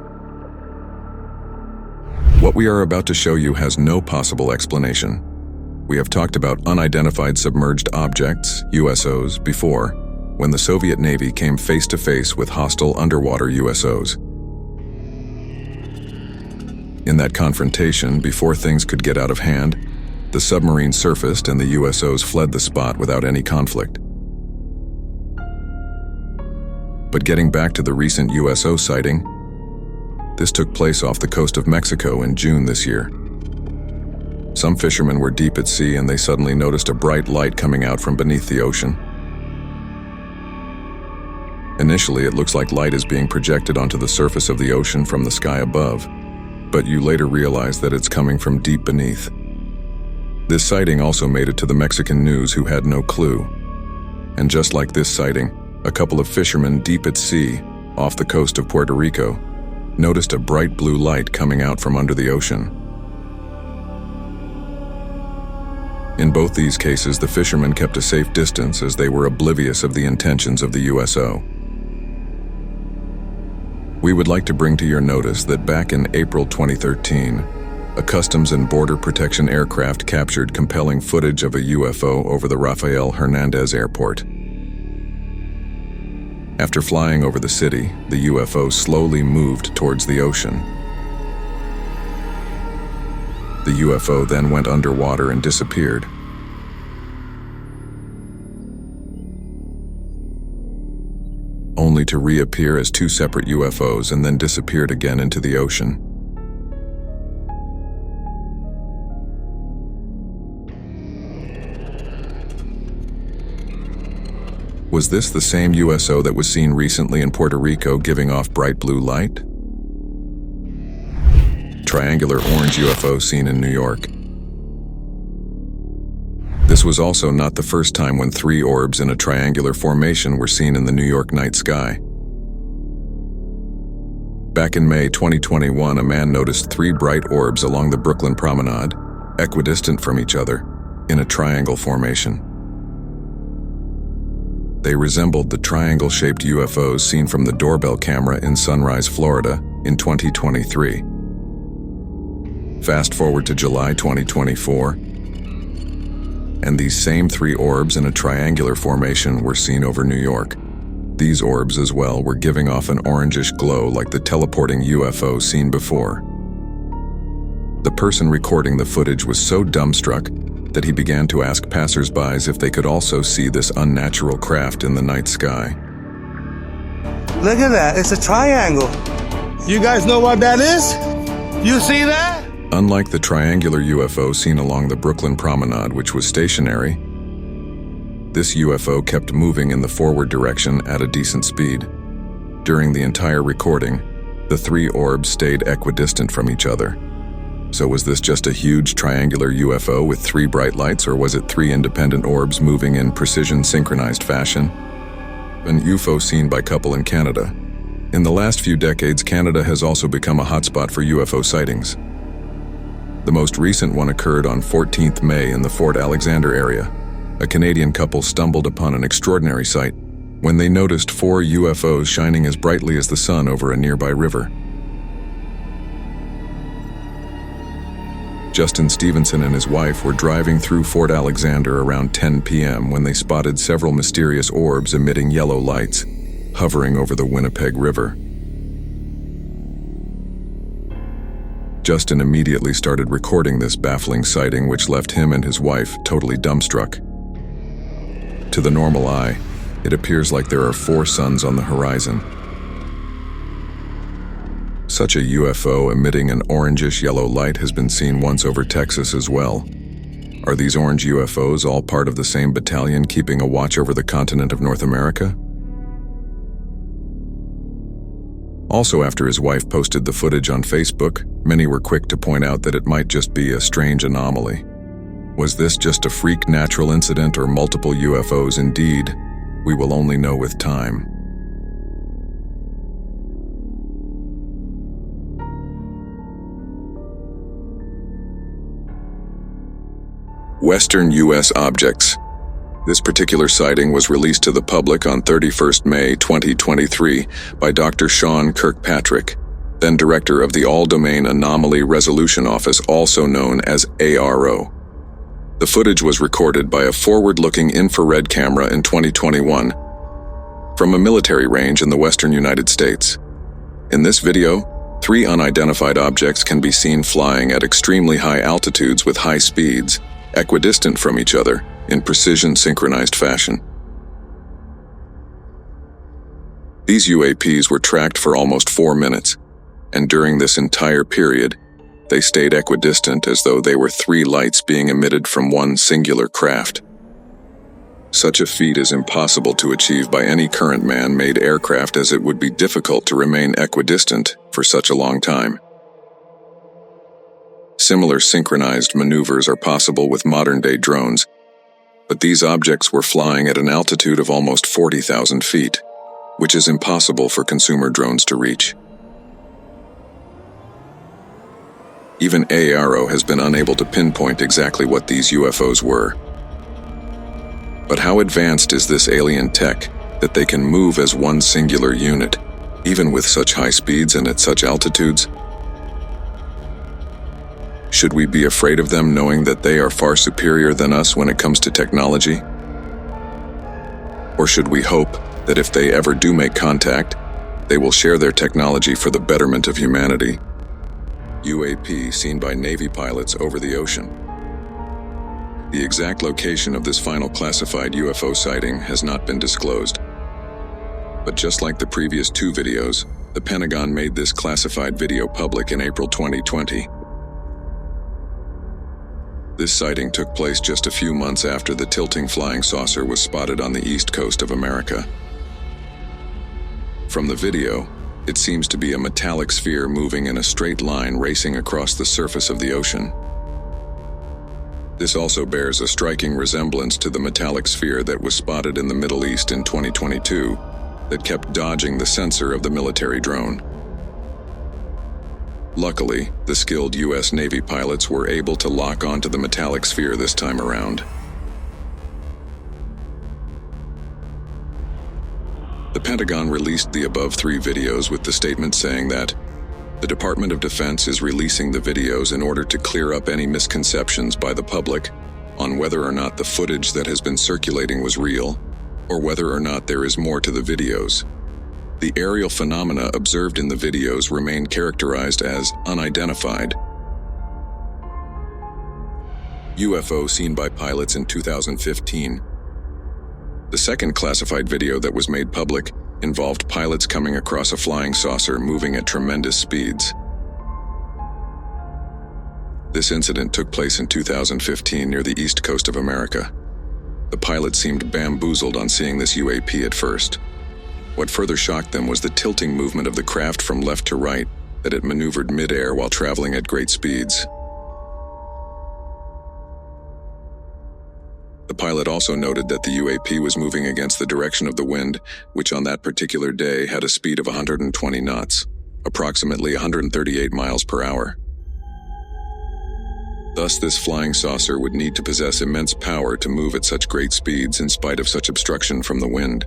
D: What we are about to show you has no possible explanation. We have talked about unidentified submerged objects, USOs, before, when the Soviet Navy came face to face with hostile underwater USOs. In that confrontation, before things could get out of hand, the submarine surfaced and the USOs fled the spot without any conflict. But getting back to the recent USO sighting, this took place off the coast of Mexico in June this year. Some fishermen were deep at sea and they suddenly noticed a bright light coming out from beneath the ocean. Initially, it looks like light is being projected onto the surface of the ocean from the sky above, but you later realize that it's coming from deep beneath. This sighting also made it to the Mexican news, who had no clue. And just like this sighting, a couple of fishermen deep at sea, off the coast of Puerto Rico, noticed a bright blue light coming out from under the ocean. In both these cases, the fishermen kept a safe distance as they were oblivious of the intentions of the USO. We would like to bring to your notice that back in April 2013, a Customs and Border Protection aircraft captured compelling footage of a UFO over the Rafael Hernandez Airport. After flying over the city, the UFO slowly moved towards the ocean. The UFO then went underwater and disappeared. Only to reappear as two separate UFOs and then disappeared again into the ocean. Was this the same USO that was seen recently in Puerto Rico giving off bright blue light? Triangular orange UFO seen in New York. This was also not the first time when three orbs in a triangular formation were seen in the New York night sky. Back in May 2021, a man noticed three bright orbs along the Brooklyn Promenade, equidistant from each other, in a triangle formation. They resembled the triangle-shaped UFOs seen from the doorbell camera in Sunrise, Florida in 2023. Fast forward to July 2024, and these same three orbs in a triangular formation were seen over New York. These orbs as well were giving off an orangish glow like the teleporting UFO seen before. The person recording the footage was so dumbstruck that he began to ask passersby if they could also see this unnatural craft in the night sky.
H: Look at that, it's a triangle. You guys know what that is? You see that?
D: Unlike the triangular UFO seen along the Brooklyn Promenade, which was stationary, this UFO kept moving in the forward direction at a decent speed. During the entire recording, the three orbs stayed equidistant from each other. So was this just a huge triangular UFO with three bright lights, or was it three independent orbs moving in precision synchronized fashion? An UFO seen by couple in Canada. In the last few decades, Canada has also become a hotspot for UFO sightings. The most recent one occurred on 14th May in the Fort Alexander area. A Canadian couple stumbled upon an extraordinary sight when they noticed 4 UFOs shining as brightly as the sun over a nearby river. Justin Stevenson and his wife were driving through Fort Alexander around 10 p.m. when they spotted several mysterious orbs emitting yellow lights, hovering over the Winnipeg River. Justin immediately started recording this baffling sighting, which left him and his wife totally dumbstruck. To the normal eye, it appears like there are 4 suns on the horizon. Such a UFO emitting an orangish yellow light has been seen once over Texas as well. Are these orange UFOs all part of the same battalion keeping a watch over the continent of North America? Also, after his wife posted the footage on Facebook, many were quick to point out that it might just be a strange anomaly. Was this just a freak natural incident or multiple UFOs indeed? We will only know with time. Western U.S. objects. This particular sighting was released to the public on 31st May 2023 by Dr. Sean Kirkpatrick, then director of the All-Domain Anomaly Resolution Office, also known as ARO. The footage was recorded by a forward-looking infrared camera in 2021 from a military range in the western United States. In this video, 3 unidentified objects can be seen flying at extremely high altitudes with high speeds, equidistant from each other, in precision synchronized fashion. These UAPs were tracked for almost 4 minutes, and during this entire period, they stayed equidistant as though they were 3 lights being emitted from one singular craft. Such a feat is impossible to achieve by any current man-made aircraft, as it would be difficult to remain equidistant for such a long time. Similar synchronized maneuvers are possible with modern-day drones, but these objects were flying at an altitude of almost 40,000 feet, which is impossible for consumer drones to reach. Even ARO has been unable to pinpoint exactly what these UFOs were. But how advanced is this alien tech that they can move as one singular unit, even with such high speeds and at such altitudes? Should we be afraid of them, knowing that they are far superior than us when it comes to technology? Or should we hope that if they ever do make contact, they will share their technology for the betterment of humanity? UAP seen by Navy pilots over the ocean. The exact location of this final classified UFO sighting has not been disclosed. But just like the previous 2 videos, the Pentagon made this classified video public in April 2020. This sighting took place just a few months after the tilting flying saucer was spotted on the east coast of America. From the video, it seems to be a metallic sphere moving in a straight line racing across the surface of the ocean. This also bears a striking resemblance to the metallic sphere that was spotted in the Middle East in 2022 that kept dodging the sensor of the military drone. Luckily, the skilled U.S. Navy pilots were able to lock onto the metallic sphere this time around. The Pentagon released the above 3 videos with the statement saying that the Department of Defense is releasing the videos in order to clear up any misconceptions by the public on whether or not the footage that has been circulating was real, or whether or not there is more to the videos. The aerial phenomena observed in the videos remain characterized as unidentified. UFO seen by pilots in 2015. The second classified video that was made public involved pilots coming across a flying saucer moving at tremendous speeds. This incident took place in 2015 near the east coast of America. The pilots seemed bamboozled on seeing this UAP at first. What further shocked them was the tilting movement of the craft from left to right that it maneuvered mid-air while traveling at great speeds. The pilot also noted that the UAP was moving against the direction of the wind, which on that particular day had a speed of 120 knots, approximately 138 miles per hour. Thus, this flying saucer would need to possess immense power to move at such great speeds in spite of such obstruction from the wind.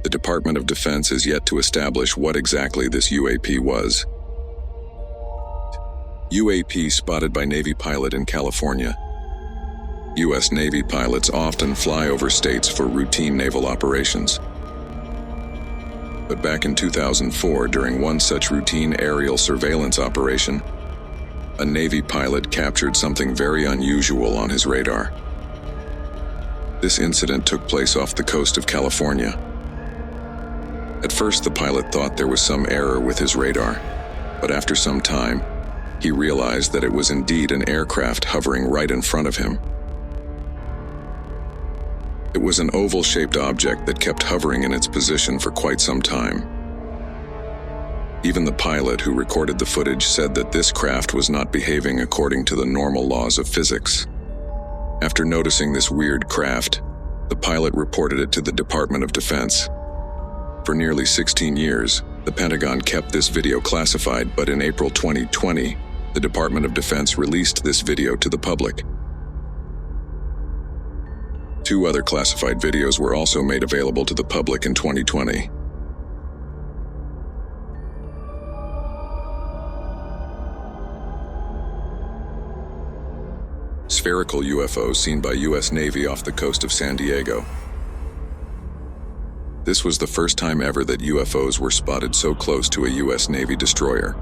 D: The Department of Defense is yet to establish what exactly this UAP was. UAP spotted by Navy pilot in California. U.S. Navy pilots often fly over states for routine naval operations. But back in 2004, during one such routine aerial surveillance operation, a Navy pilot captured something very unusual on his radar. This incident took place off the coast of California. At first, the pilot thought there was some error with his radar, but after some time, he realized that it was indeed an aircraft hovering right in front of him. It was an oval-shaped object that kept hovering in its position for quite some time. Even the pilot who recorded the footage said that this craft was not behaving according to the normal laws of physics. After noticing this weird craft, the pilot reported it to the Department of Defense. For nearly 16 years, the Pentagon kept this video classified, but in April 2020, the Department of Defense released this video to the public. 2 other classified videos were also made available to the public in 2020. Spherical UFO seen by U.S. Navy off the coast of San Diego. This was the first time ever that UFOs were spotted so close to a U.S. Navy destroyer.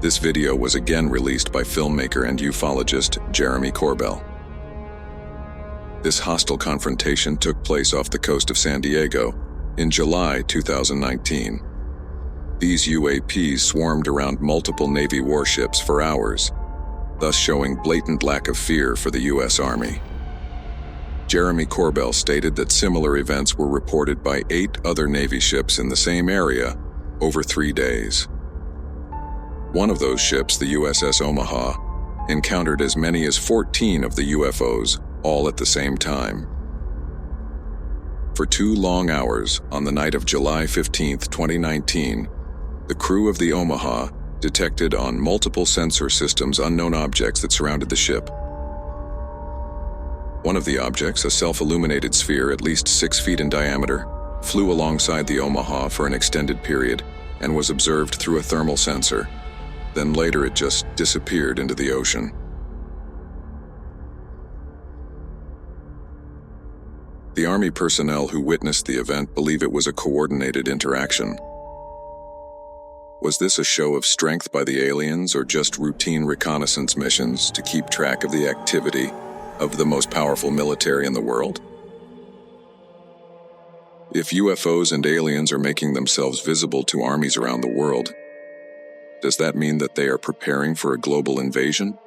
D: This video was again released by filmmaker and ufologist Jeremy Corbell. This hostile confrontation took place off the coast of San Diego in July 2019. These UAPs swarmed around multiple Navy warships for hours, thus showing blatant lack of fear for the U.S. Army. Jeremy Corbell stated that similar events were reported by 8 other Navy ships in the same area over 3 days. One of those ships, the USS Omaha, encountered as many as 14 of the UFOs, all at the same time. For 2 long hours, on the night of July 15, 2019, the crew of the Omaha detected on multiple sensor systems unknown objects that surrounded the ship. One of the objects, a self-illuminated sphere at least 6 feet in diameter, flew alongside the Omaha for an extended period and was observed through a thermal sensor. Then later it just disappeared into the ocean. The Army personnel who witnessed the event believe it was a coordinated interaction. Was this a show of strength by the aliens or just routine reconnaissance missions to keep track of the activity of the most powerful military in the world? If UFOs and aliens are making themselves visible to armies around the world, does that mean that they are preparing for a global invasion?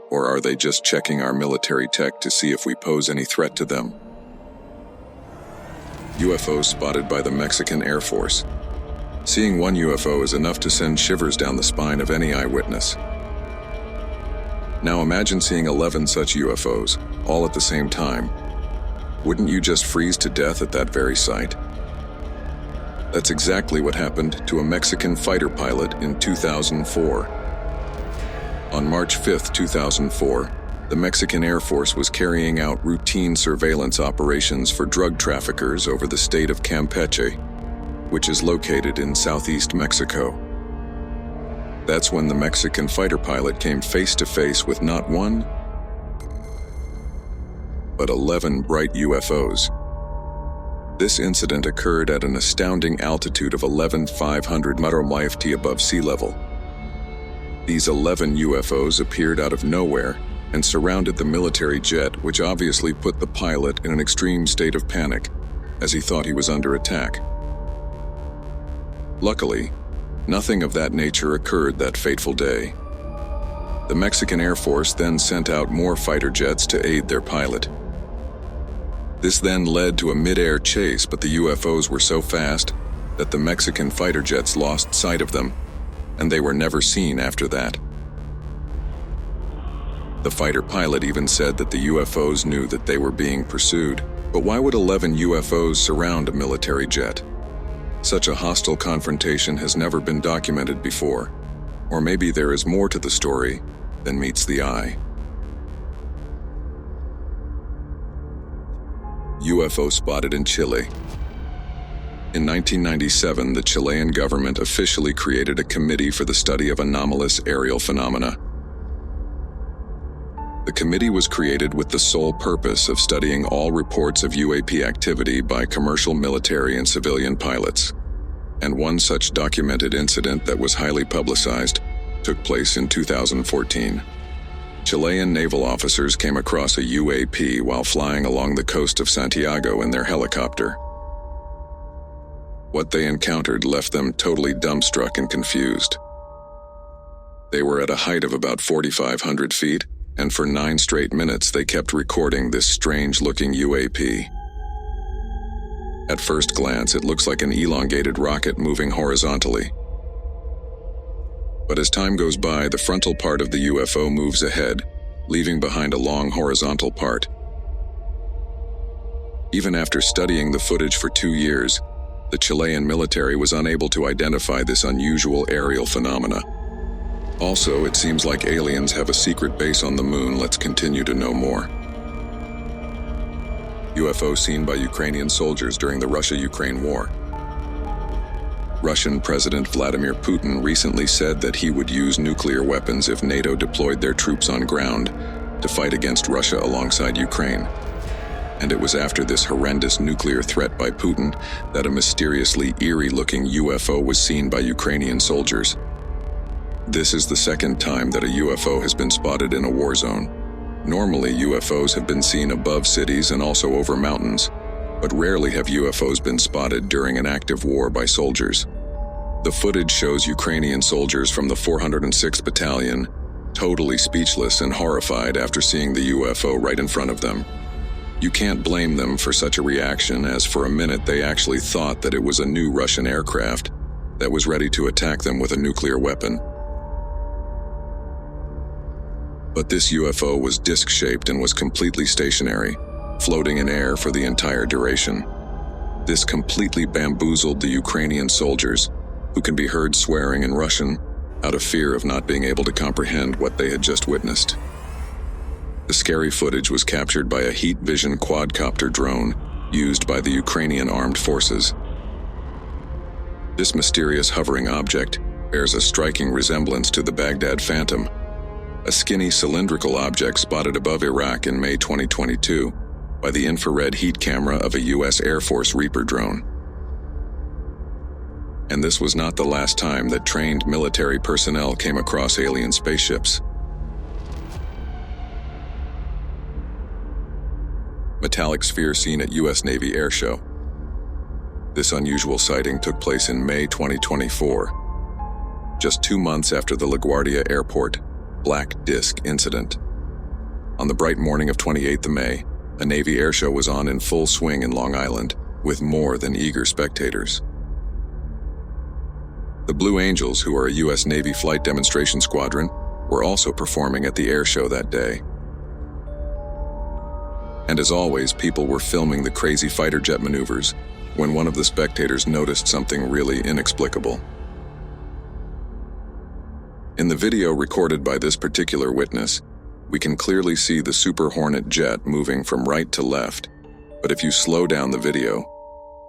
D: Or are they just checking our military tech to see if we pose any threat to them? UFOs spotted by the Mexican Air Force. Seeing one UFO is enough to send shivers down the spine of any eyewitness. Now imagine seeing 11 such UFOs, all at the same time. Wouldn't you just freeze to death at that very sight? That's exactly what happened to a Mexican fighter pilot in 2004. On March 5, 2004, the Mexican Air Force was carrying out routine surveillance operations for drug traffickers over the state of Campeche, which is located in southeast Mexico. That's when the Mexican fighter pilot came face to face with not one, but 11 bright UFOs. This incident occurred at an astounding altitude of 11,500 meters above sea level. These 11 UFOs appeared out of nowhere and surrounded the military jet, which obviously put the pilot in an extreme state of panic, as he thought he was under attack. Luckily, nothing of that nature occurred that fateful day. The Mexican Air Force then sent out more fighter jets to aid their pilot. This then led to a mid-air chase, but the UFOs were so fast that the Mexican fighter jets lost sight of them, and they were never seen after that. The fighter pilot even said that the UFOs knew that they were being pursued, but why would 11 UFOs surround a military jet? Such a hostile confrontation has never been documented before, or maybe there is more to the story than meets the eye. UFO spotted in Chile. In 1997, the Chilean government officially created a committee for the study of anomalous aerial phenomena. The committee was created with the sole purpose of studying all reports of UAP activity by commercial, military, and civilian pilots. And one such documented incident that was highly publicized took place in 2014. Chilean naval officers came across a UAP while flying along the coast of Santiago in their helicopter. What they encountered left them totally dumbstruck and confused. They were at a height of about 4,500 feet, and for 9 straight minutes they kept recording this strange-looking UAP. At first glance, it looks like an elongated rocket moving horizontally. But as time goes by, the frontal part of the UFO moves ahead, leaving behind a long horizontal part. Even after studying the footage for 2 years, the Chilean military was unable to identify this unusual aerial phenomena. Also, it seems like aliens have a secret base on the moon. Let's continue to know more. UFO seen by Ukrainian soldiers during the Russia-Ukraine war. Russian President Vladimir Putin recently said that he would use nuclear weapons if NATO deployed their troops on ground to fight against Russia alongside Ukraine. And it was after this horrendous nuclear threat by Putin that a mysteriously eerie-looking UFO was seen by Ukrainian soldiers. This is the second time that a UFO has been spotted in a war zone. Normally, UFOs have been seen above cities and also over mountains, but rarely have UFOs been spotted during an active war by soldiers. The footage shows Ukrainian soldiers from the 406th Battalion totally speechless and horrified after seeing the UFO right in front of them. You can't blame them for such a reaction, as for a minute they actually thought that it was a new Russian aircraft that was ready to attack them with a nuclear weapon. But this UFO was disc-shaped and was completely stationary, floating in air for the entire duration. This completely bamboozled the Ukrainian soldiers, who can be heard swearing in Russian out of fear of not being able to comprehend what they had just witnessed. The scary footage was captured by a heat vision quadcopter drone used by the Ukrainian armed forces. This mysterious hovering object bears a striking resemblance to the Baghdad Phantom, a skinny cylindrical object spotted above Iraq in May 2022 by the infrared heat camera of a U.S. Air Force Reaper drone. And this was not the last time that trained military personnel came across alien spaceships. Metallic sphere seen at U.S. Navy Air Show. This unusual sighting took place in May 2024, just 2 months after the LaGuardia Airport Black Disc incident. On the bright morning of 28th of May, a Navy air show was on in full swing in Long Island, with more than eager spectators. The Blue Angels, who are a U.S. Navy flight demonstration squadron, were also performing at the air show that day. And as always, people were filming the crazy fighter jet maneuvers, when one of the spectators noticed something really inexplicable. In the video recorded by this particular witness, we can clearly see the Super Hornet jet moving from right to left, but if you slow down the video,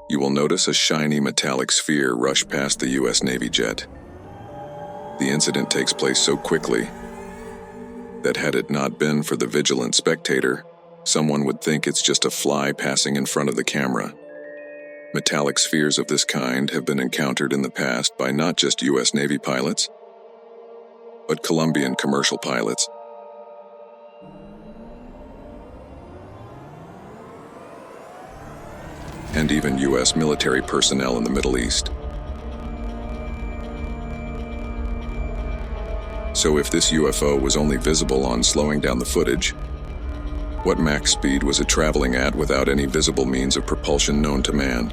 D: you will notice a shiny metallic sphere rush past the US Navy jet. The incident takes place so quickly that had it not been for the vigilant spectator, someone would think it's just a fly passing in front of the camera. Metallic spheres of this kind have been encountered in the past by not just US Navy pilots, but Colombian commercial pilots. And even US military personnel in the Middle East. So if this UFO was only visible on slowing down the footage, what Mach speed was it traveling at without any visible means of propulsion known to man?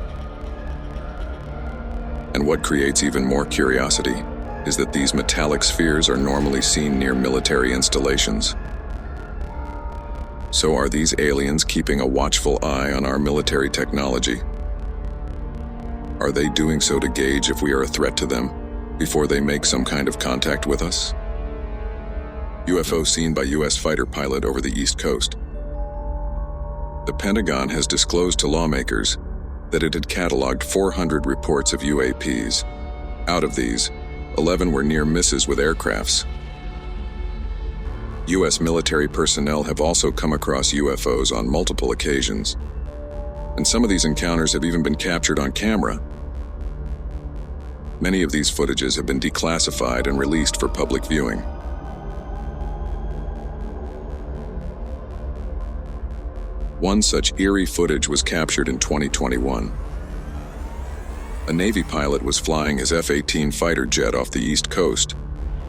D: And what creates even more curiosity is that these metallic spheres are normally seen near military installations. So are these aliens keeping a watchful eye on our military technology? Are they doing so to gauge if we are a threat to them before they make some kind of contact with us? UFO seen by US fighter pilot over the East Coast. The Pentagon has disclosed to lawmakers that it had cataloged 400 reports of UAPs. Out of these, 11 were near misses with aircrafts. U.S. military personnel have also come across UFOs on multiple occasions, and some of these encounters have even been captured on camera. Many of these footages have been declassified and released for public viewing. One such eerie footage was captured in 2021. A Navy pilot was flying his F-18 fighter jet off the East Coast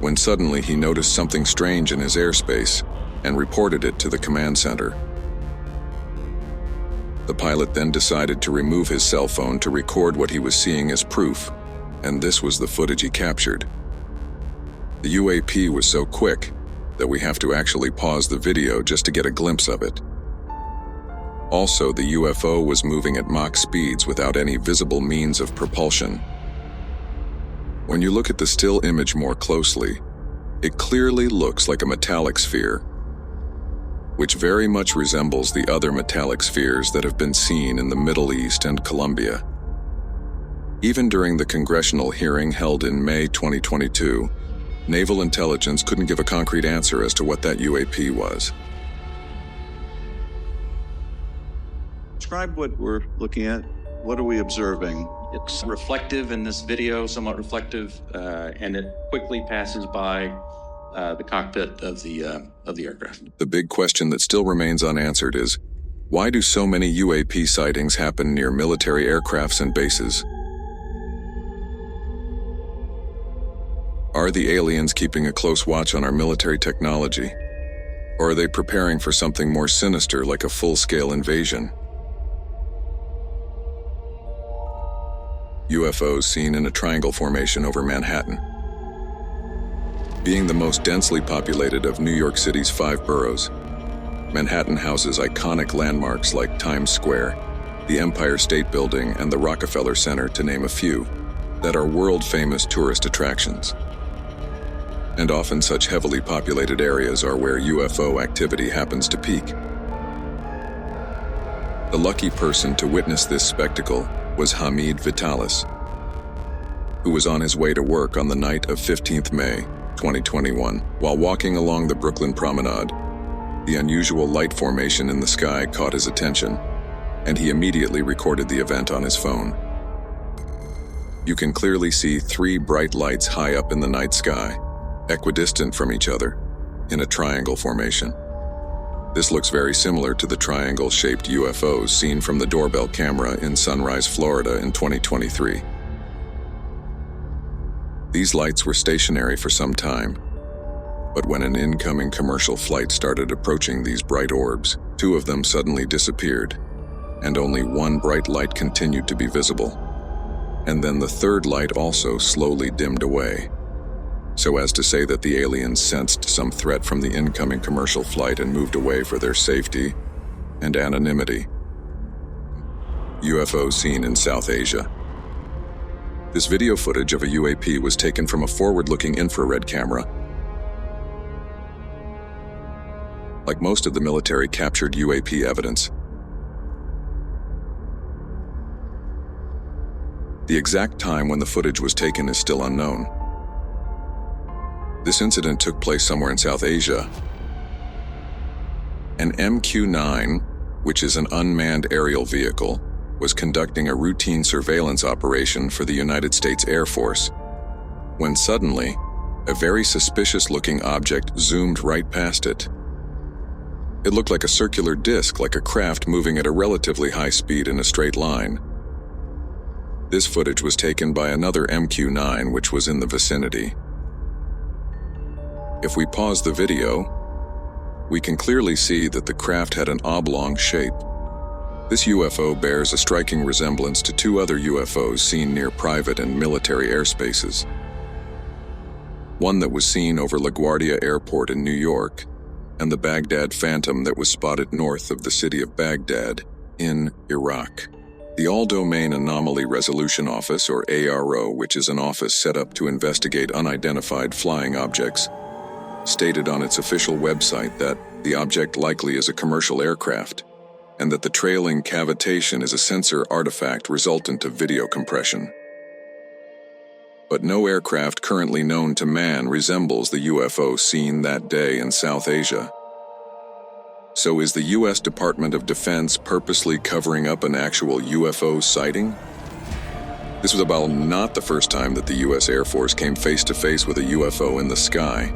D: when suddenly he noticed something strange in his airspace and reported it to the command center. The pilot then decided to remove his cell phone to record what he was seeing as proof, and this was the footage he captured. The UAP was so quick that we have to actually pause the video just to get a glimpse of it. Also, the UFO was moving at Mach speeds without any visible means of propulsion. When you look at the still image more closely, it clearly looks like a metallic sphere, which very much resembles the other metallic spheres that have been seen in the Middle East and Colombia. Even during the congressional hearing held in May 2022, Naval Intelligence couldn't give a concrete answer as to what that UAP was.
J: Describe what we're looking at. What are we observing?
K: It's reflective in this video, somewhat reflective, and it quickly passes by the cockpit of the aircraft.
D: The big question that still remains unanswered is, why do so many UAP sightings happen near military aircrafts and bases? Are the aliens keeping a close watch on our military technology? Or are they preparing for something more sinister like a full-scale invasion? UFOs seen in a triangle formation over Manhattan. Being the most densely populated of New York City's 5 boroughs, Manhattan houses iconic landmarks like Times Square, the Empire State Building, and the Rockefeller Center, to name a few, that are world-famous tourist attractions. And often such heavily populated areas are where UFO activity happens to peak. The lucky person to witness this spectacle was Hamid Vitalis, who was on his way to work on the night of 15th May, 2021. While walking along the Brooklyn Promenade, the unusual light formation in the sky caught his attention, and he immediately recorded the event on his phone. You can clearly see 3 bright lights high up in the night sky, equidistant from each other, in a triangle formation. This looks very similar to the triangle-shaped UFOs seen from the doorbell camera in Sunrise, Florida in 2023. These lights were stationary for some time, but when an incoming commercial flight started approaching these bright orbs, 2 of them suddenly disappeared, and only 1 bright light continued to be visible. And then the 3rd light also slowly dimmed away, so as to say that the aliens sensed some threat from the incoming commercial flight and moved away for their safety and anonymity. UFO seen in South Asia. This video footage of a UAP was taken from a forward-looking infrared camera. Like most of the military captured UAP evidence, the exact time when the footage was taken is still unknown. This incident took place somewhere in South Asia. An MQ-9, which is an unmanned aerial vehicle, was conducting a routine surveillance operation for the United States Air Force, when suddenly, a very suspicious-looking object zoomed right past it. It looked like a circular disc, like a craft moving at a relatively high speed in a straight line. This footage was taken by another MQ-9, which was in the vicinity. If we pause the video, we can clearly see that the craft had an oblong shape. This UFO bears a striking resemblance to two other UFOs seen near private and military airspaces. One that was seen over LaGuardia Airport in New York, and the Baghdad Phantom that was spotted north of the city of Baghdad in Iraq. The All-Domain Anomaly Resolution Office, or ARO, which is an office set up to investigate unidentified flying objects, stated on its official website that the object likely is a commercial aircraft, and that the trailing cavitation is a sensor artifact resultant of video compression. But no aircraft currently known to man resembles the UFO seen that day in South Asia. So is the U.S. Department of Defense purposely covering up an actual UFO sighting? This was about not the first time that the U.S. Air Force came face-to-face with a UFO in the sky.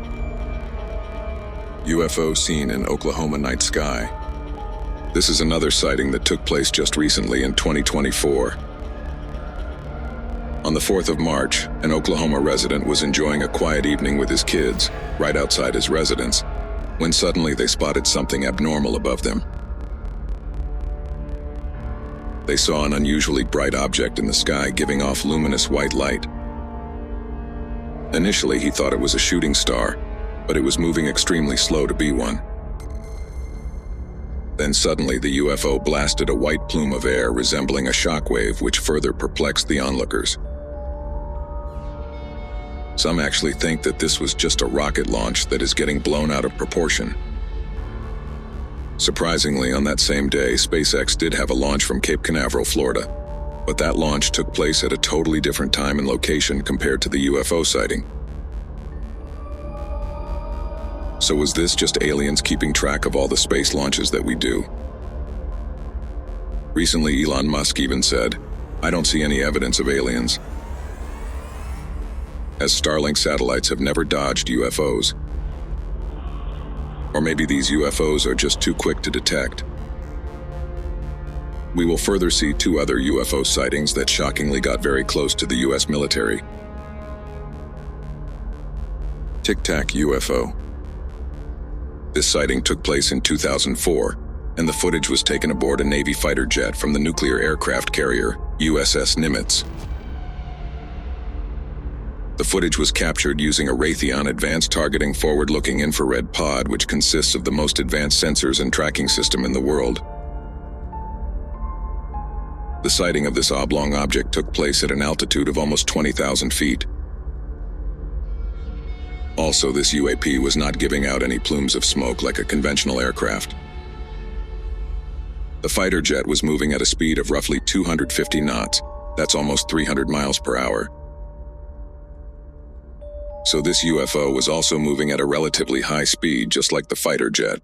D: UFO seen in Oklahoma night sky. This is another sighting that took place just recently in 2024. On the 4th of March, an Oklahoma resident was enjoying a quiet evening with his kids, right outside his residence, when suddenly they spotted something abnormal above them. They saw an unusually bright object in the sky giving off luminous white light. Initially, he thought it was a shooting star, but it was moving extremely slow to be one. Then suddenly the UFO blasted a white plume of air resembling a shockwave, which further perplexed the onlookers. Some actually think that this was just a rocket launch that is getting blown out of proportion. Surprisingly, on that same day, SpaceX did have a launch from Cape Canaveral, Florida, but that launch took place at a totally different time and location compared to the UFO sighting. So was this just aliens keeping track of all the space launches that we do? Recently, Elon Musk even said, "I don't see any evidence of aliens," as Starlink satellites have never dodged UFOs. Or maybe these UFOs are just too quick to detect. We will further see two other UFO sightings that shockingly got very close to the US military. Tic Tac UFO. This sighting took place in 2004, and the footage was taken aboard a Navy fighter jet from the nuclear aircraft carrier USS Nimitz. The footage was captured using a Raytheon Advanced Targeting Forward-Looking Infrared Pod, which consists of the most advanced sensors and tracking system in the world. The sighting of this oblong object took place at an altitude of almost 20,000 feet. Also, this UAP was not giving out any plumes of smoke like a conventional aircraft. The fighter jet was moving at a speed of roughly 250 knots. That's almost 300 miles per hour. So this UFO was also moving at a relatively high speed, just like the fighter jet.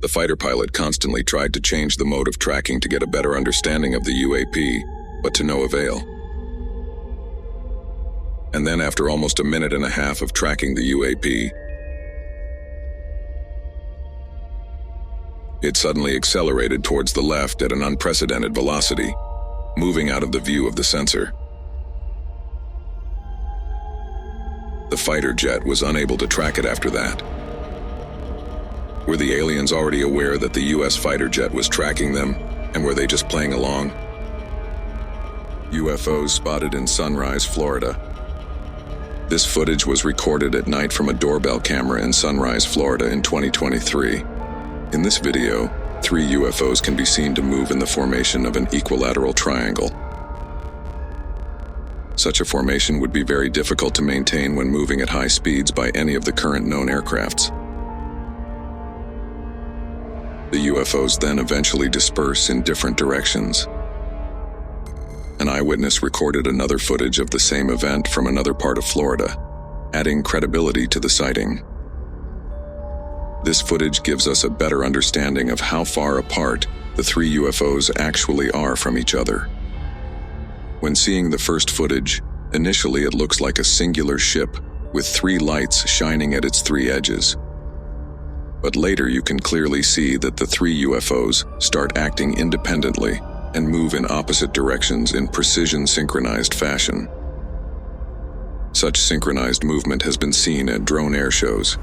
D: The fighter pilot constantly tried to change the mode of tracking to get a better understanding of the UAP, but to no avail. And then after almost a minute and a half of tracking the UAP, it suddenly accelerated towards the left at an unprecedented velocity, moving out of the view of the sensor. The fighter jet was unable to track it after that. Were the aliens already aware that the US fighter jet was tracking them, and were they just playing along? UFOs spotted in Sunrise, Florida. This footage was recorded at night from a doorbell camera in Sunrise, Florida in 2023. In this video, 3 UFOs can be seen to move in the formation of an equilateral triangle. Such a formation would be very difficult to maintain when moving at high speeds by any of the current known aircrafts. The UFOs then eventually disperse in different directions. An eyewitness recorded another footage of the same event from another part of Florida, adding credibility to the sighting. This footage gives us a better understanding of how far apart the 3 UFOs actually are from each other. When seeing the first footage, initially it looks like a singular ship with 3 lights shining at its 3 edges. But later you can clearly see that the 3 UFOs start acting independently and move in opposite directions in precision-synchronized fashion. Such synchronized movement has been seen at drone air shows.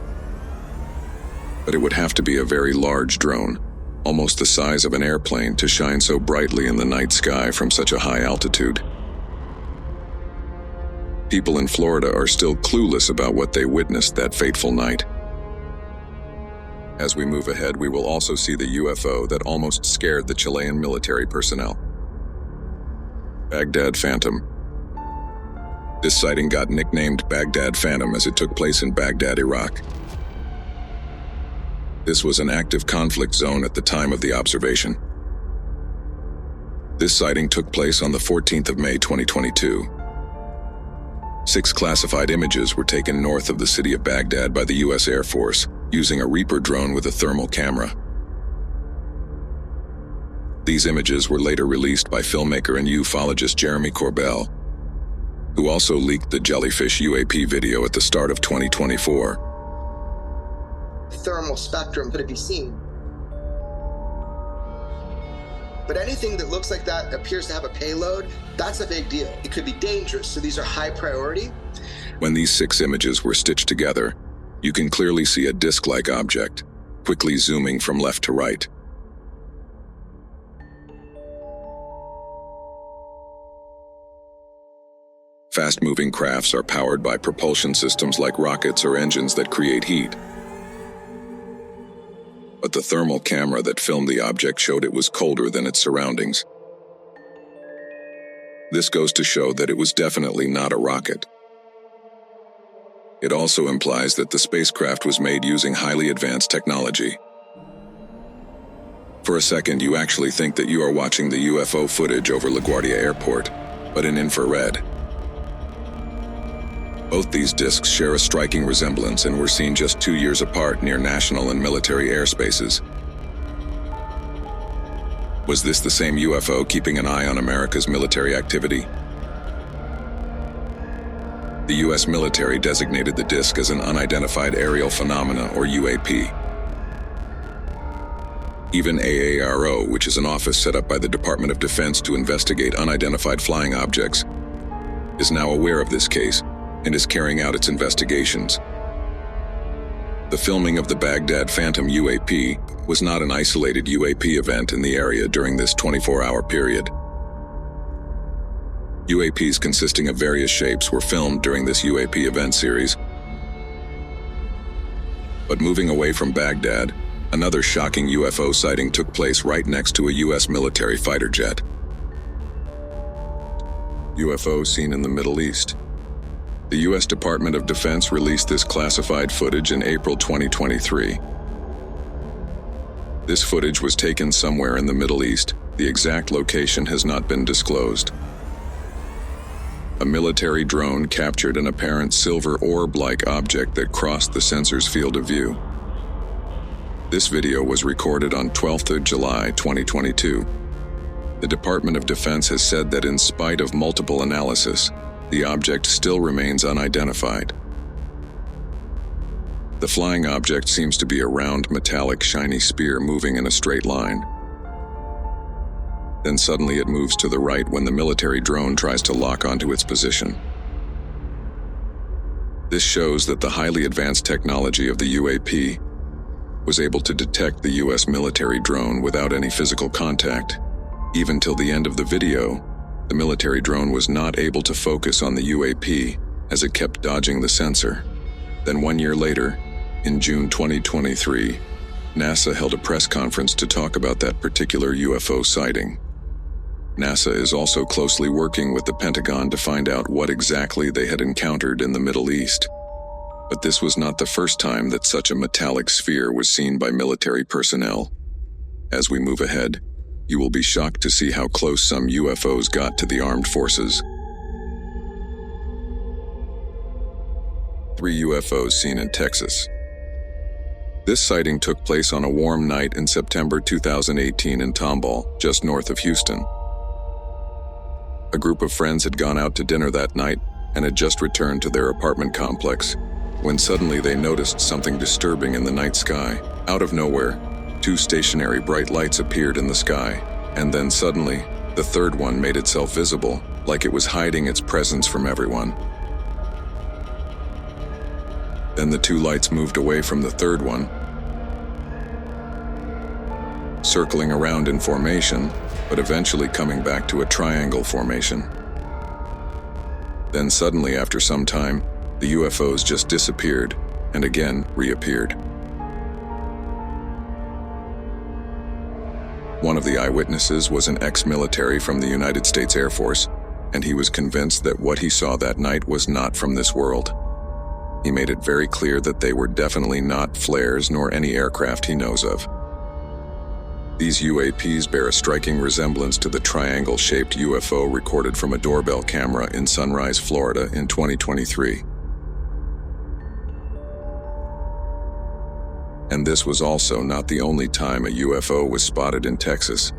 D: But it would have to be a very large drone, almost the size of an airplane, to shine so brightly in the night sky from such a high altitude. People in Florida are still clueless about what they witnessed that fateful night. As we move ahead, we will also see the UFO that almost scared the Chilean military personnel. Baghdad Phantom. This sighting got nicknamed Baghdad Phantom as it took place in Baghdad, Iraq. This was an active conflict zone at the time of the observation. This sighting took place on the 14th of May 2022. 6 classified images were taken north of the city of Baghdad by the U.S. Air Force using a Reaper drone with a thermal camera. These images were later released by filmmaker and ufologist Jeremy Corbell, who also leaked the jellyfish UAP video at the start of 2024.
L: Thermal spectrum could it be seen? But anything that looks like that appears to have a payload, that's a big deal. It could be dangerous, so these are high priority.
D: When these 6 images were stitched together, you can clearly see a disc-like object, quickly zooming from left to right. Fast-moving crafts are powered by propulsion systems like rockets or engines that create heat. But the thermal camera that filmed the object showed it was colder than its surroundings. This goes to show that it was definitely not a rocket. It also implies that the spacecraft was made using highly advanced technology. For a second, you actually think that you are watching the UFO footage over LaGuardia Airport, but in infrared. Both these discs share a striking resemblance and were seen just 2 years apart near national and military airspaces. Was this the same UFO keeping an eye on America's military activity? The U.S. military designated the disk as an unidentified aerial phenomena, or UAP. Even AARO, which is an office set up by the Department of Defense to investigate unidentified flying objects, is now aware of this case and is carrying out its investigations. The filming of the Baghdad Phantom UAP was not an isolated UAP event in the area during this 24-hour period. UAPs consisting of various shapes were filmed during this UAP event series. But moving away from Baghdad, another shocking UFO sighting took place right next to a U.S. military fighter jet. UFO seen in the Middle East. The U.S. Department of Defense released this classified footage in April 2023. This footage was taken somewhere in the Middle East. The exact location has not been disclosed. A military drone captured an apparent silver orb-like object that crossed the sensor's field of view. This video was recorded on 12th of July 2022. The Department of Defense has said that in spite of multiple analysis, the object still remains unidentified. The flying object seems to be a round, metallic, shiny sphere moving in a straight line. Then suddenly it moves to the right when the military drone tries to lock onto its position. This shows that the highly advanced technology of the UAP was able to detect the U.S. military drone without any physical contact. Even till the end of the video, the military drone was not able to focus on the UAP as it kept dodging the sensor. Then 1 year later, in June 2023, NASA held a press conference to talk about that particular UFO sighting. NASA is also closely working with the Pentagon to find out what exactly they had encountered in the Middle East. But this was not the first time that such a metallic sphere was seen by military personnel. As we move ahead, you will be shocked to see how close some UFOs got to the armed forces. 3 UFOs seen in Texas. This sighting took place on a warm night in September 2018 in Tomball, just north of Houston. A group of friends had gone out to dinner that night and had just returned to their apartment complex, when suddenly they noticed something disturbing in the night sky. Out of nowhere, 2 stationary bright lights appeared in the sky, and then suddenly, the third one made itself visible, like it was hiding its presence from everyone. Then the 2 lights moved away from the third one, circling around in formation, but eventually coming back to a triangle formation. Then suddenly, after some time, the UFOs just disappeared and again reappeared. One of the eyewitnesses was an ex-military from the United States Air Force, and he was convinced that what he saw that night was not from this world. He made it very clear that they were definitely not flares nor any aircraft he knows of. These UAPs bear a striking resemblance to the triangle-shaped UFO recorded from a doorbell camera in Sunrise, Florida in 2023. And this was also not the only time a UFO was spotted in Texas.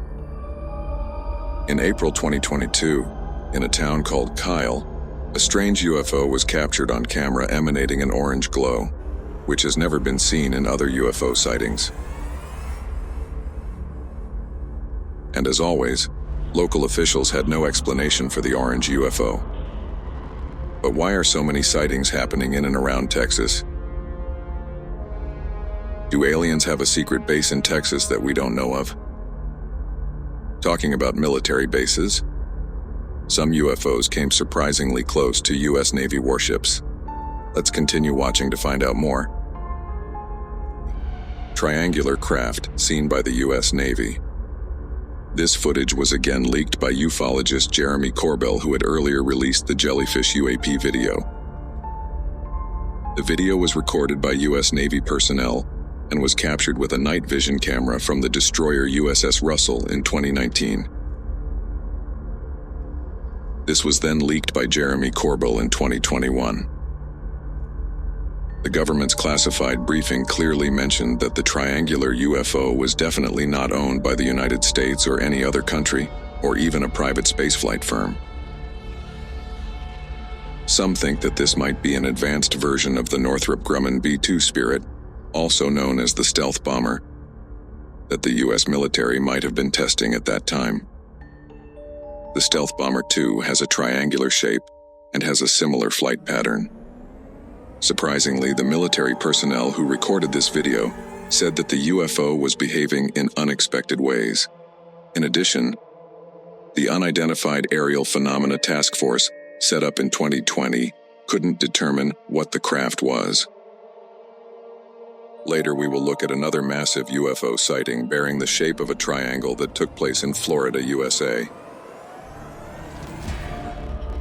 D: In April 2022, in a town called Kyle, a strange UFO was captured on camera emanating an orange glow, which has never been seen in other UFO sightings. And as always, local officials had no explanation for the orange UFO. But why are so many sightings happening in and around Texas? Do aliens have a secret base in Texas that we don't know of? Talking about military bases, some UFOs came surprisingly close to U.S. Navy warships. Let's continue watching to find out more. Triangular craft seen by the U.S. Navy. This footage was again leaked by ufologist Jeremy Corbell, who had earlier released the jellyfish UAP video. The video was recorded by U.S. Navy personnel and was captured with a night vision camera from the destroyer USS Russell in 2019. This was then leaked by Jeremy Corbell in 2021. The government's classified briefing clearly mentioned that the triangular UFO was definitely not owned by the United States or any other country, or even a private spaceflight firm. Some think that this might be an advanced version of the Northrop Grumman B-2 Spirit, also known as the stealth bomber, that the U.S. military might have been testing at that time. The Stealth Bomber 2 has a triangular shape and has a similar flight pattern. Surprisingly, the military personnel who recorded this video said that the UFO was behaving in unexpected ways. In addition, the Unidentified Aerial Phenomena Task Force, set up in 2020, couldn't determine what the craft was. Later, we will look at another massive UFO sighting bearing the shape of a triangle that took place in Florida, USA.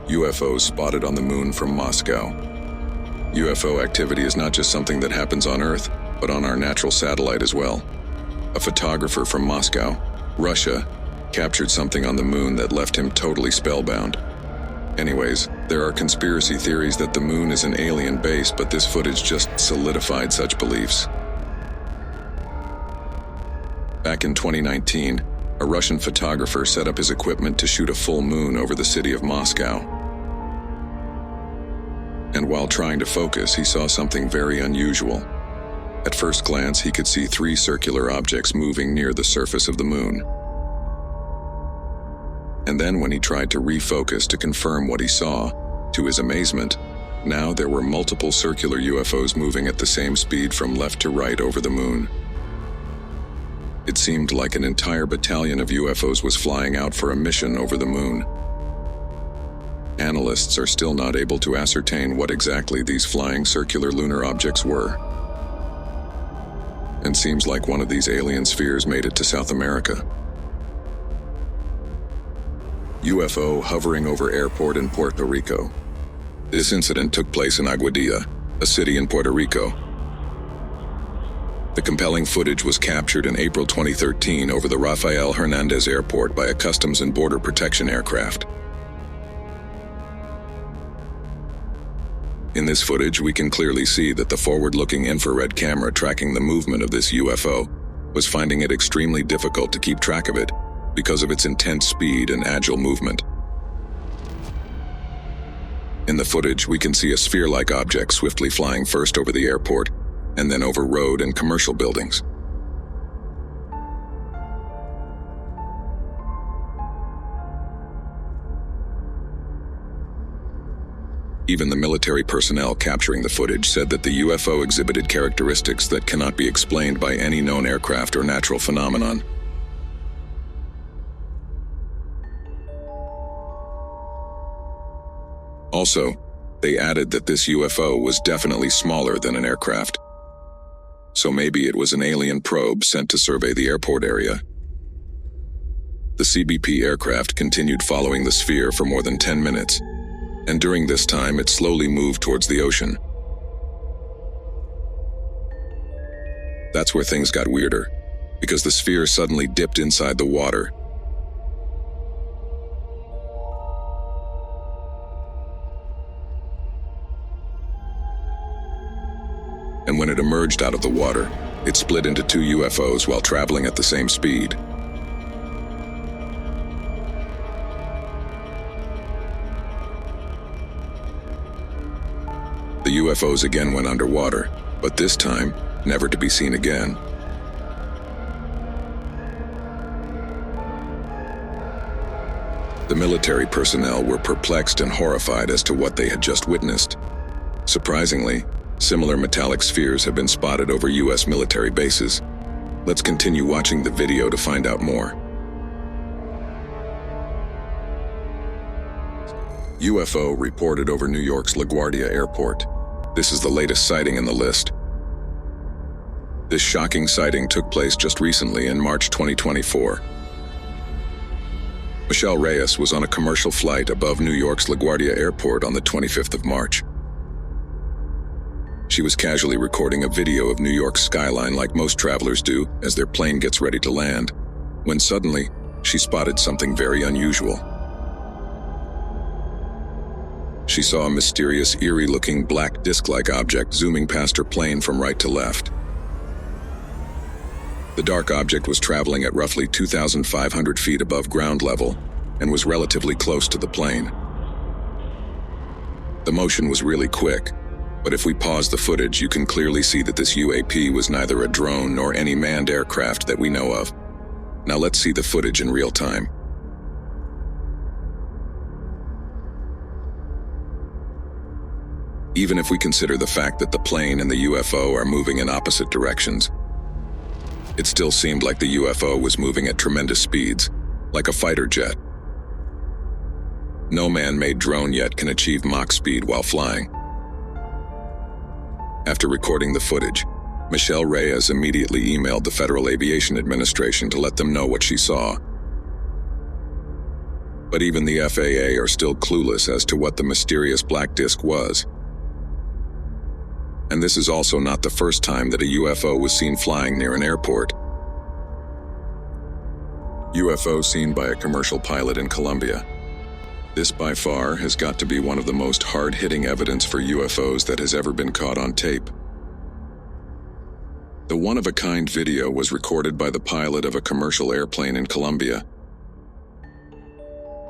D: UFOs spotted on the moon from Moscow. UFO activity is not just something that happens on Earth, but on our natural satellite as well. A photographer from Moscow, Russia, captured something on the moon that left him totally spellbound. Anyways, there are conspiracy theories that the moon is an alien base, but this footage just solidified such beliefs. Back in 2019, a Russian photographer set up his equipment to shoot a full moon over the city of Moscow. And while trying to focus, he saw something very unusual. At first glance, he could see 3 circular objects moving near the surface of the moon. And then when he tried to refocus to confirm what he saw, to his amazement, now there were multiple circular UFOs moving at the same speed from left to right over the moon. It seemed like an entire battalion of UFOs was flying out for a mission over the moon. Analysts are still not able to ascertain what exactly these flying circular lunar objects were. and seems like one of these alien spheres made it to South America. UFO hovering over airport in Puerto Rico. This incident took place in Aguadilla, a city in Puerto Rico. The compelling footage was captured in April 2013 over the Rafael Hernandez Airport by a Customs and Border Protection aircraft. In this footage, we can clearly see that the forward-looking infrared camera tracking the movement of this UFO was finding it extremely difficult to keep track of it because of its intense speed and agile movement. In the footage, we can see a sphere-like object swiftly flying first over the airport and then over road and commercial buildings. Even the military personnel capturing the footage said that the UFO exhibited characteristics that cannot be explained by any known aircraft or natural phenomenon. Also, they added that this UFO was definitely smaller than an aircraft. So maybe it was an alien probe sent to survey the airport area. The CBP aircraft continued following the sphere for more than 10 minutes, and during this time it slowly moved towards the ocean. That's where things got weirder, because the sphere suddenly dipped inside the water. And when it emerged out of the water, it split into two UFOs while traveling at the same speed. The UFOs again went underwater, but this time, never to be seen again. The military personnel were perplexed and horrified as to what they had just witnessed. Surprisingly, similar metallic spheres have been spotted over U.S. military bases. Let's continue watching the video to find out more. UFO reported over New York's LaGuardia Airport. This is the latest sighting in the list. This shocking sighting took place just recently in March 2024. Michelle Reyes was on a commercial flight above New York's LaGuardia Airport on the 25th of March. She was casually recording a video of New York's skyline like most travelers do as their plane gets ready to land, when suddenly, she spotted something very unusual. She saw a mysterious, eerie-looking black disc-like object zooming past her plane from right to left. The dark object was traveling at roughly 2,500 feet above ground level and was relatively close to the plane. The motion was really quick, but if we pause the footage, you can clearly see that this UAP was neither a drone nor any manned aircraft that we know of. Now let's see the footage in real time. Even if we consider the fact that the plane and the UFO are moving in opposite directions, it still seemed like the UFO was moving at tremendous speeds, like a fighter jet. No man-made drone yet can achieve Mach speed while flying. After recording the footage, Michelle Reyes immediately emailed the Federal Aviation Administration to let them know what she saw. But even the FAA are still clueless as to what the mysterious black disc was. And this is also not the first time that a UFO was seen flying near an airport. UFO seen by a commercial pilot in Colombia. This by far has got to be one of the most hard-hitting evidence for UFOs that has ever been caught on tape. The one-of-a-kind video was recorded by the pilot of a commercial airplane in Colombia.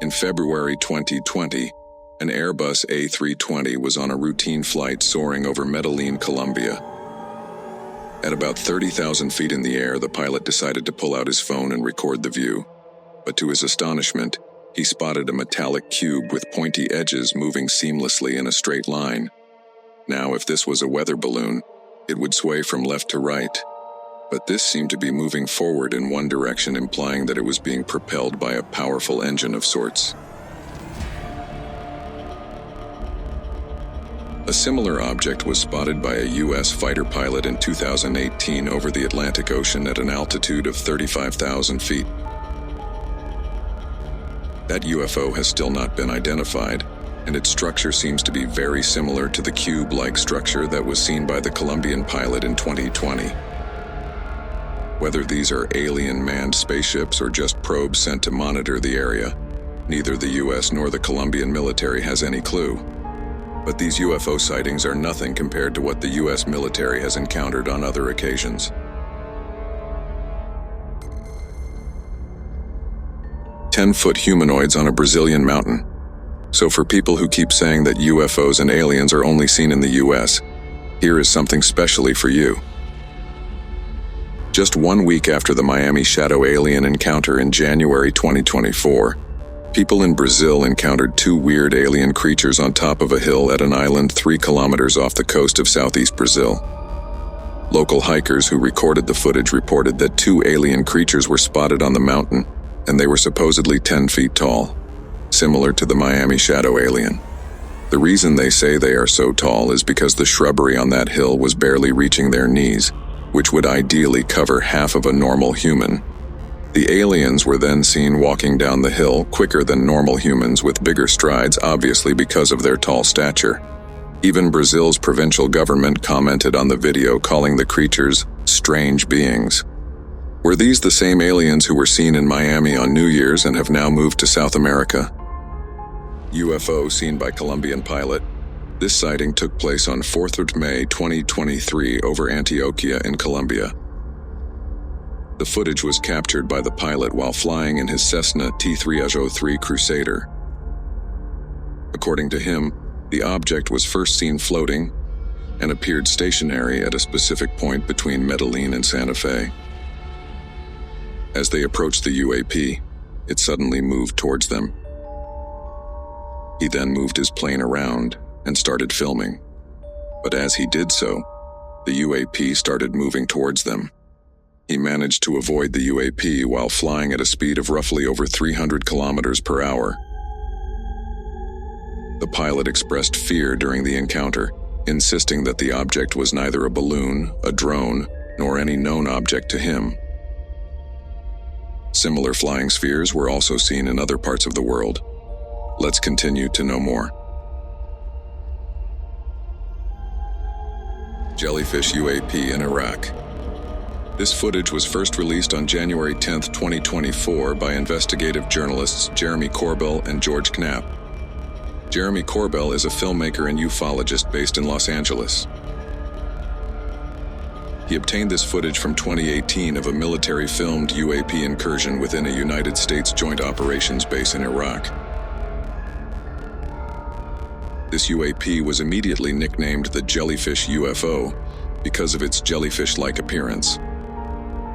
D: In February 2020, an Airbus A320 was on a routine flight soaring over Medellin, Colombia. At about 30,000 feet in the air, the pilot decided to pull out his phone and record the view. But to his astonishment, he spotted a metallic cube with pointy edges moving seamlessly in a straight line. Now, if this was a weather balloon, it would sway from left to right. But this seemed to be moving forward in one direction, implying that it was being propelled by a powerful engine of sorts. A A similar object was spotted by a U.S. fighter pilot in 2018 over the Atlantic Ocean at an altitude of 35,000 feet. That UFO has still not been identified, and its structure seems to be very similar to the cube-like structure that was seen by the Colombian pilot in 2020. Whether these are alien manned spaceships or just probes sent to monitor the area, neither the U.S. nor the Colombian military has any clue. But these UFO sightings are nothing compared to what the U.S. military has encountered on other occasions. 10-foot humanoids on a Brazilian mountain. So for people who keep saying that UFOs and aliens are only seen in the U.S., here is something specially for you. Just 1 week after the Miami shadow alien encounter in January 2024, people in Brazil encountered 2 weird alien creatures on top of a hill at an island 3 kilometers off the coast of southeast Brazil. Local hikers who recorded the footage reported that 2 alien creatures were spotted on the mountain, and they were supposedly 10 feet tall, similar to the Miami shadow alien. The reason they say they are so tall is because the shrubbery on that hill was barely reaching their knees, which would ideally cover half of a normal human. The aliens were then seen walking down the hill quicker than normal humans with bigger strides, obviously because of their tall stature. Even Brazil's provincial government commented on the video, calling the creatures strange beings. Were these the same aliens who were seen in Miami on New Year's and have now moved to South America? UFO seen by Colombian pilot. This sighting took place on 4th of May 2023 over Antioquia in Colombia. The footage was captured by the pilot while flying in his Cessna T-303 Crusader. According to him, the object was first seen floating and appeared stationary at a specific point between Medellin and Santa Fe. As they approached the UAP, it suddenly moved towards them. He then moved his plane around and started filming. But as he did so, the UAP started moving towards them. He managed to avoid the UAP while flying at a speed of roughly over 300 kilometers per hour. The pilot expressed fear during the encounter, insisting that the object was neither a balloon, a drone, nor any known object to him. Similar flying spheres were also seen in other parts of the world. Let's continue to know more. Jellyfish UAP in Iraq. This footage was first released on January 10, 2024 by investigative journalists Jeremy Corbell and George Knapp. Jeremy Corbell is a filmmaker and ufologist based in Los Angeles. He obtained this footage from 2018 of a military-filmed UAP incursion within a United States Joint Operations base in Iraq. This UAP was immediately nicknamed the Jellyfish UFO because of its jellyfish-like appearance.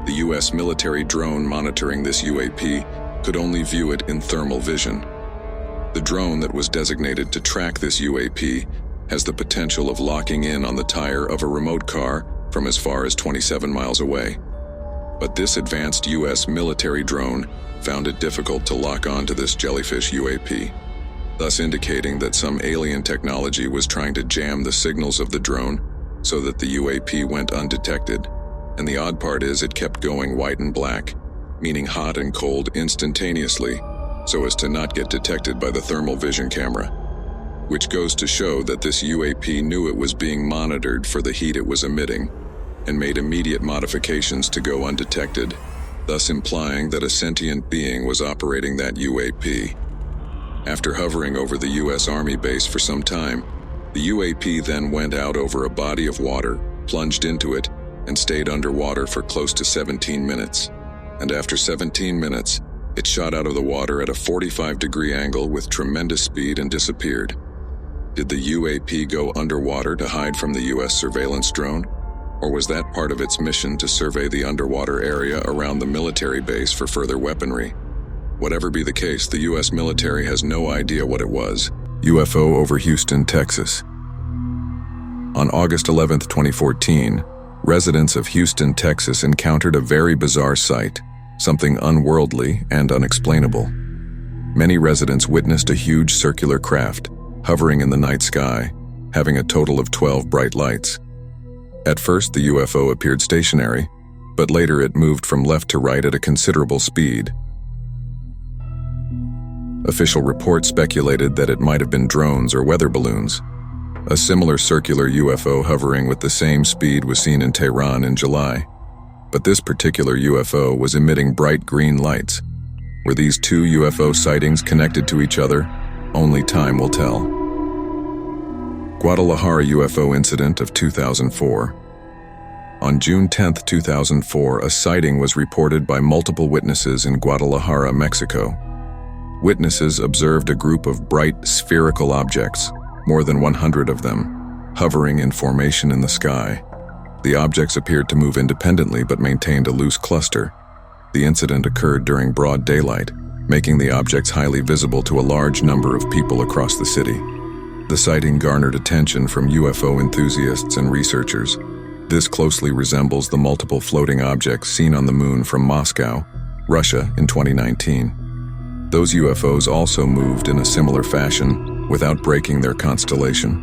D: The U.S. military drone monitoring this UAP could only view it in thermal vision. The drone that was designated to track this UAP has the potential of locking in on the tire of a remote car from as far as 27 miles away. But this advanced U.S. military drone found it difficult to lock onto this jellyfish UAP, thus indicating that some alien technology was trying to jam the signals of the drone so that the UAP went undetected. And the odd part is it kept going white and black, meaning hot and cold instantaneously, so as to not get detected by the thermal vision camera, which goes to show that this UAP knew it was being monitored for the heat it was emitting and made immediate modifications to go undetected, thus implying that a sentient being was operating that UAP. After hovering over the U.S. Army base for some time, the UAP then went out over a body of water, plunged into it, and stayed underwater for close to 17 minutes. And after 17 minutes, it shot out of the water at a 45-degree angle with tremendous speed and disappeared. Did the UAP go underwater to hide from the U.S. surveillance drone? Or was that part of its mission to survey the underwater area around the military base for further weaponry? Whatever be the case, the U.S. military has no idea what it was. UFO over Houston, Texas. On August 11, 2014, residents of Houston, Texas encountered a very bizarre sight, something unworldly and unexplainable. Many residents witnessed a huge circular craft hovering in the night sky, having a total of 12 bright lights. At first, the UFO appeared stationary, but later it moved from left to right at a considerable speed. Official reports speculated that it might have been drones or weather balloons. A similar circular UFO hovering with the same speed was seen in Tehran in July. But this particular UFO was emitting bright green lights. Were these two UFO sightings connected to each other? Only time will tell. Guadalajara UFO incident of 2004. On June 10, 2004, a sighting was reported by multiple witnesses in Guadalajara, Mexico. Witnesses observed a group of bright, spherical objects, more than 100 of them, hovering in formation in the sky. The objects appeared to move independently but maintained a loose cluster. The incident occurred during broad daylight, making the objects highly visible to a large number of people across the city. The sighting garnered attention from UFO enthusiasts and researchers. This closely resembles the multiple floating objects seen on the moon from Moscow, Russia, in 2019. Those UFOs also moved in a similar fashion, without breaking their constellation.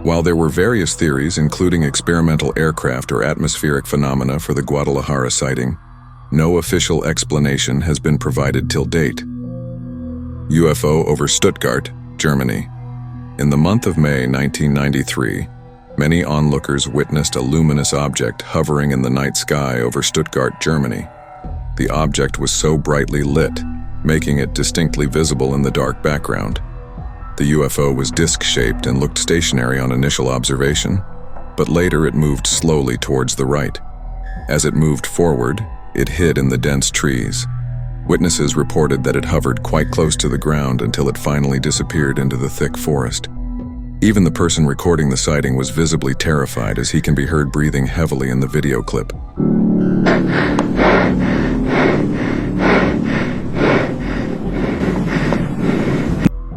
D: While there were various theories, including experimental aircraft or atmospheric phenomena for the Guadalajara sighting, no official explanation has been provided till date. UFO over Stuttgart, Germany. In the month of May 1993, many onlookers witnessed a luminous object hovering in the night sky over Stuttgart, Germany. The object was so brightly lit, making it distinctly visible in the dark background. The UFO was disc-shaped and looked stationary on initial observation, but later it moved slowly towards the right. As it moved forward, it hid in the dense trees. Witnesses reported that it hovered quite close to the ground until it finally disappeared into the thick forest. Even the person recording the sighting was visibly terrified, as he can be heard breathing heavily in the video clip.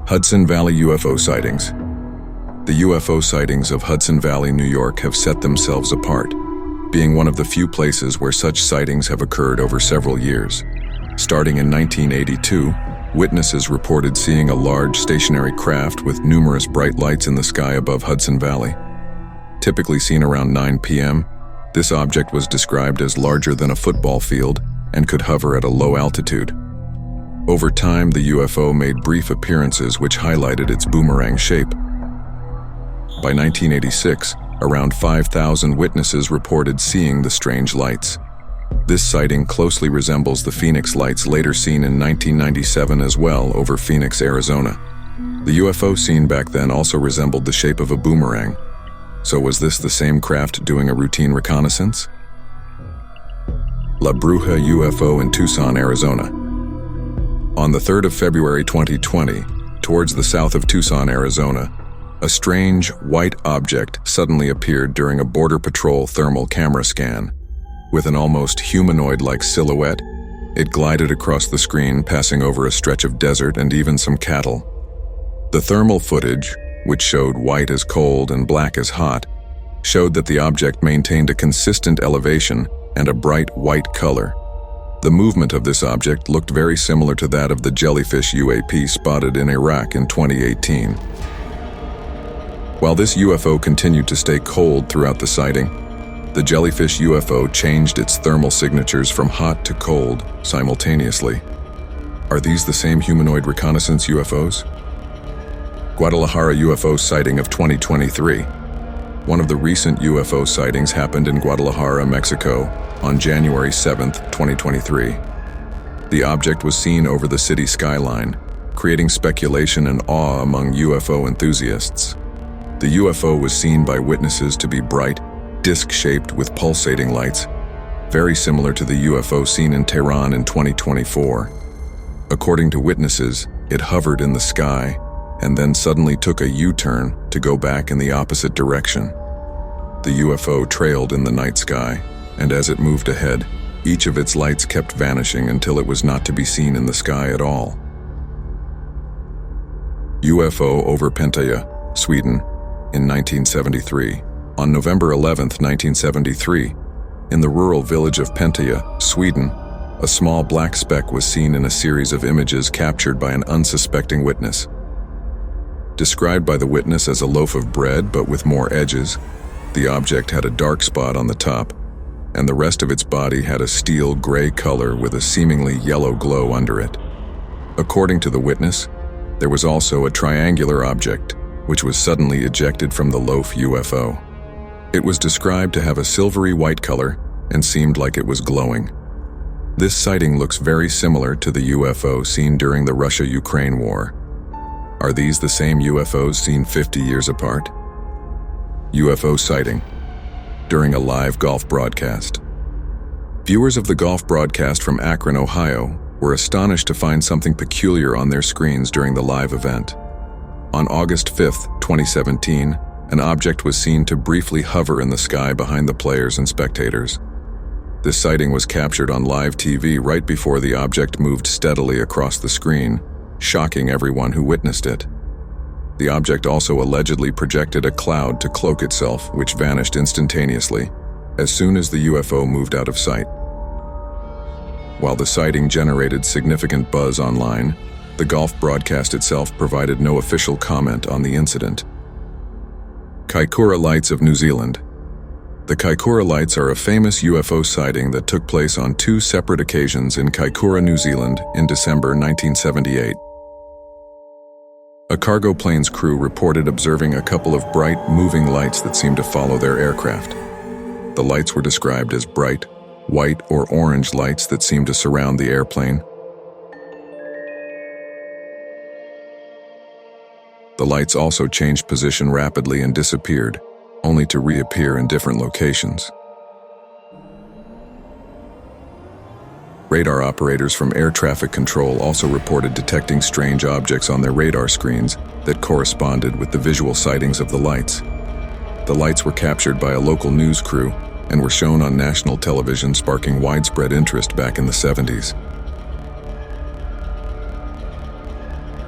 D: Hudson Valley UFO sightings. The UFO sightings of Hudson Valley, New York have set themselves apart, being one of the few places where such sightings have occurred over several years. Starting in 1982, witnesses reported seeing a large stationary craft with numerous bright lights in the sky above Hudson Valley. Typically seen around 9 p.m., this object was described as larger than a football field and could hover at a low altitude. Over time, the UFO made brief appearances which highlighted its boomerang shape. By 1986, around 5,000 witnesses reported seeing the strange lights. This sighting closely resembles the Phoenix lights later seen in 1997 as well over Phoenix, Arizona. The UFO seen back then also resembled the shape of a boomerang. So was this the same craft doing a routine reconnaissance? La Bruja UFO in Tucson, Arizona. On the 3rd of February 2020, towards the south of Tucson, Arizona, a strange white object suddenly appeared during a Border Patrol thermal camera scan. With an almost humanoid-like silhouette, it glided across the screen, passing over a stretch of desert and even some cattle. The thermal footage, which showed white as cold and black as hot, showed that the object maintained a consistent elevation and a bright white color. The movement of this object looked very similar to that of the jellyfish UAP spotted in Iraq in 2018. While this UFO continued to stay cold throughout the sighting, the jellyfish UFO changed its thermal signatures from hot to cold simultaneously. Are these the same humanoid reconnaissance UFOs? Guadalajara UFO sighting of 2023. One of the recent UFO sightings happened in Guadalajara, Mexico, on January 7, 2023. The object was seen over the city skyline, creating speculation and awe among UFO enthusiasts. The UFO was seen by witnesses to be bright, disc-shaped with pulsating lights, very similar to the UFO seen in Tehran in 2024. According to witnesses, it hovered in the sky and then suddenly took a U-turn to go back in the opposite direction. The UFO trailed in the night sky, and as it moved ahead, each of its lights kept vanishing until it was not to be seen in the sky at all. UFO over Pentaya, Sweden, in 1973. On November 11, 1973, in the rural village of Pentaya, Sweden, a small black speck was seen in a series of images captured by an unsuspecting witness. Described by the witness as a loaf of bread but with more edges, the object had a dark spot on the top, and the rest of its body had a steel gray color with a seemingly yellow glow under it. According to the witness, there was also a triangular object, which was suddenly ejected from the loaf UFO. It was described to have a silvery white color and seemed like it was glowing. This sighting looks very similar to the UFO seen during the Russia-Ukraine war. Are these the same UFOs seen 50 years apart? UFO sighting during a live golf broadcast. Viewers of the golf broadcast from Akron, Ohio, were astonished to find something peculiar on their screens during the live event. On August 5, 2017, an object was seen to briefly hover in the sky behind the players and spectators. This sighting was captured on live TV right before the object moved steadily across the screen, shocking everyone who witnessed it. The object also allegedly projected a cloud to cloak itself, which vanished instantaneously as soon as the UFO moved out of sight. While the sighting generated significant buzz online, the golf broadcast itself provided no official comment on the incident. Kaikoura Lights of New Zealand. The Kaikoura Lights are a famous UFO sighting that took place on 2 separate occasions in Kaikoura, New Zealand in December 1978. A cargo plane's crew reported observing a couple of bright, moving lights that seemed to follow their aircraft. The lights were described as bright, white or orange lights that seemed to surround the airplane. The lights also changed position rapidly and disappeared, only to reappear in different locations. Radar operators from air traffic control also reported detecting strange objects on their radar screens that corresponded with the visual sightings of the lights. The lights were captured by a local news crew and were shown on national television, sparking widespread interest back in the 70s.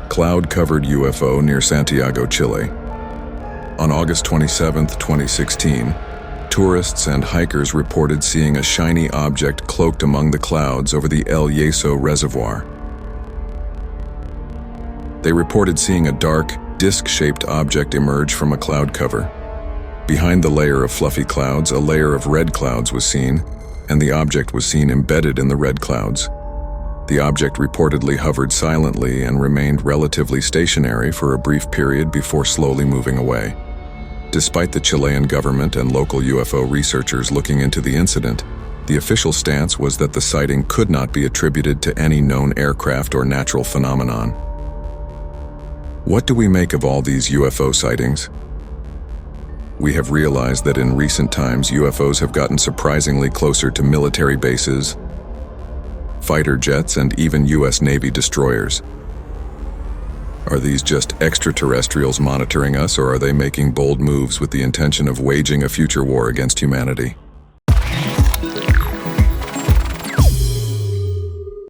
D: Cloud-covered UFO near Santiago, Chile. On August 27, 2016, tourists and hikers reported seeing a shiny object cloaked among the clouds over the El Yeso Reservoir. They reported seeing a dark, disc-shaped object emerge from a cloud cover. Behind the layer of fluffy clouds, a layer of red clouds was seen, and the object was seen embedded in the red clouds. The object reportedly hovered silently and remained relatively stationary for a brief period before slowly moving away. Despite the Chilean government and local UFO researchers looking into the incident, the official stance was that the sighting could not be attributed to any known aircraft or natural phenomenon. What do we make of all these UFO sightings? We have realized that in recent times UFOs have gotten surprisingly closer to military bases, fighter jets, and even US Navy destroyers. Are these just extraterrestrials monitoring us, or are they making bold moves with the intention of waging a future war against humanity?